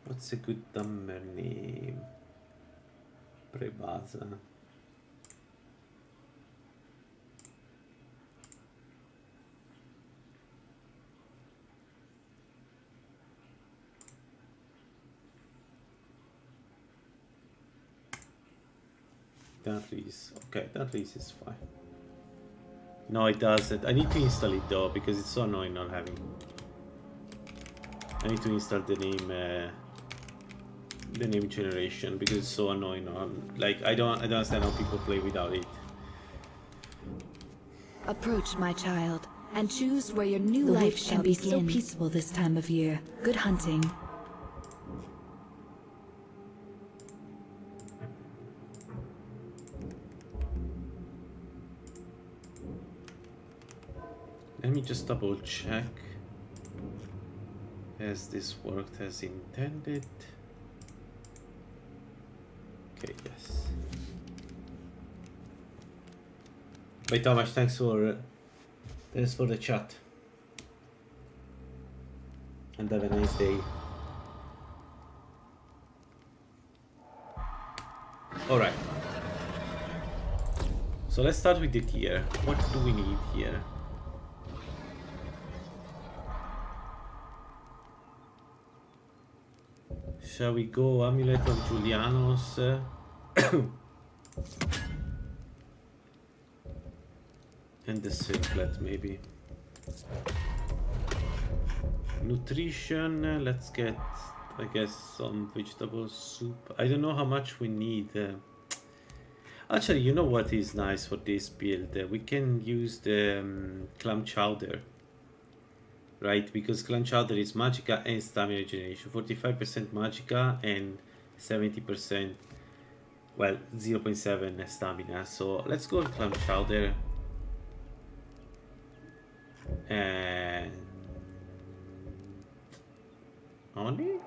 What's a good dumber name? Prebaza. That is okay. That is fine. No, it doesn't. I need to install it though because it's so annoying not having. I need to install the name generation because it's so annoying. Like I don't understand how people play without it. Approach, my child, and choose where your new life shall be so peaceful this time of year. Good hunting. Let me just double check. Has this worked as intended? Okay, yes. Wait, Thomas, thanks for the chat. And have a nice day. Alright. So let's start with the gear. What do we need here? Shall we go Amulet of Julianos? And the circlet, maybe. Nutrition, let's get, I guess, some vegetable soup. I don't know how much we need. Actually, you know what is nice for this build? We can use the clam chowder. Right, because clam chowder is magica and stamina generation. 45% magica and 70%, well, 0.7 stamina. So let's go with clam chowder. And only?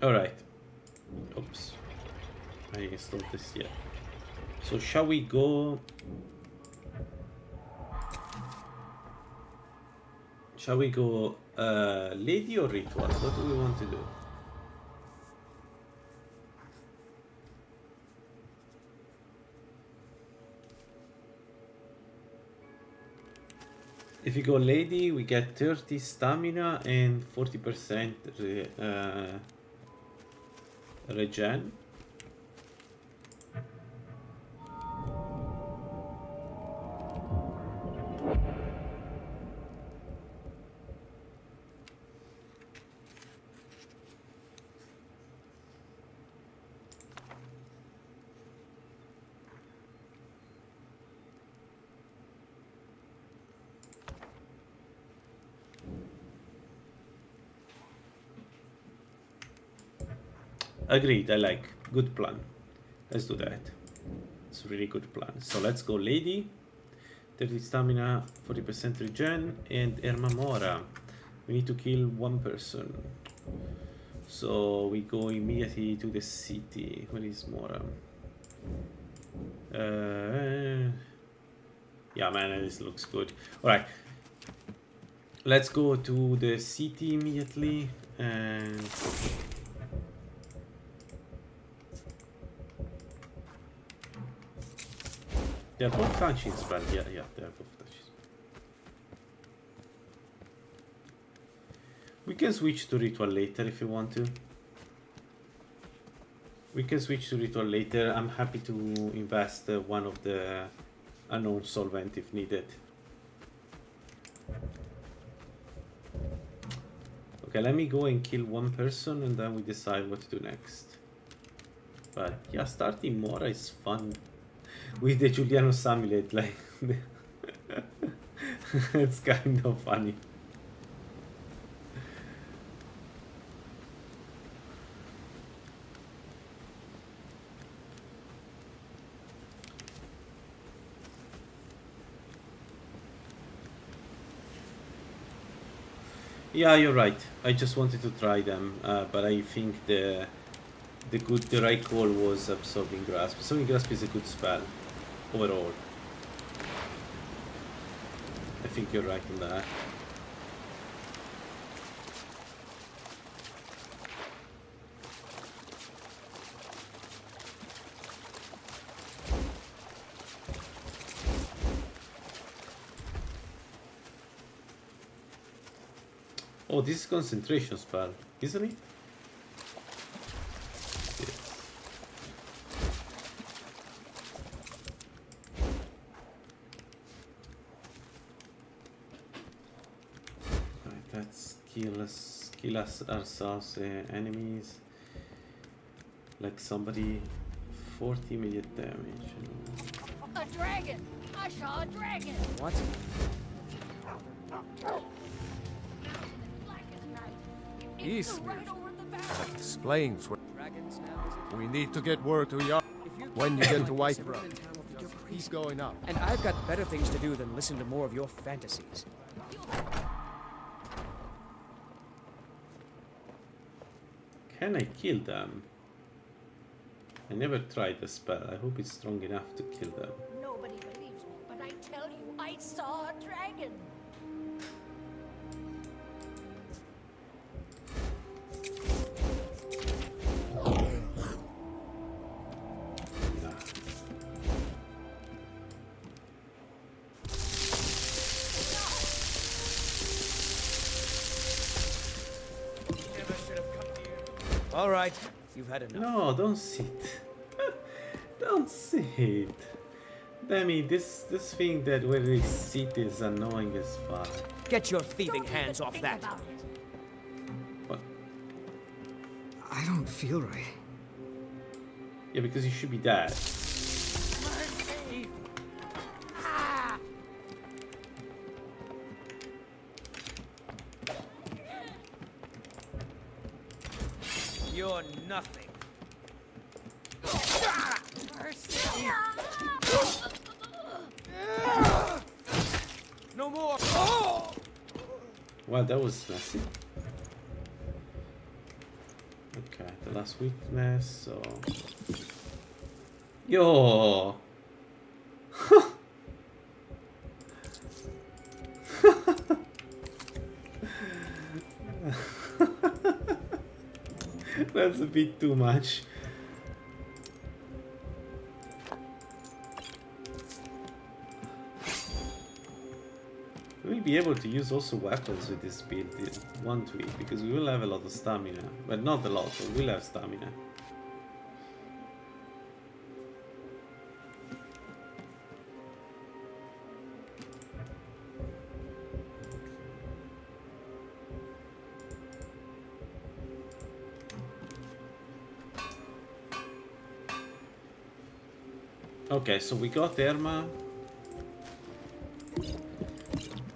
Alright. Oops. I installed this yet. So shall we go? Shall we go lady or ritual? What do we want to do? If you go lady, we get 30 stamina and 40% regen. Agreed, I like. Good plan. Let's do that. It's a really good plan. So let's go lady. 30 stamina, 40% regen, and Ermamora. We need to kill one person. So we go immediately to the city. Where is Mora? Yeah, man, this looks good. Alright. Let's go to the city immediately. And they're both touches, but yeah, they're both touches. We can switch to ritual later if you want to. We can switch to ritual later. I'm happy to invest one of the unknown solvent if needed. Okay, let me go and kill one person and then we decide what to do next. But yeah, starting Mora is fun. With the Julianus amulet, like it's kind of funny. Yeah, you're right. I just wanted to try them, but I think the right call was Absorbing Grasp. Absorbing Grasp is a good spell overall. I think you're right on that. Oh, this is concentration spell, isn't it? Let's kill us ourselves, enemies. Like somebody 40 immediate damage. A dragon! I saw a dragon! What? He's Right over the back. displaying. Dragons now, is it? We need to get word to Yar. When you get to Whiterun, he's going up. And I've got better things to do than listen to more of your fantasies. Can I kill them? I never tried the spell. I hope it's strong enough to kill them. Nobody believes me, but I tell you, I saw a dragon. All right, you've had enough. No, don't sit. Don't sit. Demi, this thing that where they sit is annoying as fuck. Get your thieving hands off that. What? I don't feel right. Yeah, because you should be dead. You're nothing. No more. Well, that was messy. Okay, the last weakness, so... Yo! That's a bit too much. We'll be able to use also weapons with this build, won't we? Because we will have a lot of stamina. But not a lot, but we'll have stamina. Okay, so we got Erma.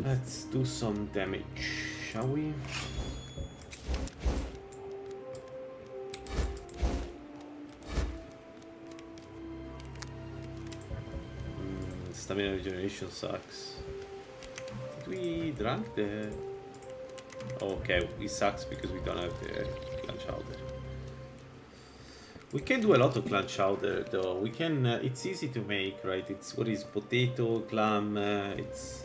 Let's do some damage, shall we? stamina regeneration sucks. Did we drink the... Oh, okay, it sucks because we don't have the clan chowder. We can do a lot of clan chowder though. We can, it's easy to make, right? It's, what is potato, clam, it's...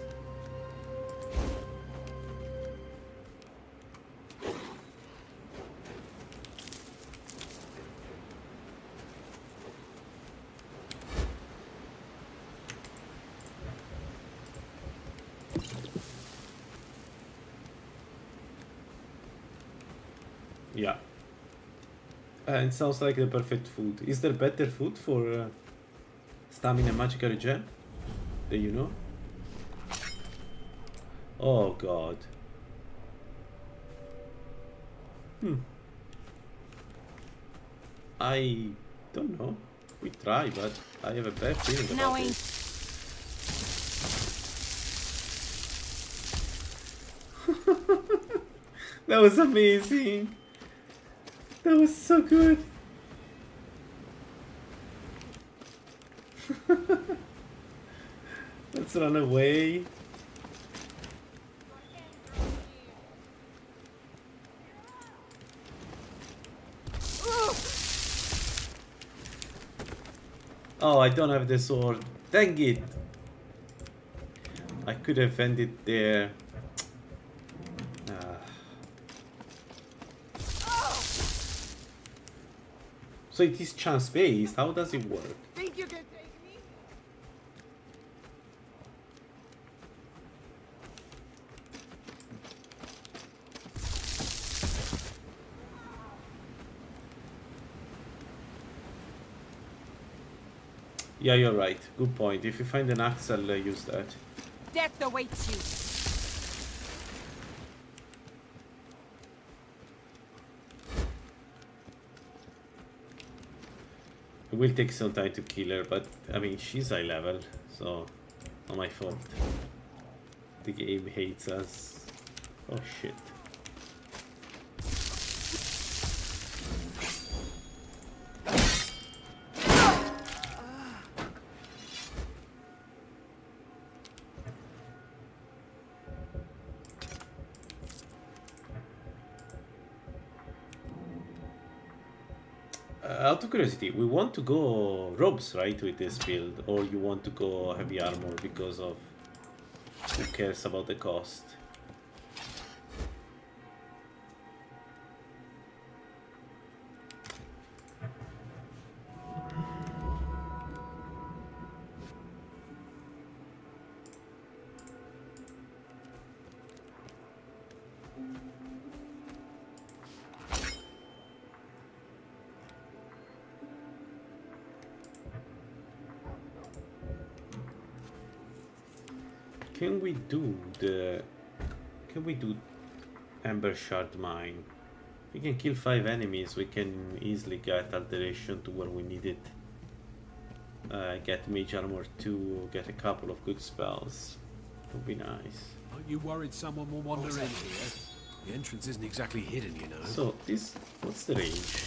Yeah. It sounds like the perfect food. Is there better food for stamina magical regen? Do you know? Oh god. I don't know. We try, but I have a bad feeling about it. That was amazing. That was so good. Let's run away. Oh, I don't have the sword. Dang it. I could have ended there. So it is chance based. How does it work? Think you can take me? Yeah, you're right. Good point. If you find an axe, I'll use that. Death awaits you. It will take some time to kill her, but I mean, she's high level, so not my fault. The game hates us. Oh shit. Out of curiosity, we want to go robes, right, with this build, or you want to go heavy armor because of who cares about the cost? Can we do Ember Shard Mine? We can kill 5 enemies, we can easily get alteration to where we need it. Get Mage Armor 2, get a couple of good spells. Would be nice. Aren't you worried someone will wander in here? The entrance isn't exactly hidden, you know. So, this... what's the range?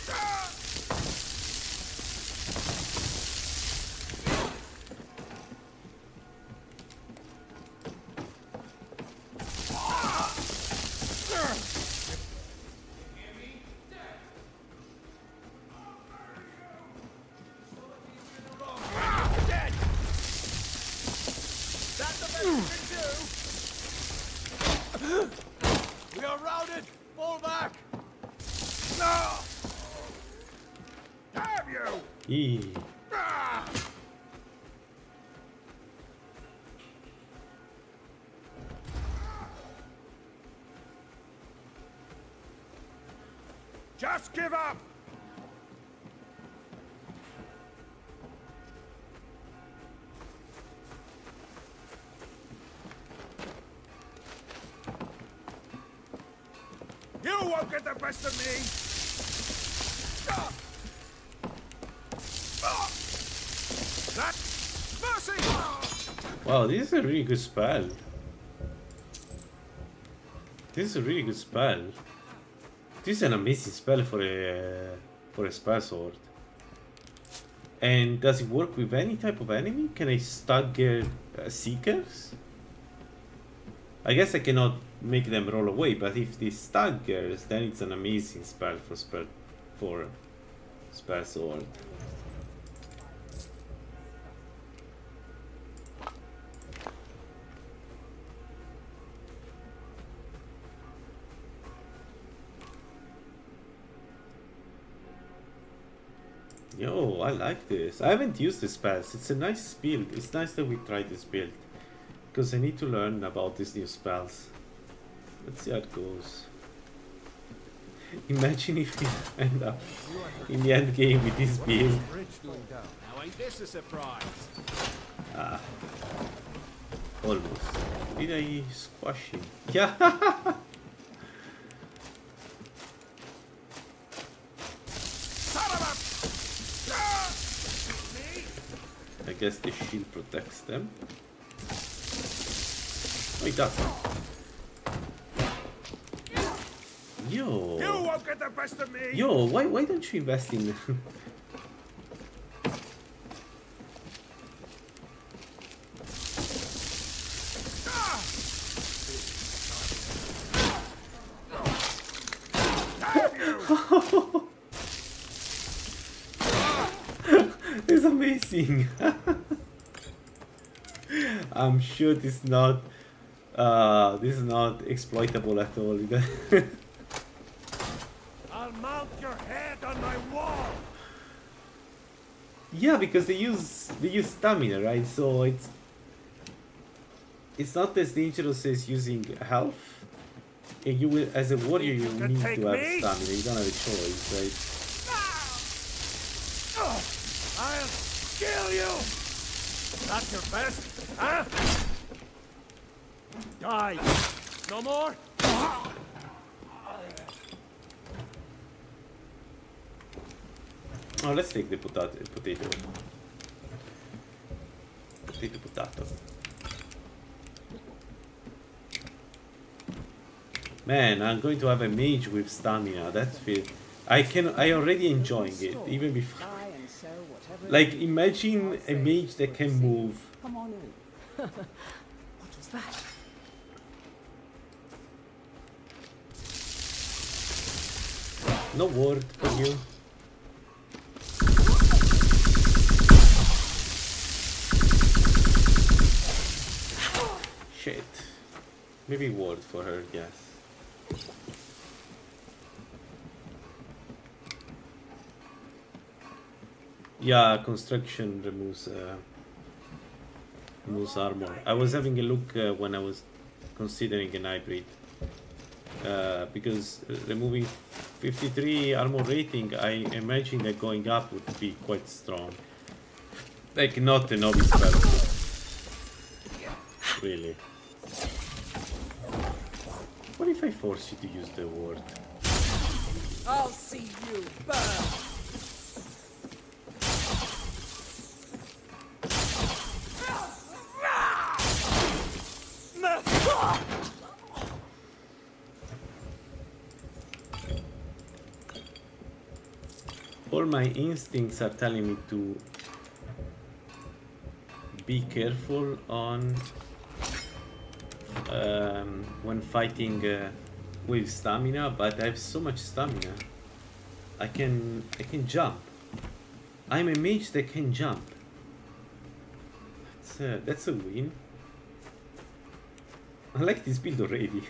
We are routed! Fall back! Damn you! Eee. Just give up! You won't get the best of me! That's mercy! Wow, this is a really good spell. This is a really good spell. This is an amazing spell for a spell sword. And does it work with any type of enemy? Can I stagger seekers? I guess I cannot make them roll away, but if they staggers, then it's an amazing spell for spell sword. Yo, I like this. I haven't used this spells. It's a nice build. It's nice that we tried this build. Because I need to learn about these new spells. Let's see how it goes. Imagine if we end up in the end game with this build. Now ain't this a surprise? Ah. Almost. Did I squash him? Yeah! I guess the shield protects them. Oh, it does. Yo. You won't get the best of me. Yo, why don't you invest in It's amazing. I'm sure this is not exploitable at all. I'll mount your head on my wall. Yeah, because they use stamina, right? So it's not as dangerous as using health. And you will, as a warrior, you need to have stamina. You don't have a choice, right? I'll kill you. That's your best, huh? Die. No more. Oh, let's take the potato. Man, I'm going to have a mage with stamina. That's fit. I already enjoying it even before. Like, imagine a mage that can move. Come on in. What was that? No word for you. Shit. Maybe word for her, yes. Yeah, construction removes armor. I was having a look when I was considering an hybrid. Because removing 53 armor rating, I imagine that going up would be quite strong. Like, not a novice spell. Really. What if I force you to use the word? I'll see you burn. All my instincts are telling me to be careful on when fighting with stamina, but I have so much stamina. I can jump. I'm a mage that can jump. That's a win. I like this build already.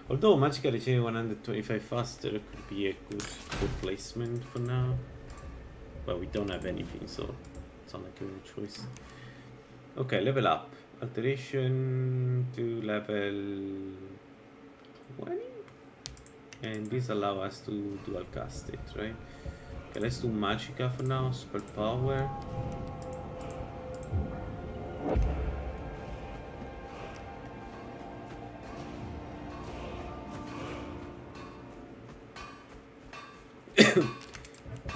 Although Magica riceve 125 faster could be a good placement for now. But we don't have anything, so it's not like a real choice. Okay, level up. Alteration to level 20? And this allows us to dual cast it, right? Okay, let's do Magica for now, spell power.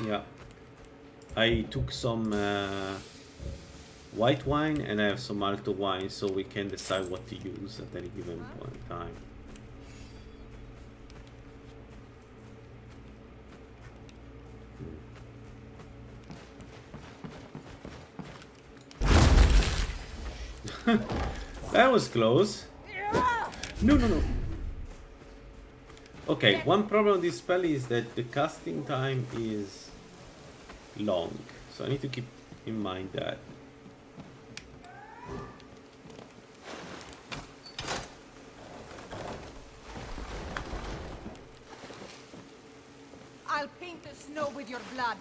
Yeah, I took some white wine and I have some alto wine, so we can decide what to use at any given point in time. That was close. No, no, no. Okay, one problem with this spell is that the casting time is long. So I need to keep in mind that. I'll paint the snow with your blood.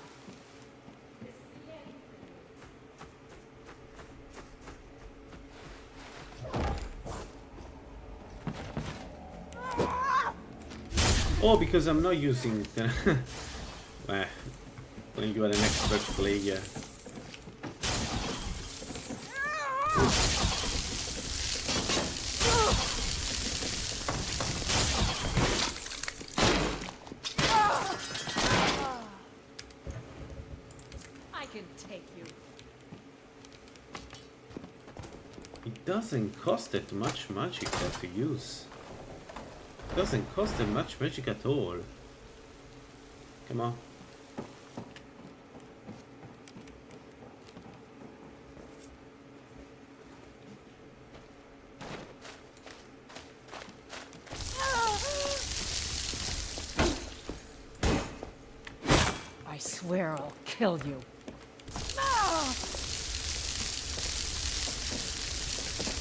Oh, because I'm not using the when you are an expert player. I can take you. It doesn't cost that much magic to use. It doesn't cost that much magic at all. Come on. I swear I'll kill you.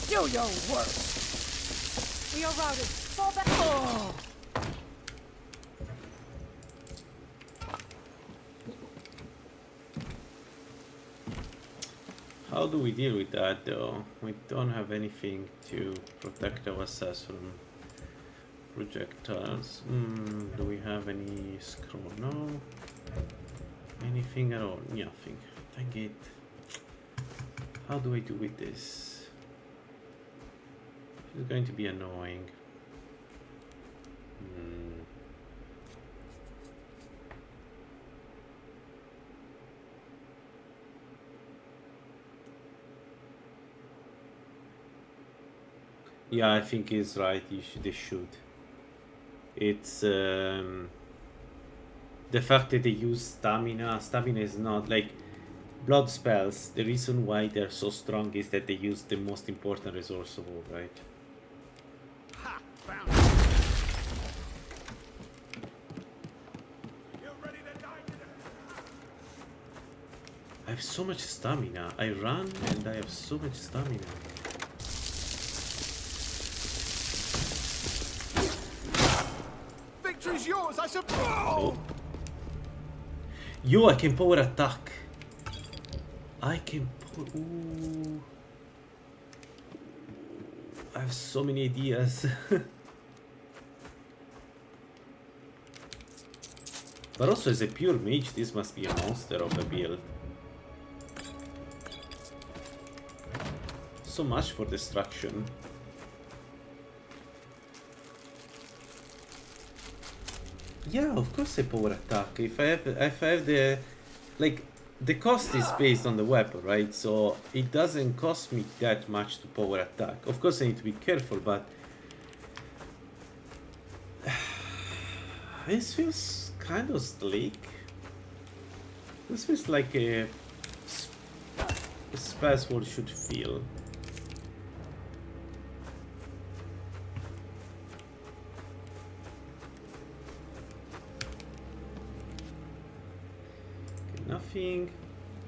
Do your worst. We are routed. Fall back. Oh. How do we deal with that though? We don't have anything to protect ourselves from projectiles. Do we have any scroll? No. Anything at all? Nothing. Dang it. How do I do with this? It's going to be annoying. Yeah, I think he's right. They should. It's the fact that they use stamina. Stamina is not like blood spells. The reason why they're so strong is that they use the most important resource of all, right? Ha! Found it. You're ready to die today. I have so much stamina. I run and I have so much stamina. Victory's yours, I suppose. Oh. Yo, I can power attack. I can ooh. I have so many ideas. But also as a pure mage, this must be a monster of a build. So much for destruction. Yeah, of course I power attack. If I have the like the cost is based on the weapon, right? So it doesn't cost me that much to power attack. Of course I need to be careful, but this feels kind of sleek. This feels like a Spellsword should feel. Nothing,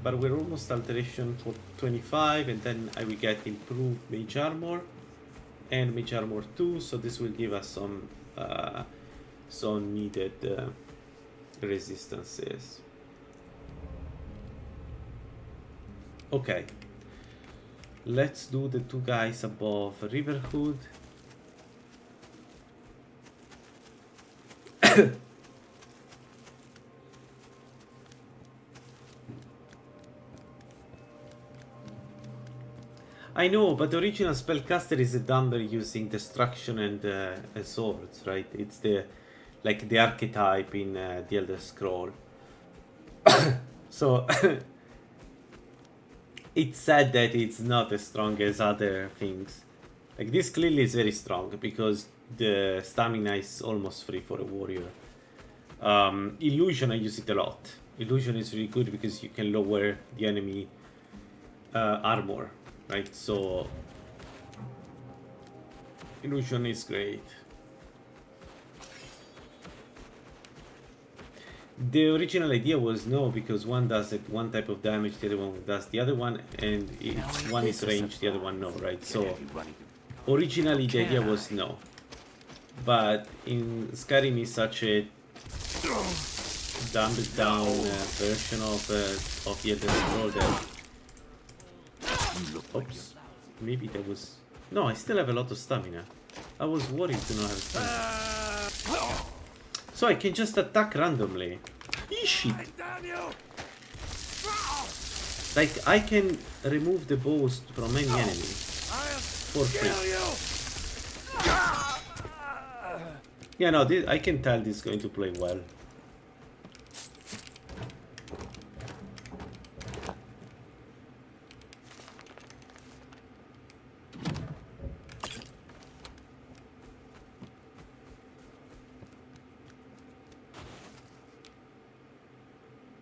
but we're almost alteration for 25, and then I will get improved mage armor and mage armor 2, so this will give us some needed resistances. Okay, let's do the two guys above Riverhood. I know, but the original spellcaster is a dumber using destruction and swords, right? It's the like the archetype in the Elder Scroll. So it's sad that it's not as strong as other things. Like this clearly is very strong because the stamina is almost free for a warrior. Illusion, I use it a lot. Illusion is really good because you can lower the enemy armor. Right, so Illusion is great. The original idea was no, because one does it one type of damage, the other one does the other one, and it's one is range, the other one no, right? So originally the idea was no, but in Skyrim is such a dumbed down version of the Elder Scroll that. Oops, maybe there was. No, I still have a lot of stamina. I was worried to not have stamina. So I can just attack randomly. Shit. Like, I can remove the bows from any enemy. For free. Yeah, no, I can tell this is going to play well.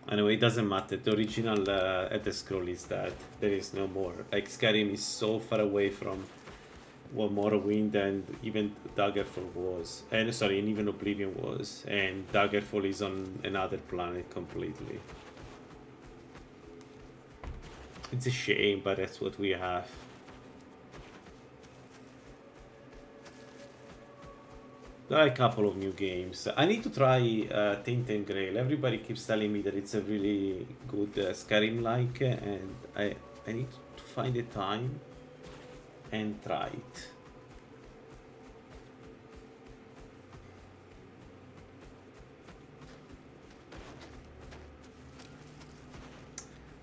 Anyway, it doesn't matter. The original Elder Scroll is that there is no more. Like, Skyrim is so far away from what Morrowind and even Daggerfall was. And sorry, and even Oblivion was. And Daggerfall is on another planet completely. It's a shame, but that's what we have. There are a couple of new games. I need to try Tainted Grail. Everybody keeps telling me that it's a really good Skyrim-like, and I need to find the time and try it.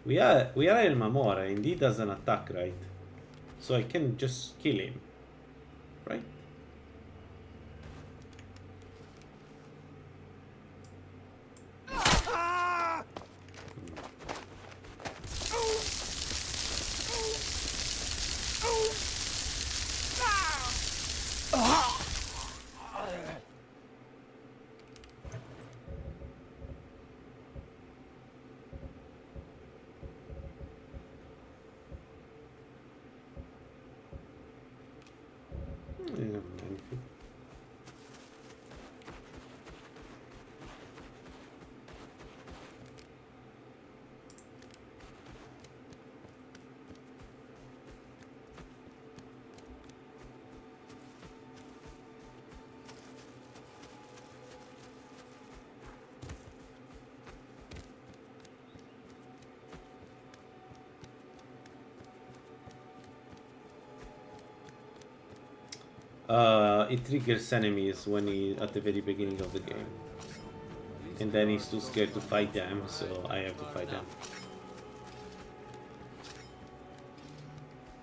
We are El Mamora, and he does an attack, right? So I can just kill him, right? It triggers enemies when at the very beginning of the game, and then he's too scared to fight them, so I have to fight them.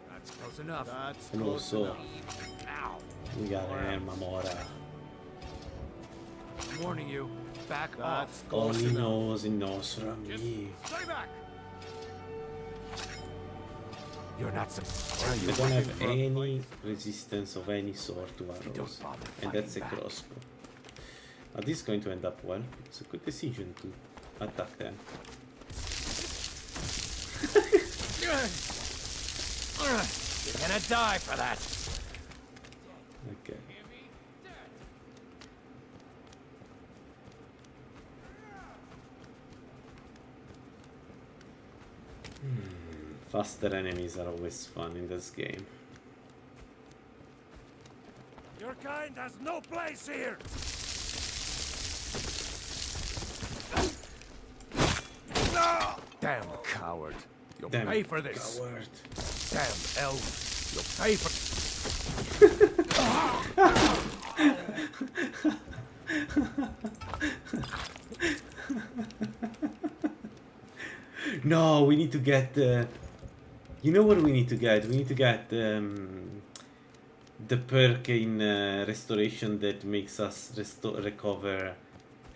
That's close enough. And also, we got El Mamora. I'm warning you. Back off. All he knows from me. Stay back. You're not I don't have any resistance of any sort to arrows, and that's a crossbow. Now this is going to end up well. It's a good decision to attack them. You're gonna die for that. Okay. Faster enemies are always fun in this game. Your kind has no place here! Damn coward. You'll Damn pay for this. Coward. Damn elf. You'll pay for... No, we need to get... you know what we need to get? We need to get the perk in restoration that makes us recover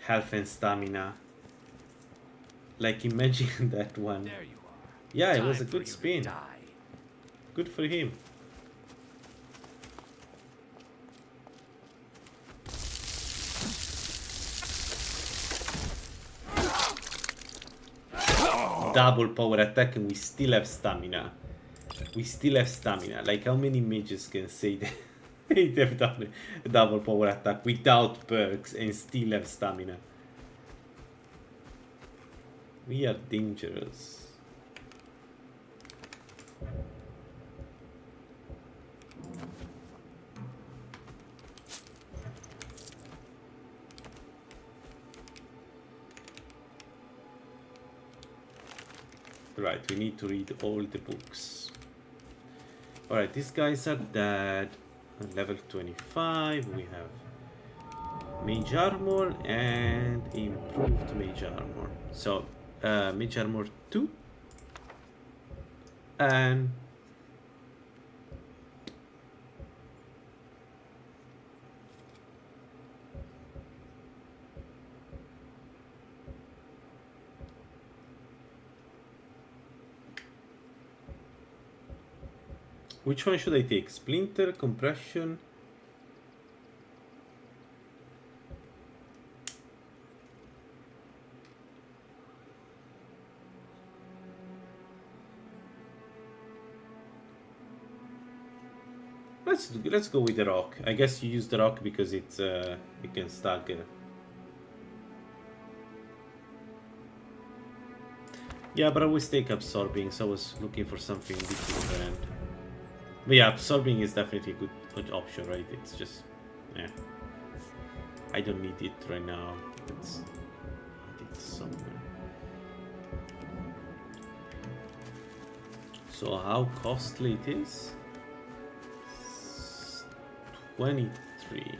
health and stamina. Like, imagine that one. There you are. Yeah, it Time was a for good you to spin. die. Good for him. Double power attack and we still have stamina. We still have stamina. Like, how many mages can say that? They've done a double power attack without perks and still have stamina. We are dangerous. Right, we need to read all the books. Alright, these guys are dead. Level 25, we have Mage Armor and Improved Mage Armor. So, Mage Armor 2 and which one should I take? Splinter, Compression? Let's go with the rock. I guess you use the rock because it's you can stagger. Yeah, but I always take absorbing, so I was looking for something different. But yeah, absorbing is definitely a good option, right? It's just, yeah. I don't need it right now. Let's add it somewhere. So how costly it is? 23.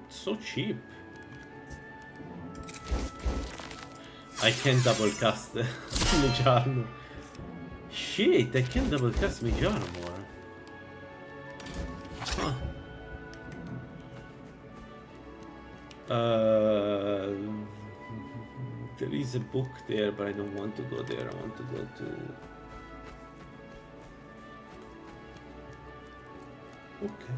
So cheap. I can double cast Mage Armor. Shit, I can double cast Mage Armor. Huh. There is a book there, but I don't want to go there. I want to go to... Okay.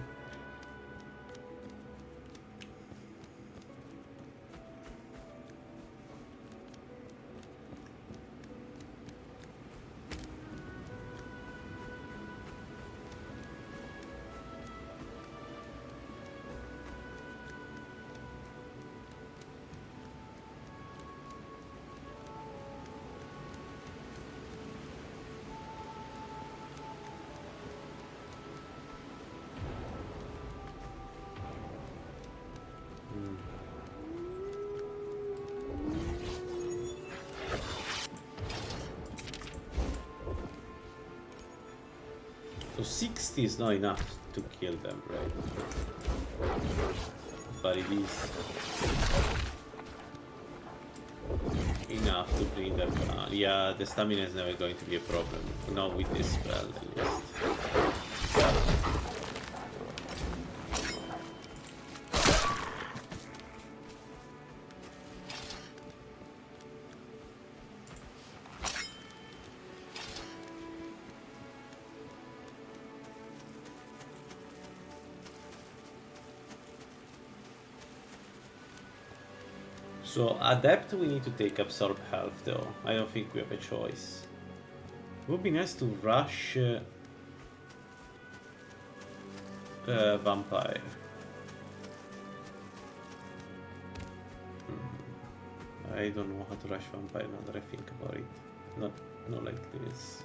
So 60 is not enough to kill them, right? But it is enough to bring them down. Yeah, the stamina is never going to be a problem. Not with this spell, at least. So, Adept, we need to take Absorb Health though. I don't think we have a choice. It would be nice to rush Vampire. I don't know how to rush Vampire now that I think about it. Not like this.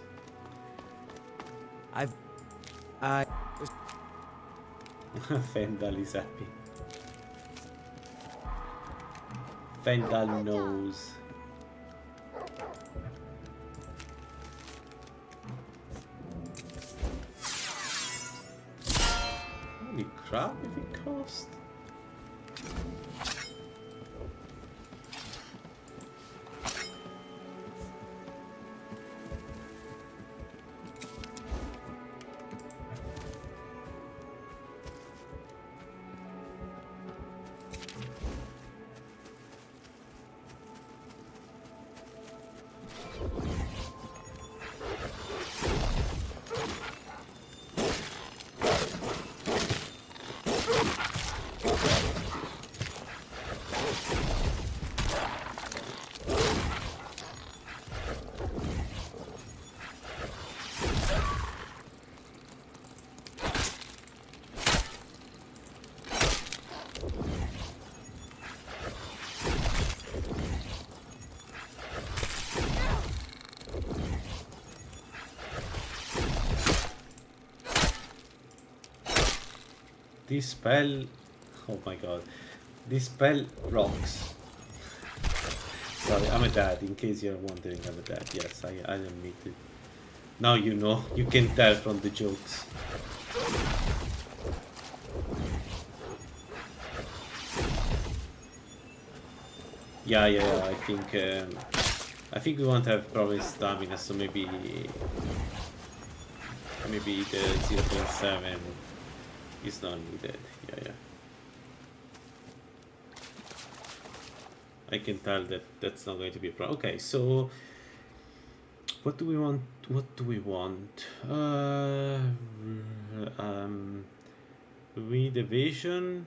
Fendal is happy. Fendal knows. Holy crap, if it cost. This spell, oh my god, this spell rocks. Sorry, I'm a dad, in case you're wondering, I'm a dad. Yes, I admit it. Now you know, you can tell from the jokes. Yeah, I think we won't have probably stamina, so maybe the 0.7 is not needed. Yeah. I can tell that that's not going to be a problem. Okay, so what do we want? With evasion,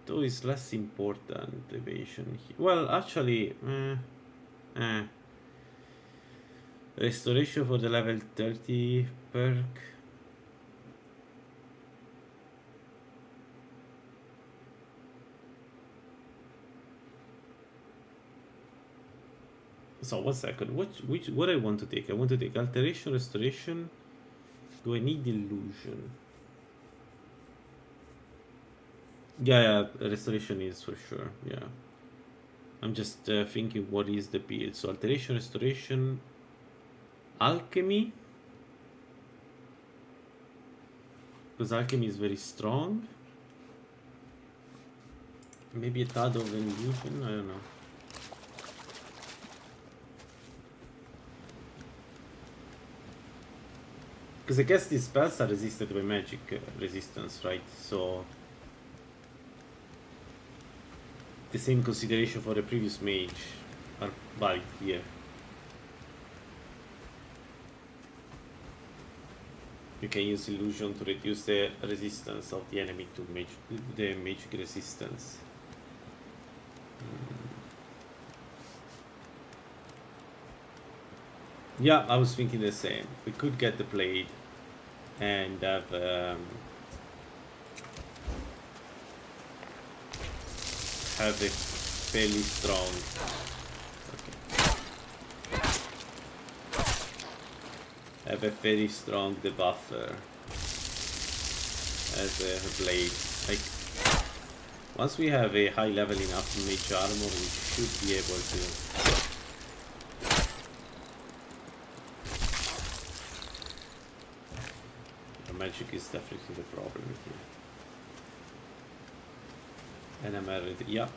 though is less important. Evasion. Well, actually, restoration for the level 30 perk. So 1 second, what I want to take? I want to take alteration, restoration. Do I need illusion? Yeah, restoration is for sure. Yeah, I'm just thinking what is the build. So alteration, restoration, alchemy, because alchemy is very strong. Maybe a tad of an illusion. I don't know. Because I guess these spells are resisted by magic resistance, right? So the same consideration for the previous mage are valid here. You can use illusion to reduce the resistance of the enemy to the magic resistance. Yeah, I was thinking the same. We could get the blade and have a fairly strong. Okay. Have a very strong debuffer as a blade. Like once we have a high level enough mage armor, we should be able to. Magic is definitely the problem here. And I'm already, yeah.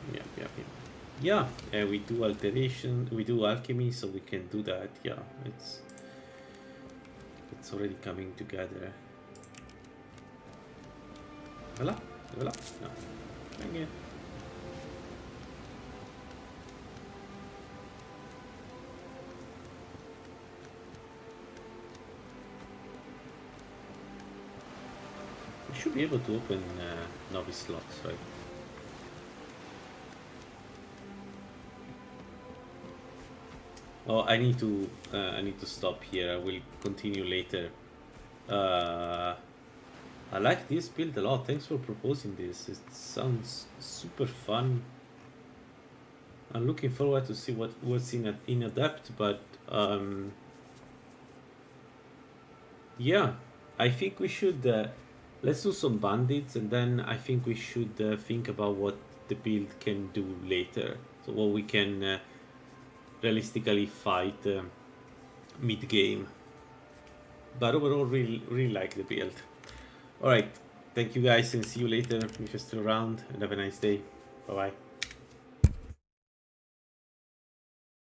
We do alteration, we do alchemy, so we can do that. Yeah, it's already coming together. Voila. No, thank you. We should be able to open novice slots, right? Oh, I need to stop here. I will continue later. I like this build a lot. Thanks for proposing this. It sounds super fun. I'm looking forward to see what's in Adept, but yeah, I think we should. Let's do some bandits, and then I think we should think about what the build can do later. So what we can realistically fight mid-game. But overall, really like the build. Alright, thank you guys, and see you later if you're still around, and have a nice day. Bye-bye.